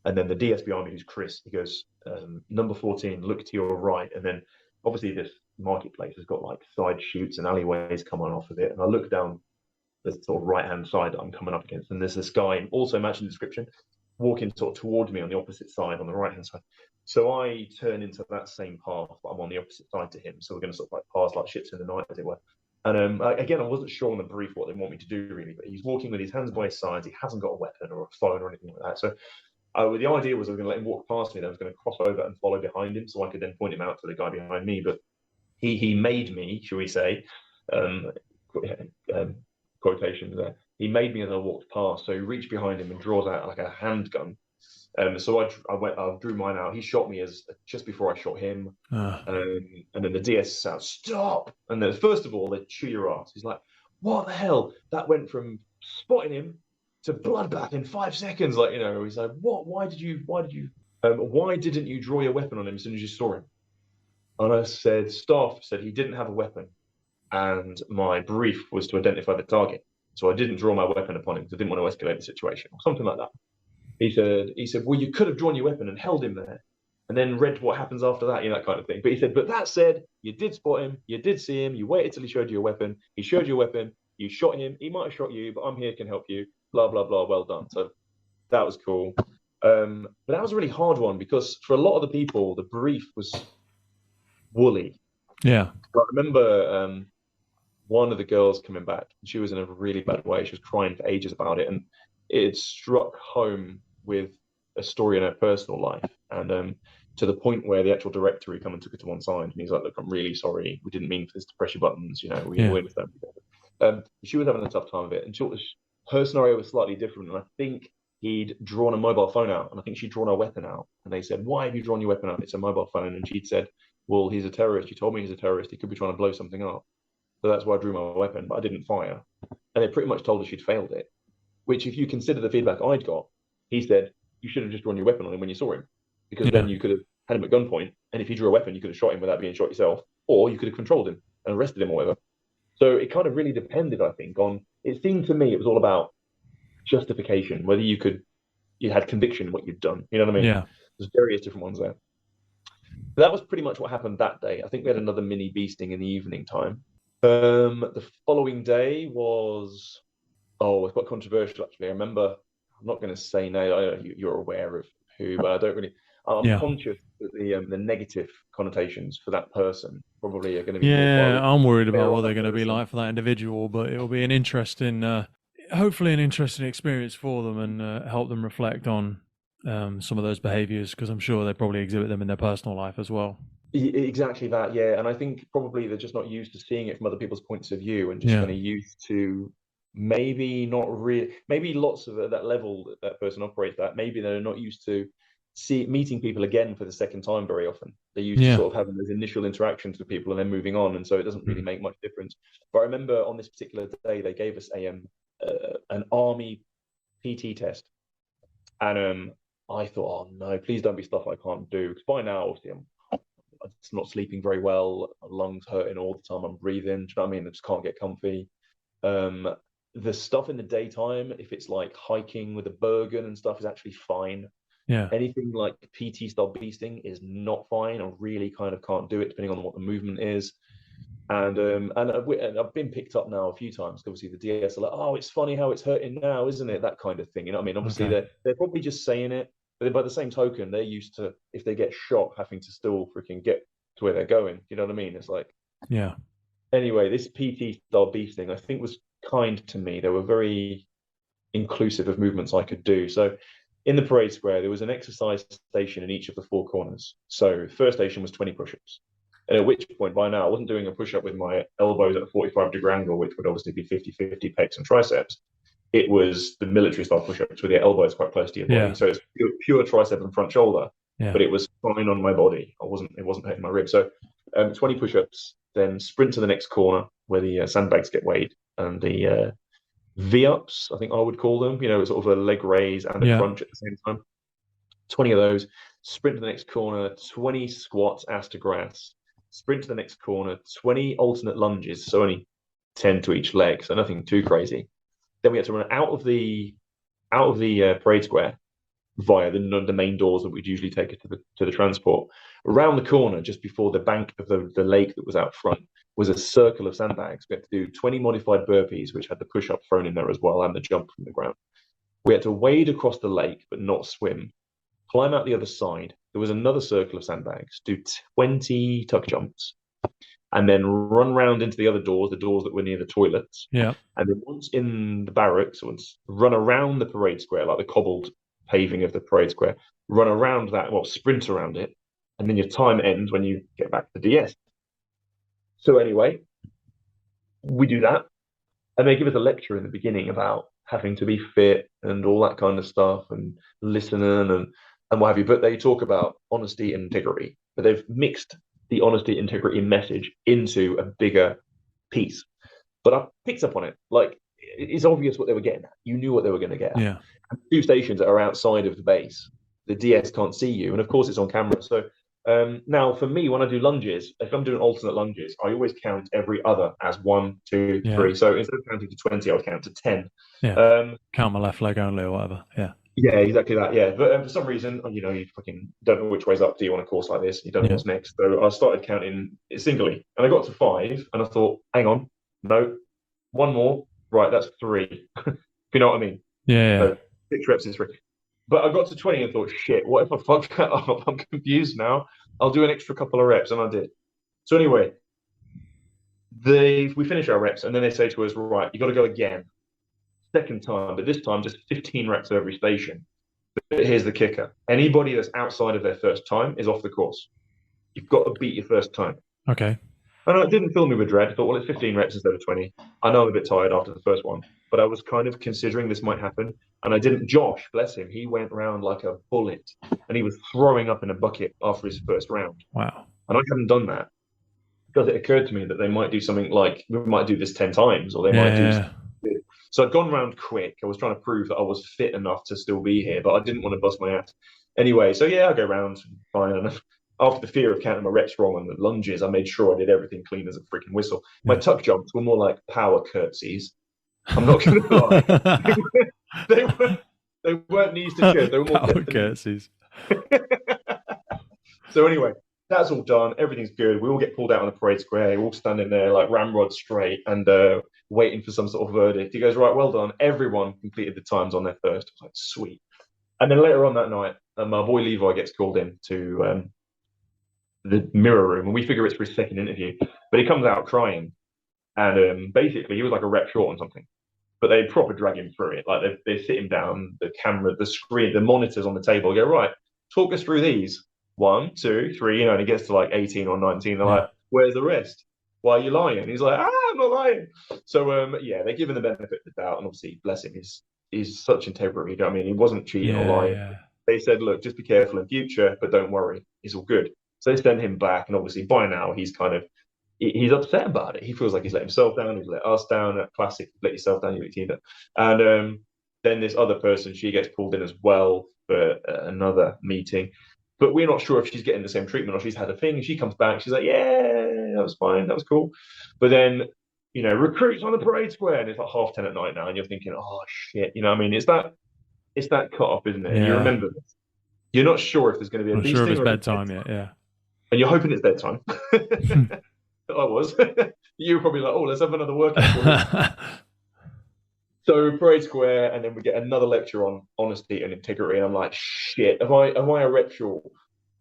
And then the DS behind me, who's Chris, he goes, number 14, look to your right. And then obviously this marketplace has got like side chutes and alleyways coming off of it. And I look down the sort of right-hand side that I'm coming up against. And there's this guy, also matching the description, walking sort of towards me on the opposite side, on the right-hand side. So I turn into that same path, but I'm on the opposite side to him. So we're going to sort of like pass like ships in the night, as it were. And again, I wasn't sure on the brief what they want me to do, really, but he's walking with his hands by his sides. He hasn't got a weapon or a phone or anything like that. So the idea was I was going to let him walk past me. Then I was going to cross over and follow behind him, so I could then point him out to the guy behind me. But he made me, shall we say, quotations there. He made me as I walked past. So he reached behind him and draws out like a handgun. So I drew mine out. He shot me just before I shot him. And then the DS out, stop. And then first of all, they chew your ass. He's like, what the hell? That went from spotting him to bloodbath in 5 seconds. Like, he's like, what? Why didn't you draw your weapon on him as soon as you saw him? And I said, staff said he didn't have a weapon. And my brief was to identify the target. So I didn't draw my weapon upon him because I didn't want to escalate the situation or something like that. He said, well, you could have drawn your weapon and held him there and then read what happens after that, that kind of thing. But he said, but that said, you did spot him, you did see him, you waited till he showed you a weapon, he showed you a weapon, you shot him, he might have shot you, but I'm here, can help you, blah, blah, blah, well done. So that was cool. But that was a really hard one because for a lot of the people, the brief was woolly. Yeah. I remember one of the girls coming back, she was in a really bad way. She was crying for ages about it. And it struck home with a story in her personal life. And to the point where the actual director, he come and took her to one side and he's like, look, I'm really sorry. We didn't mean for this to press your buttons. We understand. She was having a tough time of it. And her scenario was slightly different. And I think he'd drawn a mobile phone out. And I think she'd drawn her weapon out. And they said, why have you drawn your weapon out? It's a mobile phone. And she'd said, well, he's a terrorist. You told me he's a terrorist. He could be trying to blow something up. So that's why I drew my weapon, but I didn't fire. And they pretty much told her she'd failed it, which if you consider the feedback I'd got, he said, you should have just drawn your weapon on him when you saw him, because then you could have had him at gunpoint. And if you drew a weapon, you could have shot him without being shot yourself, or you could have controlled him and arrested him or whatever. So it kind of really depended, I think, on, it seemed to me it was all about justification, whether you had conviction in what you'd done. You know what I mean? Yeah. There's various different ones there. But that was pretty much what happened that day. I think we had another mini beasting in the evening time. The following day was, it's quite controversial actually. I remember, I'm not going to say no, you're aware of who, but I don't really, I'm conscious that the negative connotations for that person probably are going to be I'm worried about what they're going to be like for that individual, but it'll be an interesting, hopefully an interesting experience for them and help them reflect on some of those behaviors, because I'm sure they probably exhibit them in their personal life as well. Exactly that, yeah. And I think probably they're just not used to seeing it from other people's points of view and just kind of used to maybe lots of at that level that person operates at, maybe they're not used to meeting people again for the second time very often. They're used to sort of having those initial interactions with people and then moving on, and so it doesn't really make much difference. But I remember on this particular day they gave us an army PT test, and I thought, oh no, please don't be stuff I can't do, because by now obviously I'm not sleeping very well, my lungs hurting all the time, I'm breathing, do you know what I mean? I just can't get comfy. The stuff in the daytime, if it's like hiking with a Bergen and stuff, is actually fine. Yeah. Anything like PT style beasting is not fine. I really kind of can't do it depending on what the movement is. And I've been picked up now a few times. Obviously, the DS are like, oh, it's funny how it's hurting now, isn't it? That kind of thing. You know what I mean? Obviously, they're probably just saying it, but by the same token, they're used to, if they get shot, having to still freaking get to where they're going. You know what I mean? It's like, yeah. Anyway, this PT style beasting, I think, was kind to me. They were very inclusive of movements I could do. So in the parade square, there was an exercise station in each of the four corners. So the first station was 20 push-ups. And at which point, by now, I wasn't doing a push-up with my elbows at a 45-degree angle, which would obviously be 50-50 pecs and triceps. It was the military-style push-ups with your elbows quite close to your body. Yeah. So it's pure tricep and front shoulder, but it was fine on my body. It wasn't hurting my ribs. So 20 push-ups, then sprint to the next corner where the sandbags get weighed, and the V-ups, I think I would call them, sort of a leg raise and a crunch at the same time. 20 of those, sprint to the next corner, 20 squats, ass to grass, sprint to the next corner, 20 alternate lunges, so only 10 to each leg, so nothing too crazy. Then we had to run out of the parade square via the main doors that we'd usually take it to the transport. Around the corner, just before the bank of the lake that was out front, was a circle of sandbags. We had to do 20 modified burpees, which had the push-up thrown in there as well, and the jump from the ground. We had to wade across the lake, but not swim. Climb out the other side. There was another circle of sandbags. Do 20 tuck jumps, and then run round into the other doors, the doors that were near the toilets. Yeah. And then once in the barracks, run around the parade square, like the cobbled paving of the parade square, run around that, sprint around it, and then your time ends when you get back to DS. So anyway, we do that, and they give us a lecture in the beginning about having to be fit and all that kind of stuff, and listening and what have you. But they talk about honesty and integrity, but they've mixed the honesty integrity message into a bigger piece. But I picked up on it. Like, it's obvious what they were getting at. You knew what they were going to get at. Yeah. And 2 stations that are outside of the base, the DS can't see you, and of course it's on camera. So now for me, when I do lunges, if I'm doing alternate lunges, I always count every other as 1, 2, 3. So instead of counting to 20, I would count to 10. Yeah. Count my left leg only or whatever. Yeah. Yeah, exactly that. Yeah, but for some reason, you fucking don't know which way's up. Do you want a course like this? You don't know what's next. So I started counting singly, and I got to 5, and I thought, hang on, no, 1 more. Right, that's 3. If you know what I mean? Yeah. So 6 reps is 3. But I got to 20 and thought, shit, what if I fuck that up? I'm confused now. I'll do an extra couple of reps, and I did. So anyway, we finish our reps, and then they say to us, right, you got to go again. Second time, but this time just 15 reps at every station. But here's the kicker. Anybody that's outside of their first time is off the course. You've got to beat your first time. Okay. And it didn't fill me with dread. I thought, well, it's 15 reps instead of 20. I know I'm a bit tired after the first one, but I was kind of considering this might happen. And I didn't. Josh, bless him, he went round like a bullet, and he was throwing up in a bucket after his first round. Wow. And I hadn't done that because it occurred to me that they might do something like, we might do this 10 times, or they might do something. So I'd gone round quick. I was trying to prove that I was fit enough to still be here, but I didn't want to bust my ass. Anyway, so I go round fine. And after the fear of counting my reps wrong on the lunges, I made sure I did everything clean as a freaking whistle. My tuck jumps were more like power curtsies. I'm not going to lie. They weren't knees to chest. They were more power curtsies. So anyway, that's all done. Everything's good. We all get pulled out on the parade square. We're all standing there like ramrod straight and waiting for some sort of verdict. He goes, right, well done. Everyone completed the times on their first. I was like, sweet. And then later on that night, my boy Levi gets called in to the mirror room, and we figure it's for his second interview. But he comes out crying, and basically he was like a rep short on something. But they proper drag him through it. Like they sit him down, the camera, the screen, the monitors on the table. Go, right, talk us through these. 1, 2, 3, and he gets to like 18 or 19. They're like, where's the rest? Why are you lying? And he's like, I'm not lying. So they give him the benefit of the doubt, and obviously, bless him, he's such integrity. You know what I mean? He wasn't cheating or lying. Yeah. They said, look, just be careful in future, but don't worry, it's all good. So they send him back, and obviously by now he's he's upset about it. He feels like he's let himself down, he's let us down. That classic, let yourself down, you let your team down. And then this other person, she gets pulled in as well for another meeting. But we're not sure if she's getting the same treatment or she's had a thing. And she comes back, she's like, yeah, that was fine, that was cool. But then, recruits on the parade square, and it's like 10:30 at night now, and you're thinking, oh shit, you know what I mean? It's that cut off, isn't it? Yeah. And you remember this. You're not sure if there's going to be a not sure if it's bedtime yet, yeah. And you're hoping it's bedtime. I was. You were probably like, oh, let's have another workout. So parade square, and then we get another lecture on honesty and integrity, and I'm like, shit, am I a rep short?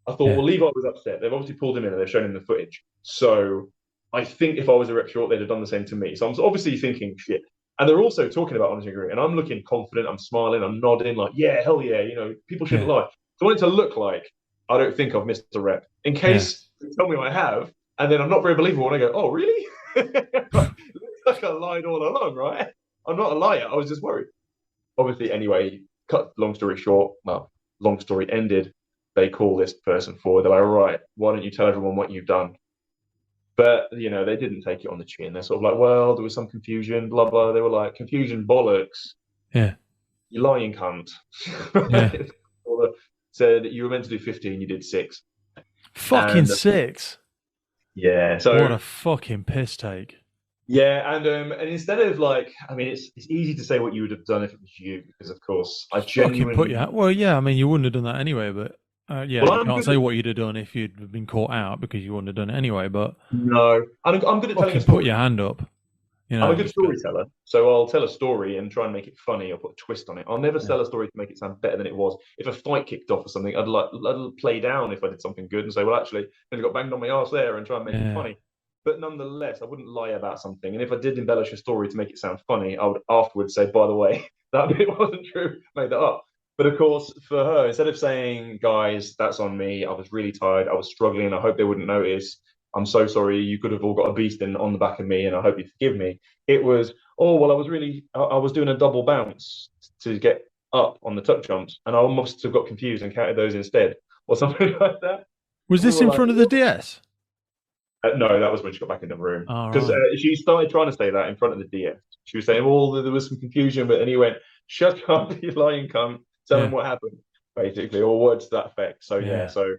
I thought, well, Levi was upset. They've obviously pulled him in and they've shown him the footage. So I think if I was a rep short, they'd have done the same to me. So I'm obviously thinking, shit. And they're also talking about honesty and integrity, and I'm looking confident, I'm smiling, I'm nodding, like, yeah, hell yeah, people shouldn't lie. So I want it to look like I don't think I've missed a rep. In case they tell me I have, and then I'm not very believable, and I go, oh, really? Looks like I lied all along, right? I'm not a liar. I was just worried. Obviously, anyway, cut long story short, well, long story ended. They call this person forward. They're like, right, why don't you tell everyone what you've done? But they didn't take it on the chin. They're sort of like, well, there was some confusion, blah blah. They were like, confusion bollocks. Yeah. You lying cunt. Yeah. Said you were meant to do 15, you did 6. Fucking And 6. yeah, so What a fucking piss take. yeah, and instead of like, I mean, it's easy to say what you would have done if it was you, because of course I Fucking genuinely put you out. Well, yeah, I mean, you wouldn't have done that anyway, but yeah, Well, you I'm can't good say at- what you'd have done if you'd been caught out because you wouldn't have done it anyway, but no, I'm good at telling a fucking story. put your hand up. You I'm know, a good storyteller, so I'll tell a story and try and make it funny or put a twist on it. I'll never tell a story to make it sound better than it was. If a fight kicked off or something, I'd play down if I did something good and say, well, actually, I got banged on my arse there, and try and make it funny. But nonetheless, I wouldn't lie about something. And if I did embellish a story to make it sound funny, I would afterwards say, by the way, that bit wasn't true, made that up. But of course, for her, instead of saying, guys, that's on me, I was really tired, I was struggling, I hope they wouldn't notice. I'm so sorry, you could have all got a beast on the back of me, and I hope you forgive me. It was, oh, well, I was doing a double bounce to get up on the tuck jumps, and I must have got confused and counted those instead, or something like that. Was this in front of the DS? No, that was when she got back in the room. Oh, Because right. she started trying to say that in front of the DS. She was saying, oh, there was some confusion, but then he went, shut up, you lying cunt, tell him what happened, basically, or words to that effect. So, yeah, so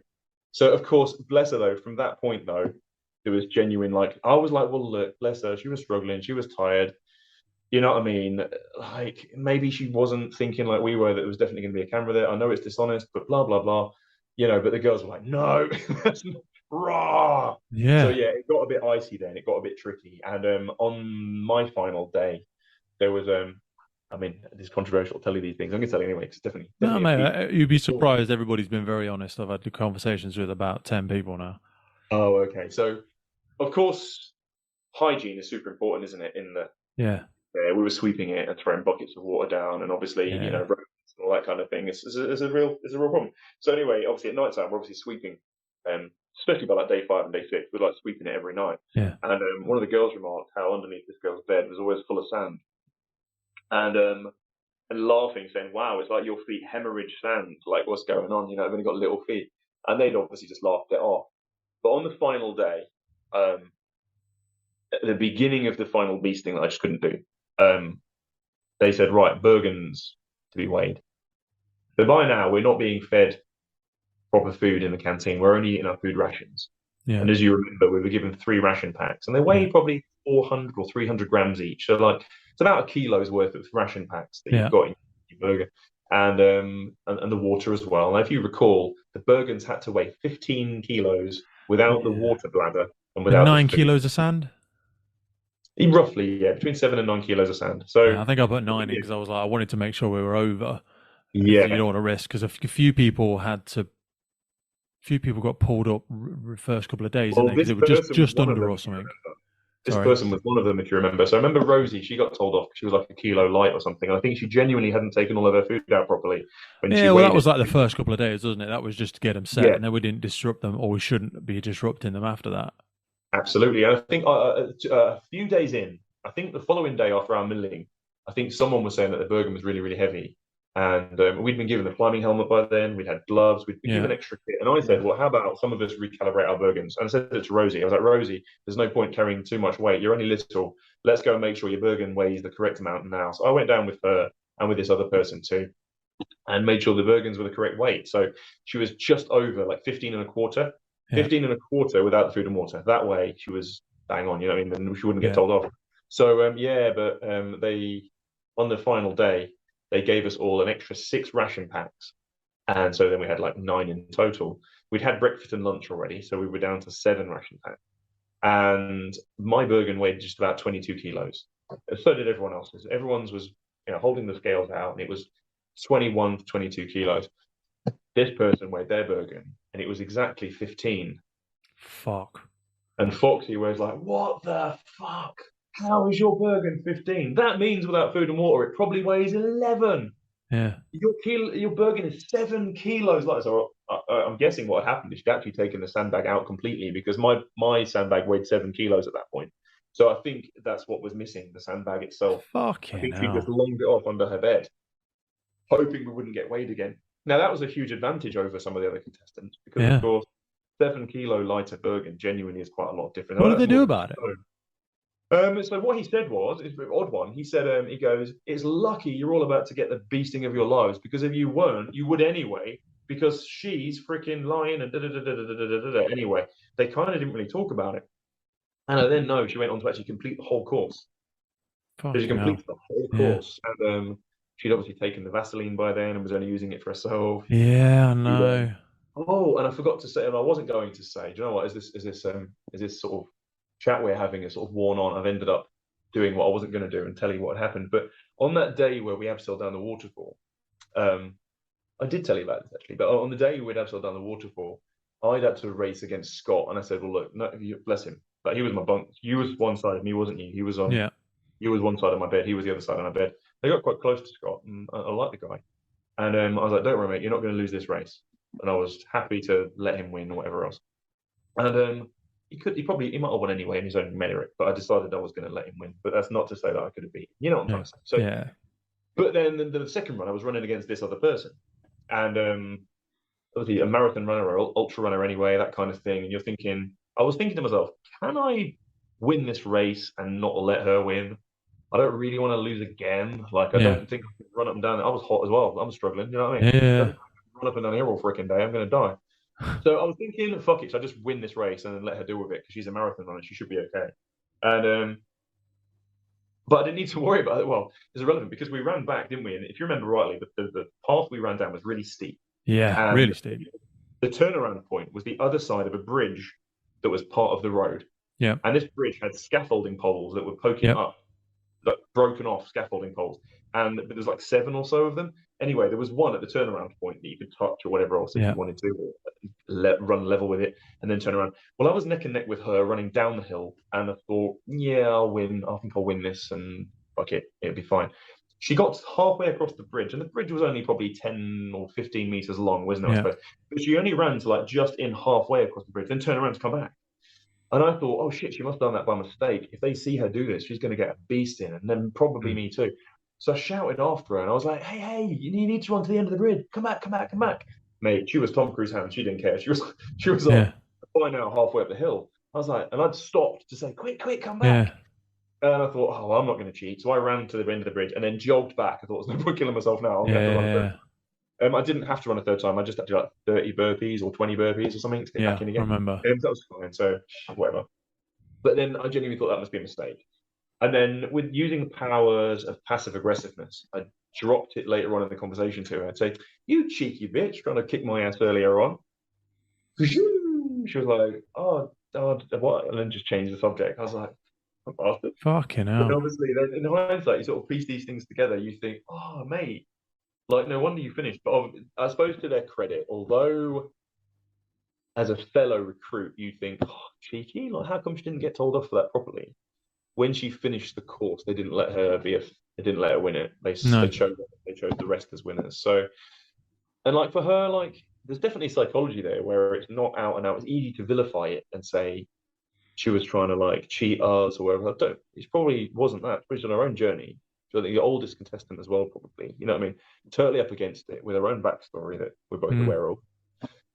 of course, bless her, though, from that point, though, there was genuine, like, I was like, well, look, bless her, she was struggling, she was tired. You know what I mean? Like, maybe she wasn't thinking like we were, that there was definitely going to be a camera there. I know it's dishonest, but blah, blah, blah. But the girls were like, no, that's not raw. Yeah. So, yeah, it got a bit icy then. It got a bit tricky. And on my final day, there was, I mean, it's controversial to tell you these things. I'm going to tell you anyway, because definitely. No, mate, you'd be surprised. Everybody's been very honest. I've had conversations with about 10 people now. Oh, okay. So, of course, hygiene is super important, isn't it? Yeah. We were sweeping it and throwing buckets of water down, and obviously, rodents and all that kind of thing. It's a real problem. So anyway, obviously at night time, we're obviously sweeping, especially by like day 5 and day 6, we're like sweeping it every night. Yeah. And one of the girls remarked how underneath this girl's bed was always full of sand, and laughing, saying, "Wow, it's like your feet hemorrhage sand. Like, what's going on? I've only got little feet." And they'd obviously just laughed it off. But on the final day, at the beginning of the final beasting that I just couldn't do, they said, right, Bergens to be weighed. But by now, we're not being fed proper food in the canteen. We're only eating our food rations. Yeah. And as you remember, we were given 3 ration packs, and they weighed probably 400 or 300 grams each. So, like, it's about a kilo's worth of ration packs that you've got in your burger, and the water as well. And if you recall, the Bergens had to weigh 15 kilos without the water bladder and without 9 kilos of sand. Roughly, yeah, between 7 and 9 kilos of sand. So I think I put 9 in because I was like, I wanted to make sure we were over. Yeah, you don't want to risk, because a few people got pulled up first couple of days, because it was just under or something. This person was one of them, if you remember. So I remember Rosie, she got told off. She was like a kilo light or something. And I think she genuinely hadn't taken all of her food out properly. That was like the first couple of days, wasn't it? That was just to get them set, and then we didn't disrupt them, or we shouldn't be disrupting them after that. Absolutely. And I think a few days in, I think the following day after our milling, I think someone was saying that the Bergen was really, really heavy. And we'd been given a climbing helmet by then. We'd had gloves. We'd been given extra kit. And I said, well, how about some of us recalibrate our Bergens? And I said it to Rosie. I was like, Rosie, there's no point carrying too much weight. You're only little. Let's go and make sure your Bergen weighs the correct amount now. So I went down with her and with this other person too, and made sure the Bergens were the correct weight. So she was just over like 15 and a quarter. 15 and a quarter without the food and water. That way she was bang on, and she wouldn't get told off. So, they, on the final day, they gave us all an extra 6 ration packs. And so then we had like 9 in total. We'd had breakfast and lunch already, so we were down to 7 ration packs. And my Bergen weighed just about 22 kilos. So did everyone else's. Everyone's was holding the scales out, and it was 21 to 22 kilos. This person weighed their Bergen, and it was exactly 15. Fuck. And Foxy was like, what the fuck? How is your Bergen 15? That means without food and water, it probably weighs 11. Yeah. Your Bergen is 7 kilos lighter. So I'm guessing what happened is she'd actually taken the sandbag out completely, because my sandbag weighed 7 kilos at that point. So I think that's what was missing, the sandbag itself. I think she just longed it off under her bed, hoping we wouldn't get weighed again. Now, that was a huge advantage over some of the other contestants, because, of course, 7 kilo lighter Bergen genuinely is quite a lot different. What Oh, did they that's do more about it? So what he said was, it's a bit odd one. He said, he goes, "It's lucky you're all about to get the beasting of your lives, because if you weren't, you would anyway, because she's freaking lying and da da da da da da da da da." Anyway, they kind of didn't really talk about it. And I then know she went on to actually complete the whole course. So she Fucking hell. completed the whole Yeah. course, and she'd obviously taken the Vaseline by then and was only using it for herself. Yeah, I She'd, know. Oh, and I forgot to say, and I wasn't going to say. Do you know what? Is this sort of chat we're having is sort of worn on? I've ended up doing what I wasn't going to do and tell you what had happened. But on that day where we abseiled down the waterfall, I did tell you about this actually. But on the day we'd abseiled down the waterfall, I'd had to race against Scott, and I said, "Well, look, no, bless him, but he was my bunk. You was one side of me, wasn't you? He was on. Yeah. You was one side of my bed. He was the other side of my bed. They got quite close to Scott, and I like the guy. And I was like, "Don't worry, mate. You're not going to lose this race." And I was happy to let him win or whatever else. And he might have won anyway in his own merit, but I decided I was going to let him win. But that's not to say that I could have beaten. You know what I'm trying to say? So, Yeah. but then the second run, I was running against this other person, and obviously a marathon runner or ultra runner anyway, that kind of thing. And I was thinking to myself, can I win this race and not let her win? I don't really want to lose again. Like, I Yeah. don't think I can run up and down. I was hot as well. I'm struggling. You know what I mean? Yeah. Run up and down here all freaking day. I'm going to die. So I was thinking, fuck it. So I just win this race and then let her deal with it, because she's a marathon runner. She should be okay. And but I didn't need to worry about it. Well, it's irrelevant because we ran back, didn't we? And if you remember rightly, the path we ran down was really steep. Yeah, And really steep. the turnaround point was the other side of a bridge that was part of the road. Yeah. And this bridge had scaffolding poles that were poking up, like broken off scaffolding poles. And there's like 7 or so of them. Anyway, there was one at the turnaround point that you could touch or whatever else if you wanted to, run level with it and then turn around. Well, I was neck and neck with her running down the hill, and I thought, yeah, I'll win. I think I'll win this, and fuck it, it'll be fine. She got halfway across the bridge, and the bridge was only probably 10 or 15 meters long, wasn't it? I suppose. But she only ran to like just in halfway across the bridge, then turned around to come back. And I thought, oh shit, she must have done that by mistake. If they see her do this, she's going to get a beast in, and then probably me too. So I shouted after her, and I was like, hey, you need to run to the end of the bridge. Come back. Mate, she was Tom Cruise hand. She didn't care. She was like, by now halfway up the hill. I was like, and I'd stopped to say, quick, come back. And I thought, oh, well, I'm not going to cheat. So I ran to the end of the bridge and then jogged back. I thought, there's no point killing myself now. I'm going to have to run a third time. I didn't have to run a third time. I just had to do like 30 burpees or 20 burpees or something to get back in again. I remember. That was fine. So whatever. But then I genuinely thought that must be a mistake. And then with using the powers of passive aggressiveness, I dropped it later on in the conversation to her. I'd say, you cheeky bitch, trying to kick my ass earlier on. She was like, oh, what? And then just changed the subject. I was like, bastard. Fucking hell. And obviously, then in hindsight, you sort of piece these things together. You think, oh, mate, like, no wonder you finished. But I suppose to their credit, although as a fellow recruit, you think, oh, cheeky, like, how come she didn't get told off for that properly? When she finished the course, they didn't let her win it. They chose the rest as winners. So, and like for her, like there's definitely psychology there where it's not out and out. It's easy to vilify it and say she was trying to like cheat us or whatever. It probably wasn't that. She's on her own journey. She's the oldest contestant as well, probably. You know what I mean? Totally up against it with her own backstory that we're both aware of.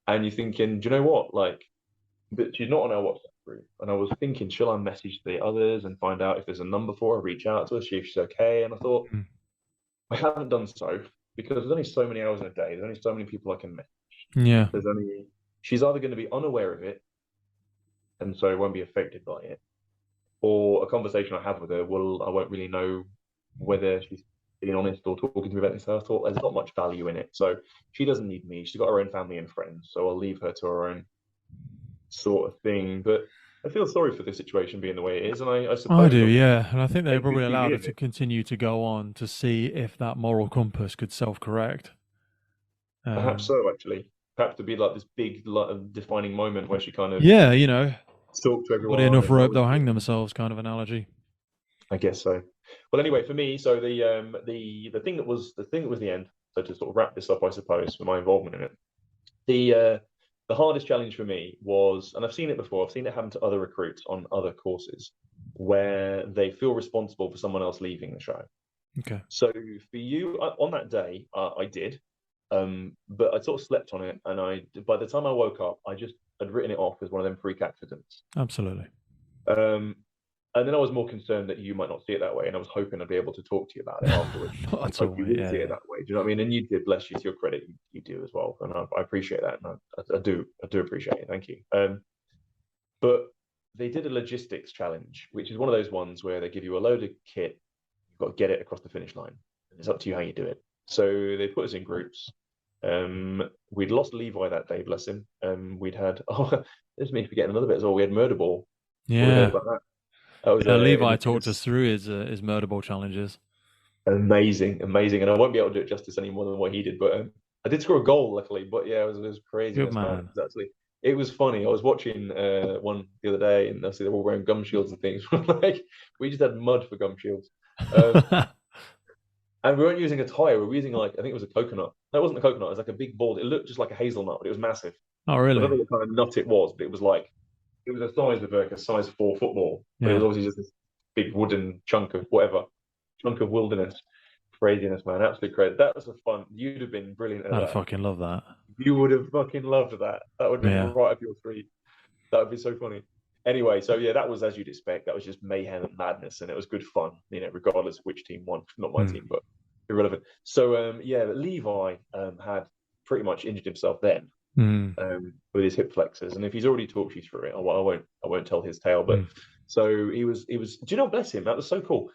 And you're thinking, do you know what? Like, but she's not on our WhatsApp group. And I was thinking, shall I message the others and find out if there's a number for her, reach out to her, see if she's okay? And I thought, I haven't done so because there's only so many hours in a day. There's only so many people I can message. Yeah. She's either going to be unaware of it and so won't be affected by it, or a conversation I have with her, I won't really know whether she's being honest or talking to me about this. So I thought there's not much value in it. So she doesn't need me. She's got her own family and friends. So I'll leave her to her own sort of thing. But I feel sorry for the situation being the way it is, and I suppose I do, yeah. And I think they probably allowed her to continue to go on to see if that moral compass could self-correct. Perhaps so, actually. Perhaps to be like this big defining moment where she kind of talk to everyone. Enough rope, they'll hang themselves, kind of analogy. I guess so. Well, anyway, for me, so the thing that was the end. So to sort of wrap this up, I suppose, for my involvement in it, the hardest challenge for me was, and I've seen it before, I've seen it happen to other recruits on other courses, where they feel responsible for someone else leaving the show. Okay. So for you, on that day, I did, but I sort of slept on it, and by the time I woke up, I just I'd written it off as one of them freak accidents. Absolutely. And then I was more concerned that you might not see it that way, and I was hoping I'd be able to talk to you about it afterwards. Not at I all, hope you mate. would see it that way. Do you know what I mean? And you did, bless you, to your credit, you do as well, and I appreciate that, and I do appreciate it. Thank you. But they did a logistics challenge, which is one of those ones where they give you a load of kit, you've got to get it across the finish line, and it's up to you how you do it. So they put us in groups. We'd lost Levi that day, bless him. We'd had there's me forgetting another bit as well. We had Murder Ball. Yeah. About that. That was, Levi talked us through his murder ball challenges. Amazing, and I won't be able to do it justice any more than what he did. But I did score a goal, luckily. But yeah, it was crazy. Good man. It was funny. I was watching one the other day, and I see they're all wearing gum shields and things. Like, we just had mud for gum shields. And we weren't using a tire. We were using, like, I think it was a coconut. No, it wasn't a coconut. It was like a big ball. It looked just like a hazelnut, but it was massive. Oh, really? I don't know what kind of nut it was, but it was a size of like a size 4 football. But it was obviously just this big wooden chunk of wilderness. Craziness, man. Absolutely crazy. That was fun. You'd have been brilliant at I'd that. fucking love that. You would have fucking loved that. That would have been right up your street. That would be so funny. Anyway, so yeah, that was as you'd expect. That was just mayhem and madness, and it was good fun, regardless of which team won. Not my team, but irrelevant. So Levi had pretty much injured himself then with his hip flexors, and if he's already talked you through it, I won't tell his tale. But so he was. Do you know? Bless him. That was so cool.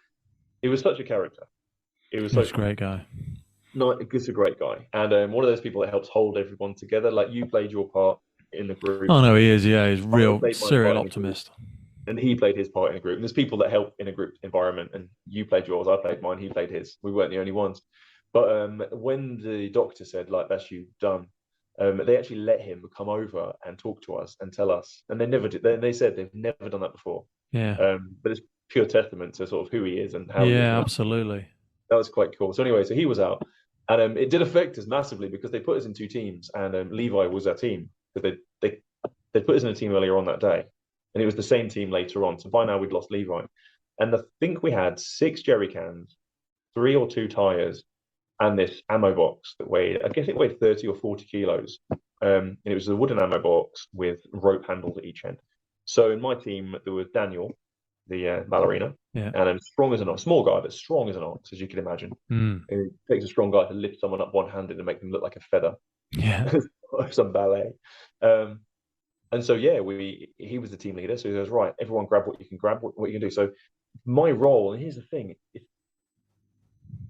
He was such a character. He's a great guy. No, he's a great guy, and one of those people that helps hold everyone together. Like, you played your part in the group. Oh no, he is. Yeah, he's real serial optimist. And he played his part in a group. And there's people that help in a group environment, and you played yours, I played mine, he played his. We weren't the only ones. But when the doctor said, like, that's you done, they actually let him come over and talk to us and tell us. And they never did. They said they've never done that before. Yeah. But it's pure testament to sort of who he is and how. Yeah, absolutely. That was quite cool. So anyway, so he was out, and it did affect us massively because they put us in 2 teams, and Levi was our team because they put us in a team earlier on that day, and it was the same team later on. So by now we'd lost Levi, and I think we had 6 jerry cans, 3 or 2 tires, and this ammo box that weighed, I guess it weighed 30 or 40 kilos. And it was a wooden ammo box with rope handles at each end. So in my team there was Daniel, the ballerina, and strong as an ox, small guy, but strong as an ox, as you can imagine. It takes a strong guy to lift someone up one-handed and make them look like a feather. Yeah. Some ballet. And so, he was the team leader. So he goes, right, everyone grab what you can grab, what you can do. So my role, and here's the thing,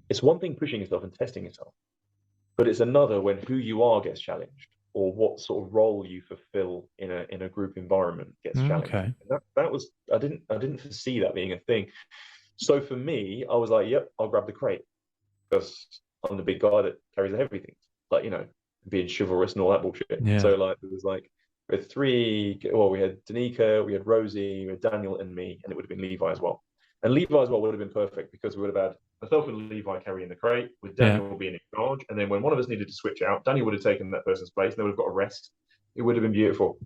it's one thing pushing yourself and testing yourself, but it's another when who you are gets challenged, or what sort of role you fulfill in a group environment gets challenged. Okay. That was, I didn't foresee that being a thing. So for me, I was like, yep, I'll grab the crate because I'm the big guy that carries the heavy things, like, being chivalrous and all that bullshit. Yeah. So like it was like with 3, well, we had Danica, we had Rosie, we had Daniel and me, and it would have been Levi as well. And Levi as well would have been perfect because we would have had myself and Levi carrying the crate, with Daniel being in charge. And then when one of us needed to switch out, Daniel would have taken that person's place and they would have got a rest. It would have been beautiful.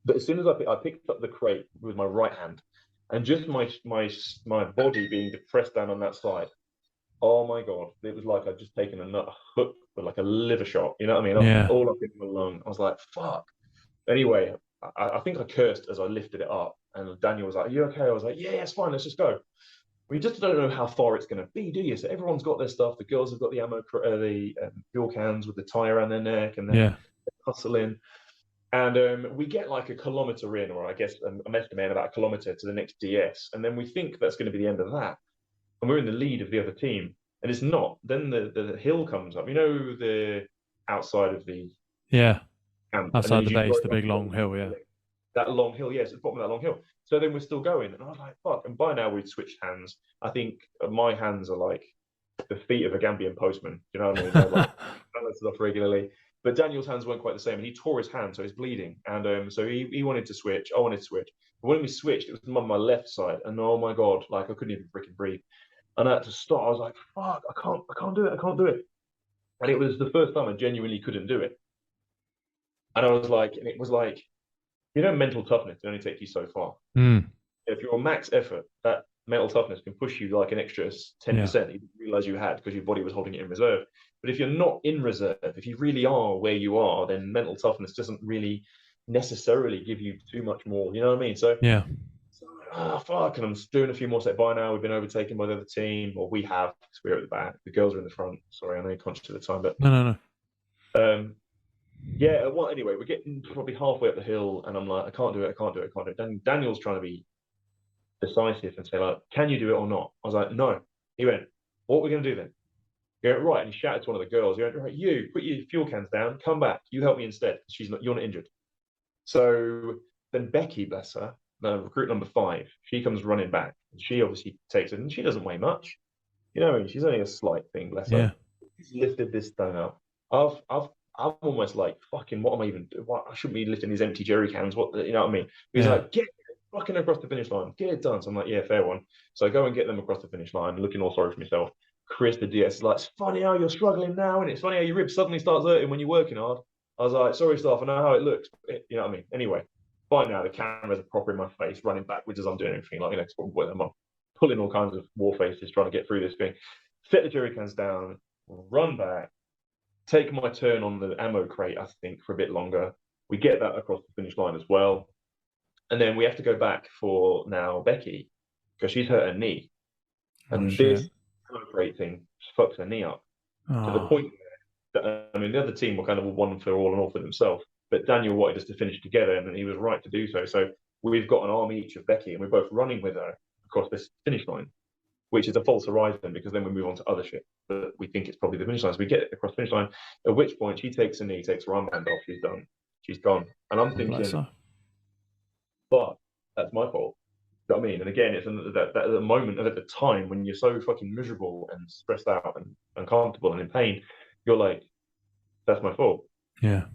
But as soon as I picked up the crate with my right hand, and just my body being depressed down on that side, oh my God, it was like I'd just taken a hook with like a liver shot. You know what I mean? All up in my lung. I was like, fuck. Anyway, I think I cursed as I lifted it up. And Daniel was like, are you okay? I was like, yeah, it's fine. Let's just go. We just don't know how far it's going to be, do you? So everyone's got their stuff. The girls have got the ammo, the fuel cans with the tire around their neck, and they're hustling. And we get like a kilometre in, or I guess I'm estimating about a kilometre to the next DS. And then we think that's going to be the end of that. And we're in the lead of the other team. And it's not. Then the hill comes up. The outside of the camp. Outside the base, the big long hill, That long hill, yes, at the bottom of that long hill. So then we're still going. And I was like, fuck. And by now we'd switched hands. I think my hands are like the feet of a Gambian postman. You know what I mean? Like, balance it off regularly. But Daniel's hands weren't quite the same. And he tore his hand, so he's bleeding. And so he wanted to switch. I wanted to switch. But when we switched, it was on my left side. And oh my God, like I couldn't even freaking breathe. And I had to stop. I was like, fuck, I can't do it. And it was the first time I genuinely couldn't do it. And it was like, mental toughness can only take you so far. If you're on max effort, that mental toughness can push you like an extra 10% you didn't realize you had because your body was holding it in reserve. But if you're not in reserve, if you really are where you are, then mental toughness doesn't really necessarily give you too much more. You know what I mean? So Yeah. fuck, and I'm doing a few more sets. By now, we've been overtaken by the other team, or we have, because we're at the back. The girls are in the front. Sorry, I know you're conscious of the time, but No. yeah. Well, anyway, we're getting probably halfway up the hill, and I'm like, I can't do it. Daniel's trying to be decisive and say like, can you do it or not? I was like, no. He went, what are we going to do then? He went, right, and he shouted to one of the girls. He went, right, you put your fuel cans down, come back, you help me instead. You're not injured. So then Becky, bless her, recruit number 5, she comes running back, and she obviously takes it, and she doesn't weigh much. You know, she's only a slight thing, bless her. She's lifted this thing up. I'm almost like, fucking, what am I even doing? I shouldn't be lifting these empty jerry cans. What, you know what I mean? He's like, get fucking across the finish line, get it done. So I'm like, yeah, fair one. So I go and get them across the finish line, looking all sorry for myself. Chris, the DS, is like, it's funny how you're struggling now, and it's funny how your ribs suddenly starts hurting when you're working hard. I was like, sorry, staff, I know how it looks. You know what I mean? Anyway, by now the cameras are proper in my face, running backwards as I'm doing everything. Like, you know, I'm pulling all kinds of war faces, trying to get through this thing. Set the jerry cans down, run back, take my turn on the ammo crate, I think, for a bit longer. We get that across the finish line as well. And then we have to go back for now Becky, because she's hurt her knee. And this ammo crate thing fucks her knee up to the point that, I mean, the other team were kind of one for all and all for themselves. But Daniel wanted us to finish together, and he was right to do so. So we've got an arm each of Becky, and we're both running with her across this finish line, which is a false horizon, because then we move on to other shit. But we think it's probably the finish line. So we get across the finish line, at which point she takes a knee, takes her armband off, she's done. She's gone. And I'm thinking, but that's my fault. You know what I mean? And again, it's that at the moment, at the time when you're so fucking miserable and stressed out and uncomfortable and in pain, you're like, that's my fault. Yeah.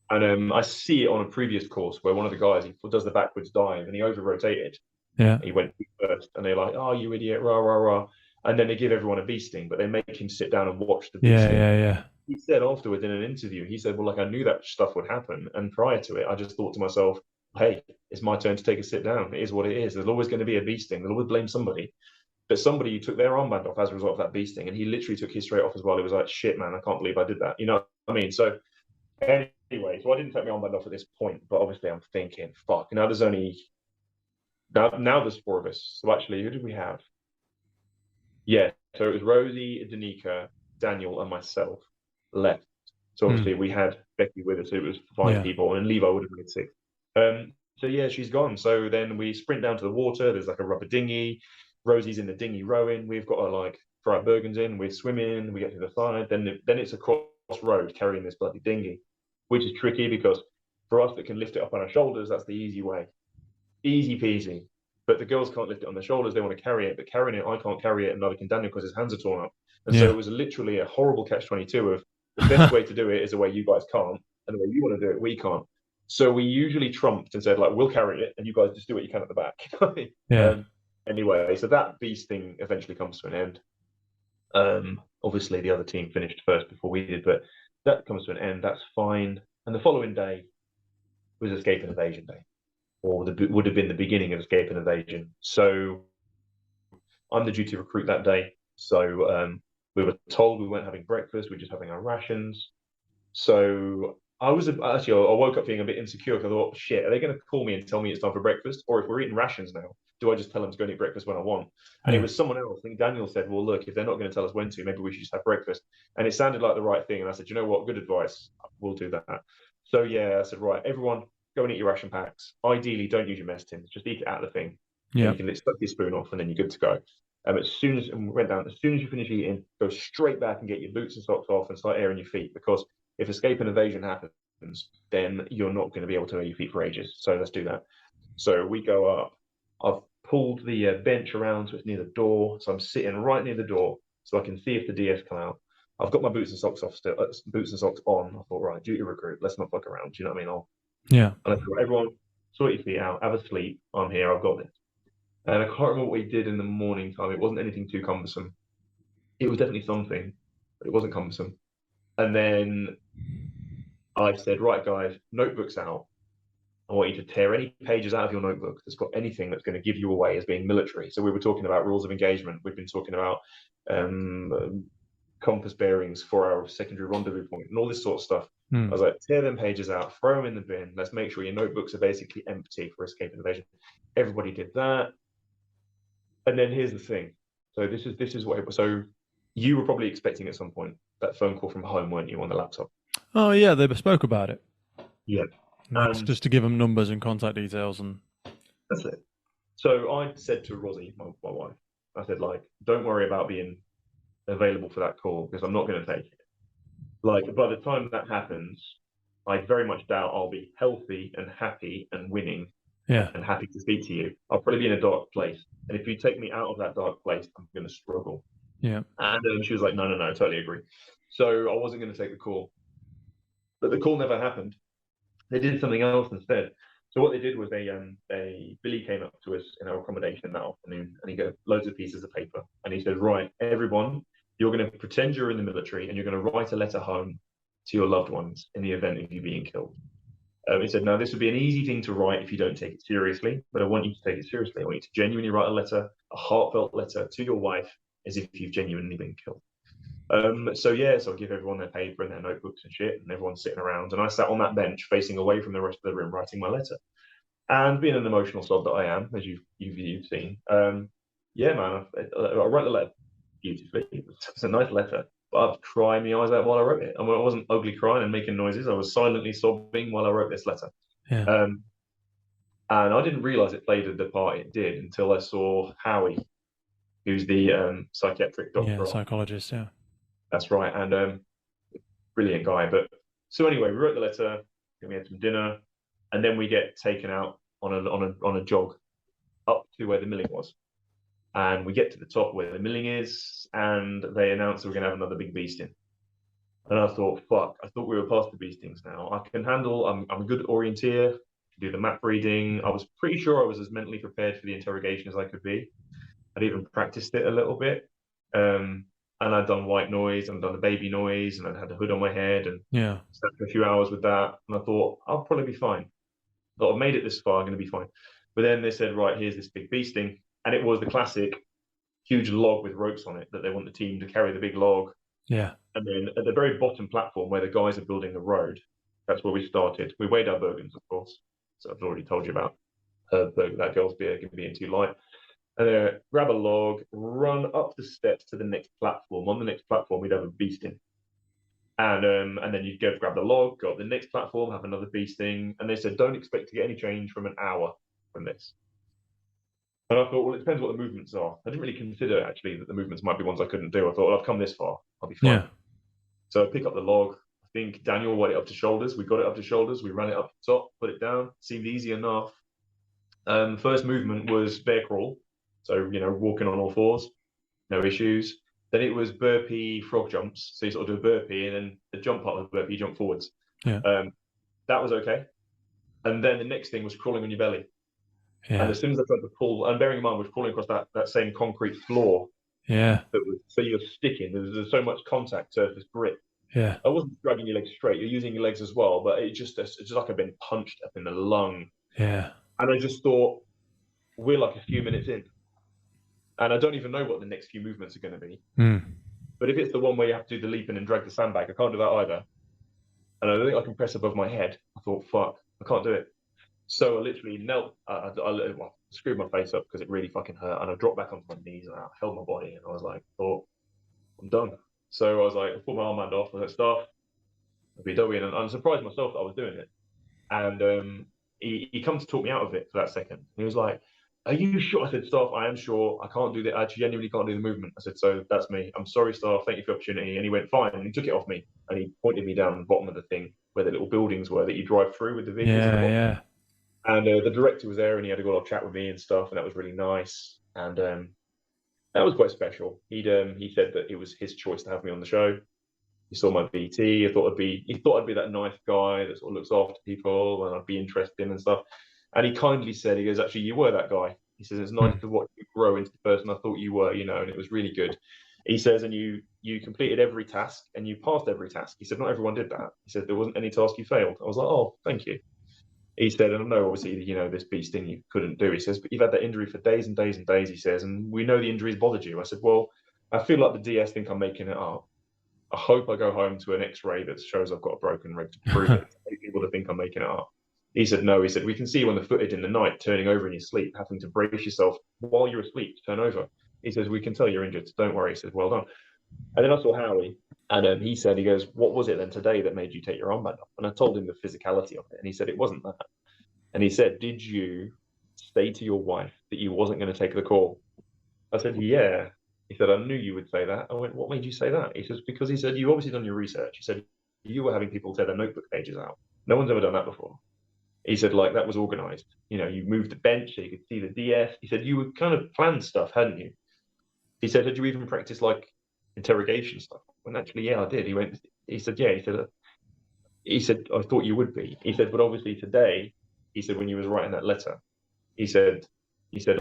And I see it on a previous course where one of the guys, he does the backwards dive and he over-rotated. Yeah. He went first, and they're like, oh, you idiot, rah, rah, rah. And then they give everyone a bee sting, but they make him sit down and watch the bee sting. Yeah. He said afterwards in an interview, he said, well, like, I knew that stuff would happen. And prior to it, I just thought to myself, hey, it's my turn to take a sit down. It is what it is. There's always going to be a bee sting. They'll always blame somebody. But somebody took their armband off as a result of that bee sting, and he literally took his straight off as well. He was like, shit, man, I can't believe I did that. You know what I mean? So anyway, so I didn't take my armband off at this point, but obviously I'm thinking, fuck, now there's only... Now there's 4 of us. So actually, who did we have? Yeah, so it was Rosie, Danica, Daniel, and myself left. So obviously we had Becky with us. So it was 5 people, and Levo would have made 6. So yeah, she's gone. So then we sprint down to the water. There's like a rubber dinghy. Rosie's in the dinghy rowing. We've got to like throw our Bergens in. We're swimming. We get to the side. Then it's a cross road carrying this bloody dinghy, which is tricky because for us that can lift it up on our shoulders, that's the easy way. Easy peasy. But the girls can't lift it on their shoulders. They want to carry it, but carrying it, I can't carry it, and neither can Daniel because his hands are torn up. And so it was literally a horrible catch-22 of the best way to do it is the way you guys can't, and the way you want to do it, we can't. So we usually trumped and said, like, we'll carry it, and you guys just do what you can at the back. Anyway, so that beast thing eventually comes to an end. Obviously, the other team finished first before we did, but that comes to an end. That's fine. And the following day was Escape and Evasion Day, or would have been the beginning of Escape and Evasion. So I'm the duty recruit that day. So we were told we weren't having breakfast. We're just having our rations. So I woke up feeling a bit insecure because I thought, shit, are they going to call me and tell me it's time for breakfast? Or if we're eating rations now, do I just tell them to go and eat breakfast when I want? And it was someone else. I think Daniel said, well, look, if they're not going to tell us when to, maybe we should just have breakfast. And it sounded like the right thing. And I said, you know what? Good advice. We'll do that. So yeah, I said, right, everyone, go and eat your ration packs. Ideally, don't use your mess tins. Just eat it out of the thing. Yeah. You can suck your spoon off and then you're good to go. As soon as you finish eating, go straight back and get your boots and socks off and start airing your feet. Because if escape and evasion happens, then you're not going to be able to air your feet for ages. So let's do that. So we go up. I've pulled the bench around so it's near the door. So I'm sitting right near the door so I can see if the DS come out. I've got my boots and socks off still, boots and socks on. I thought, right, duty recruit, let's not fuck around. Do you know what I mean? And I thought, everyone, sort your feet out, have a sleep. I'm here, I've got this. And I can't remember what we did in the morning time. It wasn't anything too cumbersome. It was definitely something, but it wasn't cumbersome. And then I said, right, guys, notebooks out. I want you to tear any pages out of your notebook that's got anything that's going to give you away as being military. So we were talking about rules of engagement. We've been talking about compass bearings for our secondary rendezvous point and all this sort of stuff. I was like, tear them pages out, throw them in the bin. Let's make sure your notebooks are basically empty for escape and evasion. Everybody did that. And then here's the thing. So this is what it was. So you were probably expecting at some point that phone call from home, weren't you, on the laptop? Oh yeah, they spoke about it. Yeah. That's just to give them numbers and contact details and. That's it. So I said to Rosie, my wife, I said, like, don't worry about being available for that call because I'm not going to take it. Like, by the time that happens, I very much doubt I'll be healthy and happy and winning and happy to speak to you. I'll probably be in a dark place. And if you take me out of that dark place, I'm going to struggle. Yeah. And she was like, no, totally agree. So I wasn't going to take the call. But the call never happened. They did something else instead. So what they did was Billy came up to us in our accommodation that afternoon, and he got loads of pieces of paper, and he said, right, everyone, you're going to pretend you're in the military, and you're going to write a letter home to your loved ones in the event of you being killed. He said, now this would be an easy thing to write if you don't take it seriously, but I want you to take it seriously. I want you to genuinely write a letter, a heartfelt letter to your wife, as if you've genuinely been killed. So I give everyone their paper and their notebooks and shit, and everyone's sitting around, and I sat on that bench facing away from the rest of the room writing my letter. And being an emotional sod that I am, as you've seen, yeah, man, I wrote the letter beautifully. It's a nice letter, but I've cried my eyes out while I wrote it. I mean, I wasn't ugly crying and making noises. I was silently sobbing while I wrote this letter. Yeah. And I didn't realize it played the part it did until I saw Howie, who's the psychiatric doctor. Yeah, psychologist, yeah. That's right. And brilliant guy. But so anyway, we wrote the letter, we had some dinner, and then we get taken out on a jog up to where the milling was. And we get to the top where the milling is, and they announce that we're going to have another big beasting. And I thought, fuck, I thought we were past the beastings now. I can handle, I'm a good orienteer, do the map reading. I was pretty sure I was as mentally prepared for the interrogation as I could be. I'd even practiced it a little bit. And I'd done white noise and done the baby noise, and I'd had a hood on my head and spent a few hours with that. And I thought, I'll probably be fine. I thought, I've made it this far, I'm going to be fine. But then they said, right, here's this big beasting. And it was the classic huge log with ropes on it that they want the team to carry the big log. Yeah. And then at the very bottom platform where the guys are building the road, that's where we started. We weighed our Bergens, of course. So I've already told you about that girl's beer being too light. And then grab a log, run up the steps to the next platform. On the next platform, we'd have a beasting. And then you'd go grab the log, go up the next platform, have another beasting. And they said, don't expect to get any change from an hour from this. And I thought, well, it depends what the movements are. I didn't really consider, actually, that the movements might be ones I couldn't do. I thought, well, I've come this far. I'll be fine. Yeah. So I pick up the log. I think Daniel weighed it up to shoulders. We got it up to shoulders. We ran it up to top, put it down. Seemed easy enough. First movement was bear crawl. So, walking on all fours. No issues. Then it was burpee frog jumps. So you sort of do a burpee, and then the jump part of the burpee, you jump forwards. Yeah. That was okay. And then the next thing was crawling on your belly. Yeah. And as soon as I tried to pull, and bearing in mind, we're crawling across that same concrete floor. Yeah. So you're sticking. There's so much contact surface grip. Yeah. I wasn't dragging your legs straight. You're using your legs as well, but it's just like I've been punched up in the lung. Yeah. And I just thought, we're like a few minutes in. And I don't even know what the next few movements are going to be. But if it's the one where you have to do the leaping and drag the sandbag, I can't do that either. And I don't think I can press above my head. I thought, fuck, I can't do it. So I literally knelt, I screwed my face up because it really fucking hurt. And I dropped back onto my knees and I held my body. And I was like, I'm done. So I was like, I put my armband off. I was like, staff, I'll be doing. And I'm surprised myself that I was doing it. And he comes to talk me out of it for that second. He was like, are you sure? I said, staff, I am sure. I can't do that. I genuinely can't do the movement. I said, so that's me. I'm sorry, staff. Thank you for the opportunity. And he went, fine. And he took it off me. And he pointed me down the bottom of the thing where the little buildings were that you drive through with the vehicles. Yeah. And the director was there, and he had a good old chat with me and stuff, and that was really nice. And that was quite special. He said that it was his choice to have me on the show. He saw my BT. He thought I'd be that nice guy that sort of looks after people, and I'd be interesting and stuff. And he kindly said, he goes, actually, you were that guy. He says, it's nice to watch you grow into the person I thought you were, and it was really good. He says, and you completed every task, and you passed every task. He said, not everyone did that. He said, there wasn't any task you failed. I was like, oh, thank you. He said, and I know, obviously, this beast thing you couldn't do. He says, but you've had that injury for days and days and days, he says, and we know the injuries bothered you. I said, well, I feel like the DS think I'm making it up. I hope I go home to an X-ray that shows I've got a broken rib to prove it. People to think I'm making it up. He said, no. He said, we can see you on the footage in the night, turning over in your sleep, having to brace yourself while you're asleep to turn over. He says, we can tell you're injured. So don't worry. He says, well done. And then I saw Howie, and he said, he goes, what was it then today that made you take your armband off? And I told him the physicality of it. And he said, it wasn't that. And he said, did you say to your wife that you wasn't going to take the call? I said, yeah. He said, I knew you would say that. I went, what made you say that? He says, because he said, you obviously done your research. He said, you were having people tear their notebook pages out. No one's ever done that before. He said, like, that was organized. You know, you moved the bench so you could see the DS. He said, you would kind of planned stuff, hadn't you? He said, had you even practiced like interrogation stuff? And actually, yeah, I did. He said, yeah. He said, I thought you would be. He said, but obviously today, he said, when you was writing that letter, he said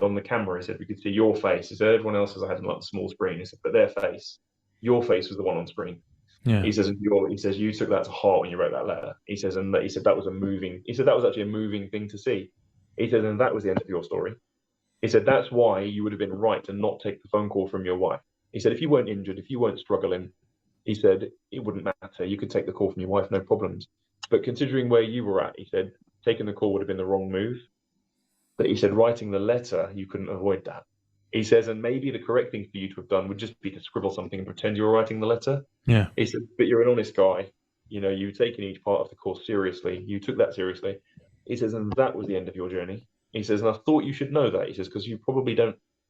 on the camera, he said, we could see your face. He said, everyone else's I had like the small screen. He said, but their face, your face was the one on screen. Yeah. He says, you took that to heart when you wrote that letter. He says, and he said, that was actually a moving thing to see. He said, and that was the end of your story. He said, that's why you would have been right to not take the phone call from your wife. He said, if you weren't injured, if you weren't struggling, he said, it wouldn't matter. You could take the call from your wife, no problems. But considering where you were at, he said, taking the call would have been the wrong move. But he said, writing the letter, you couldn't avoid that. He says, and maybe the correct thing for you to have done would just be to scribble something and pretend you were writing the letter. Yeah. He said, but you're an honest guy. You know, you've taken each part of the course seriously. You took that seriously. He says, and that was the end of your journey. He says, and I thought you should know that. He says, because you probably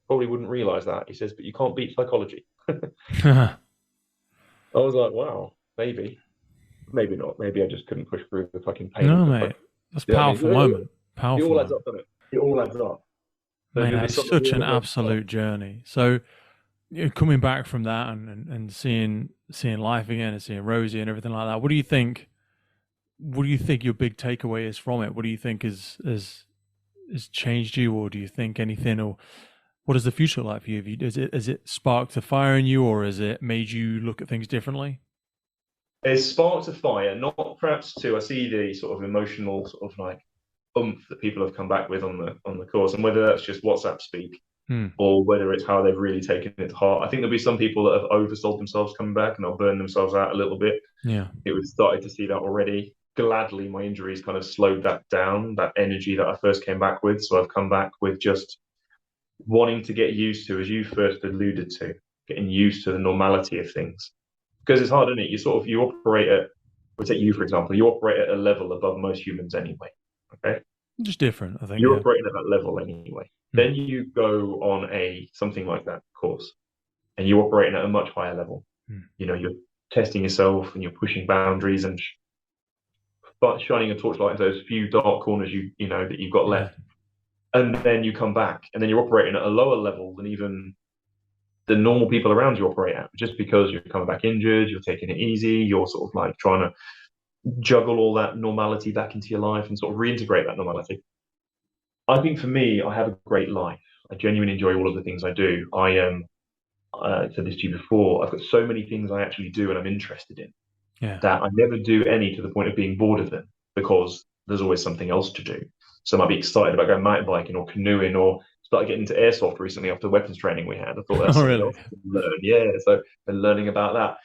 wouldn't realize that. He says, but you can't beat psychology. I was like, wow, maybe not. Maybe I just couldn't push through the fucking pain. No, mate. That's a powerful moment. Powerful. It all adds up, doesn't it? It all adds up. So mate, that's such an absolute journey. So, coming back from that and seeing life again and seeing Rosie and everything like that, what do you think your big takeaway is from it? What do you think has changed you, or do you think anything, or what is the future like for you? Has it sparked a fire in you, or has it made you look at things differently? It's sparked a fire, not perhaps to, I see the sort of emotional sort of like oomph that people have come back with on the course, and whether that's just WhatsApp speak or whether it's how they've really taken it to heart. I think there'll be some people that have oversold themselves coming back and they'll burn themselves out a little bit. Yeah. It was started to see that already. Gladly, my injuries kind of slowed that down, that energy that I first came back with. So I've come back with just wanting to get used to, as you first alluded to, getting used to the normality of things. Because it's hard, isn't it? You operate at, we'll take you for example, you operate at a level above most humans anyway. Okay. Just different, I think. You're operating at that level anyway. Then you go on something like that course, and you're operating at a much higher level. You know, you're testing yourself and you're pushing boundaries and shining a torchlight into those few dark corners you know that you've got left. And then you come back, and then you're operating at a lower level than even the normal people around you operate at, just because you're coming back injured, you're taking it easy, you're sort of like trying to juggle all that normality back into your life and sort of reintegrate that normality. I think for me, I have a great life. I genuinely enjoy all of the things I do. I said this to you before, I've got so many things I actually do and I'm interested in that I never do any to the point of being bored of them, because there's always something else to do. So I might be excited about going mountain biking or canoeing, or started getting into airsoft recently after the weapons training we had. I thought that's something else to learn. Yeah, so been learning about that.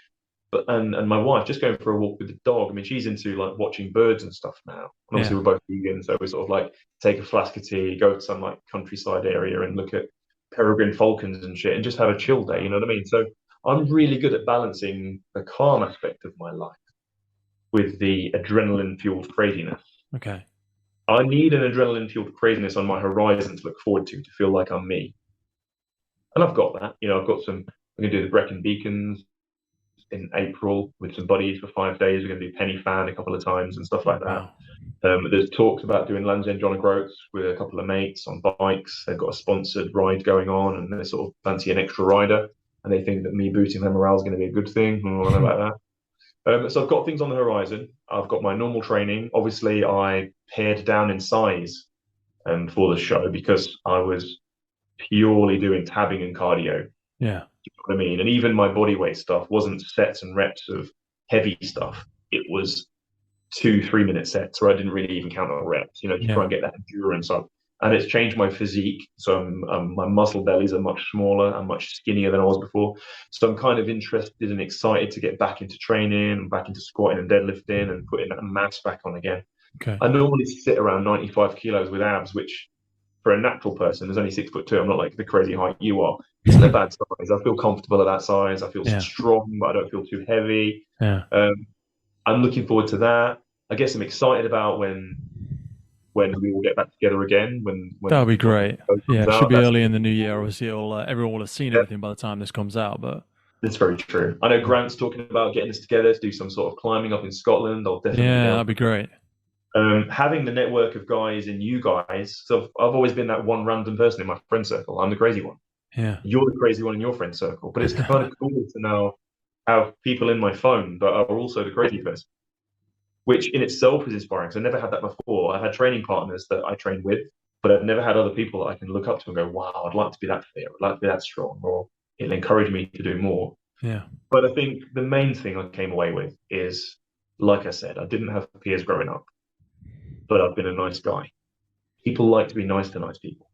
But and my wife, just going for a walk with the dog. I mean, she's into like watching birds and stuff now. And obviously we're both vegan, so we sort of like take a flask of tea, go to some like countryside area and look at peregrine falcons and shit, and just have a chill day. You know what I mean? So I'm really good at balancing the calm aspect of my life with the adrenaline-fueled craziness. Okay. I need an adrenaline-fueled craziness on my horizon to look forward to feel like I'm me. And I've got that. You know, I'm going to do the Brecon Beacons in April with some buddies for 5 days. We're going to do Penny Fan a couple of times and stuff like that. Wow. There's talks about doing Land's End John O'Groats with a couple of mates on bikes. They've got a sponsored ride going on, and they sort of fancy an extra rider, and they think that me boosting their morale is going to be a good thing. I don't know about that. So I've got things on the horizon. I've got my normal training. Obviously, I pared down in size for the show because I was purely doing tabbing and cardio. Yeah. You know what I mean? And even my body weight stuff wasn't sets and reps of heavy stuff. It was 2-3 minute sets where I didn't really even count on reps, you know, to try and get that endurance up. and it's changed my physique. So my muscle bellies are much smaller. I'm much skinnier than I was before. So I'm kind of interested and excited to get back into training and back into squatting and deadlifting and putting that mass back on again. Okay. I normally sit around 95 kilos with abs, which for a natural person is only 6'2". I'm not like the crazy height you are. Isn't a bad size. I feel comfortable at that size. I feel strong, but I don't feel too heavy. Yeah. I'm looking forward to that. I guess I'm excited about when we will get back together again. When That'll be great. Yeah, it should be That's early in the new year. Obviously, everyone will have seen everything by the time this comes out. But it's very true. I know Grant's talking about getting us together to do some sort of climbing up in Scotland. I'll definitely that'd be great. Having the network of guys and you guys. So I've always been that one random person in my friend circle. I'm the crazy one. Yeah. You're the crazy one in your friend circle. But it's kind of cool to now have people in my phone that are also the crazy person, which in itself is inspiring. So I never had that before. I had training partners that I trained with, but I've never had other people that I can look up to and go, wow, I'd like to be that fit, I'd like to be that strong, or it'll encourage me to do more. Yeah. But I think the main thing I came away with is, like I said, I didn't have peers growing up, but I've been a nice guy. People like to be nice to nice people.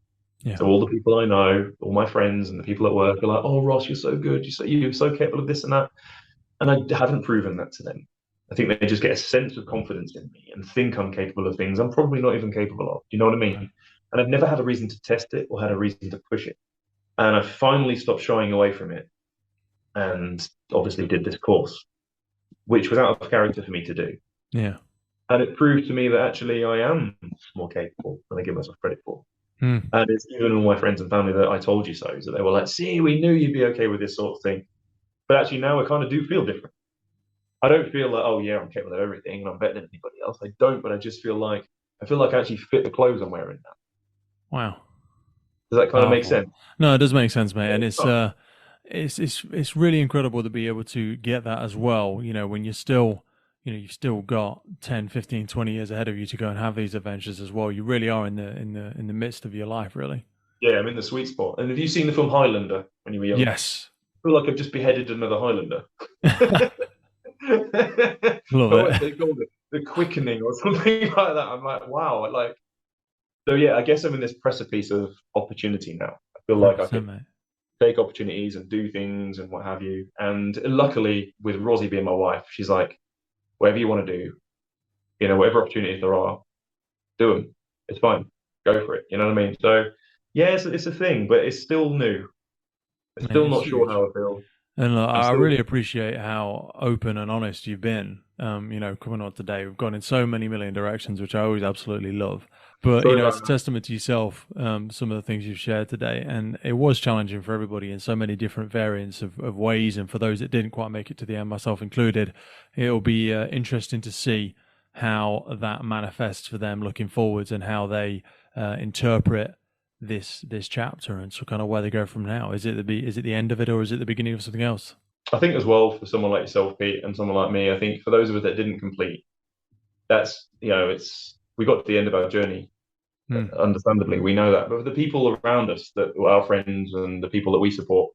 Yeah. So all the people I know, all my friends and the people at work are like, oh, Ross, you're so good. You're so capable of this and that. And I haven't proven that to them. I think they just get a sense of confidence in me and think I'm capable of things I'm probably not even capable of. Do you know what I mean? Right. And I've never had a reason to test it or had a reason to push it. And I finally stopped shying away from it and obviously did this course, which was out of character for me to do. Yeah. And it proved to me that actually I am more capable than I give myself credit for. And it's even all my friends and family that I told you so. So they were like, see, we knew you'd be okay with this sort of thing. But actually now I kind of do feel different. I don't feel like, oh yeah, I'm capable of everything and I'm better than anybody else. I don't, but I just feel like I actually fit the clothes I'm wearing now. Wow. Does that kind of make sense? No, it does make sense, mate. And it's really incredible to be able to get that as well. You know, when you're still, you've still got 10, 15, 20 years ahead of you to go and have these adventures as well. You really are in the midst of your life, really. Yeah, I'm in the sweet spot. And have you seen the film Highlander when you were young? Yes. I feel like I've just beheaded another Highlander. Love it. They called it the quickening or something like that. I'm like, wow. So yeah, I guess I'm in this precipice of opportunity now. I feel like I can take opportunities and do things and what have you. And luckily, with Rosie being my wife, she's like, whatever you want to do, whatever opportunities there are, do them. It's fine. Go for it. You know what I mean? So yeah, it's a thing, but it's still new. I'm still not sure how I feel. And I really appreciate how open and honest you've been. Coming on today, we've gone in so many million directions, which I always absolutely love. But it's a testament to yourself, some of the things you've shared today, and it was challenging for everybody in so many different variants of ways. And for those that didn't quite make it to the end, myself included, it'll be interesting to see how that manifests for them looking forwards and how they interpret this chapter and so kind of where they go from now. Is it the end of it, or is it the beginning of something else? I think as well, for someone like yourself, Pete, and someone like me, I think for those of us that didn't complete, that's we got to the end of our journey. Understandably, we know that, but for the people around us, that our friends and the people that we support,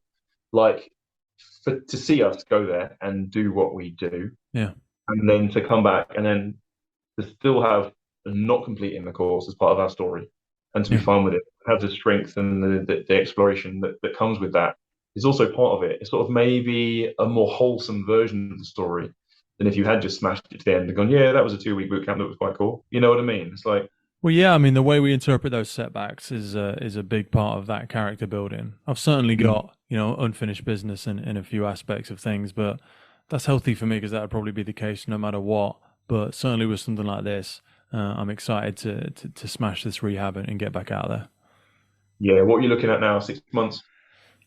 to see us go there and do what we do, and then to come back and then to still have not completing the course as part of our story, and to be fine with it, have the strength and the exploration that comes with that is also part of it. It's sort of maybe a more wholesome version of the story than if you had just smashed it to the end and gone, yeah, that was a 2-week boot camp that was quite cool. You know what I mean? It's like, well, yeah, I mean, the way we interpret those setbacks is a big part of that character building. I've certainly got, unfinished business in a few aspects of things, but that's healthy for me because that would probably be the case no matter what. But certainly with something like this, I'm excited to smash this rehab and get back out there. Yeah, what are you looking at now? 6 months?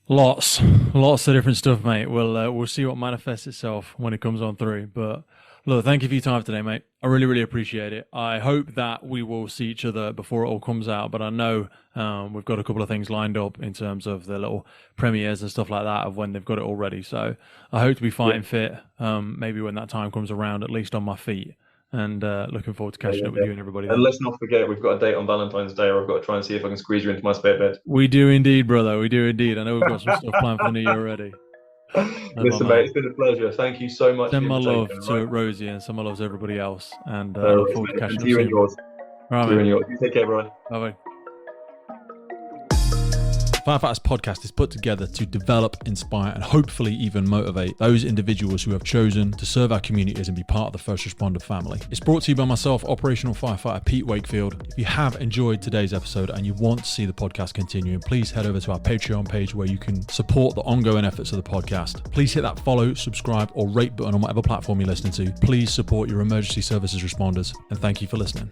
Lots of different stuff, mate. We'll see what manifests itself when it comes on through. But look, thank you for your time today, mate. I really, really appreciate it. I hope that we will see each other before it all comes out. But I know we've got a couple of things lined up in terms of the little premieres and stuff like that of when they've got it all ready. So I hope to be fighting fit. Maybe when that time comes around, at least on my feet. And looking forward to catching up with you and everybody. And let's not forget, we've got a date on Valentine's Day, or I've got to try and see if I can squeeze you into my spare bed. We do indeed, brother. We do indeed. I know we've got some stuff planned for the new year already. Listen, mate, it's been a pleasure. Thank you so much. Send my love to Rosie and send my love to everybody else. And I look forward to catching up soon. All right, you and yours. You take care, brother. Bye-bye. Firefighters Podcast is put together to develop, inspire, and hopefully even motivate those individuals who have chosen to serve our communities and be part of the first responder family. It's brought to you by myself, operational firefighter Pete Wakefield. If you have enjoyed today's episode and you want to see the podcast continuing, please head over to our Patreon page where you can support the ongoing efforts of the podcast. Please hit that follow, subscribe, or rate button on whatever platform you're listening to. Please support your emergency services responders, and thank you for listening.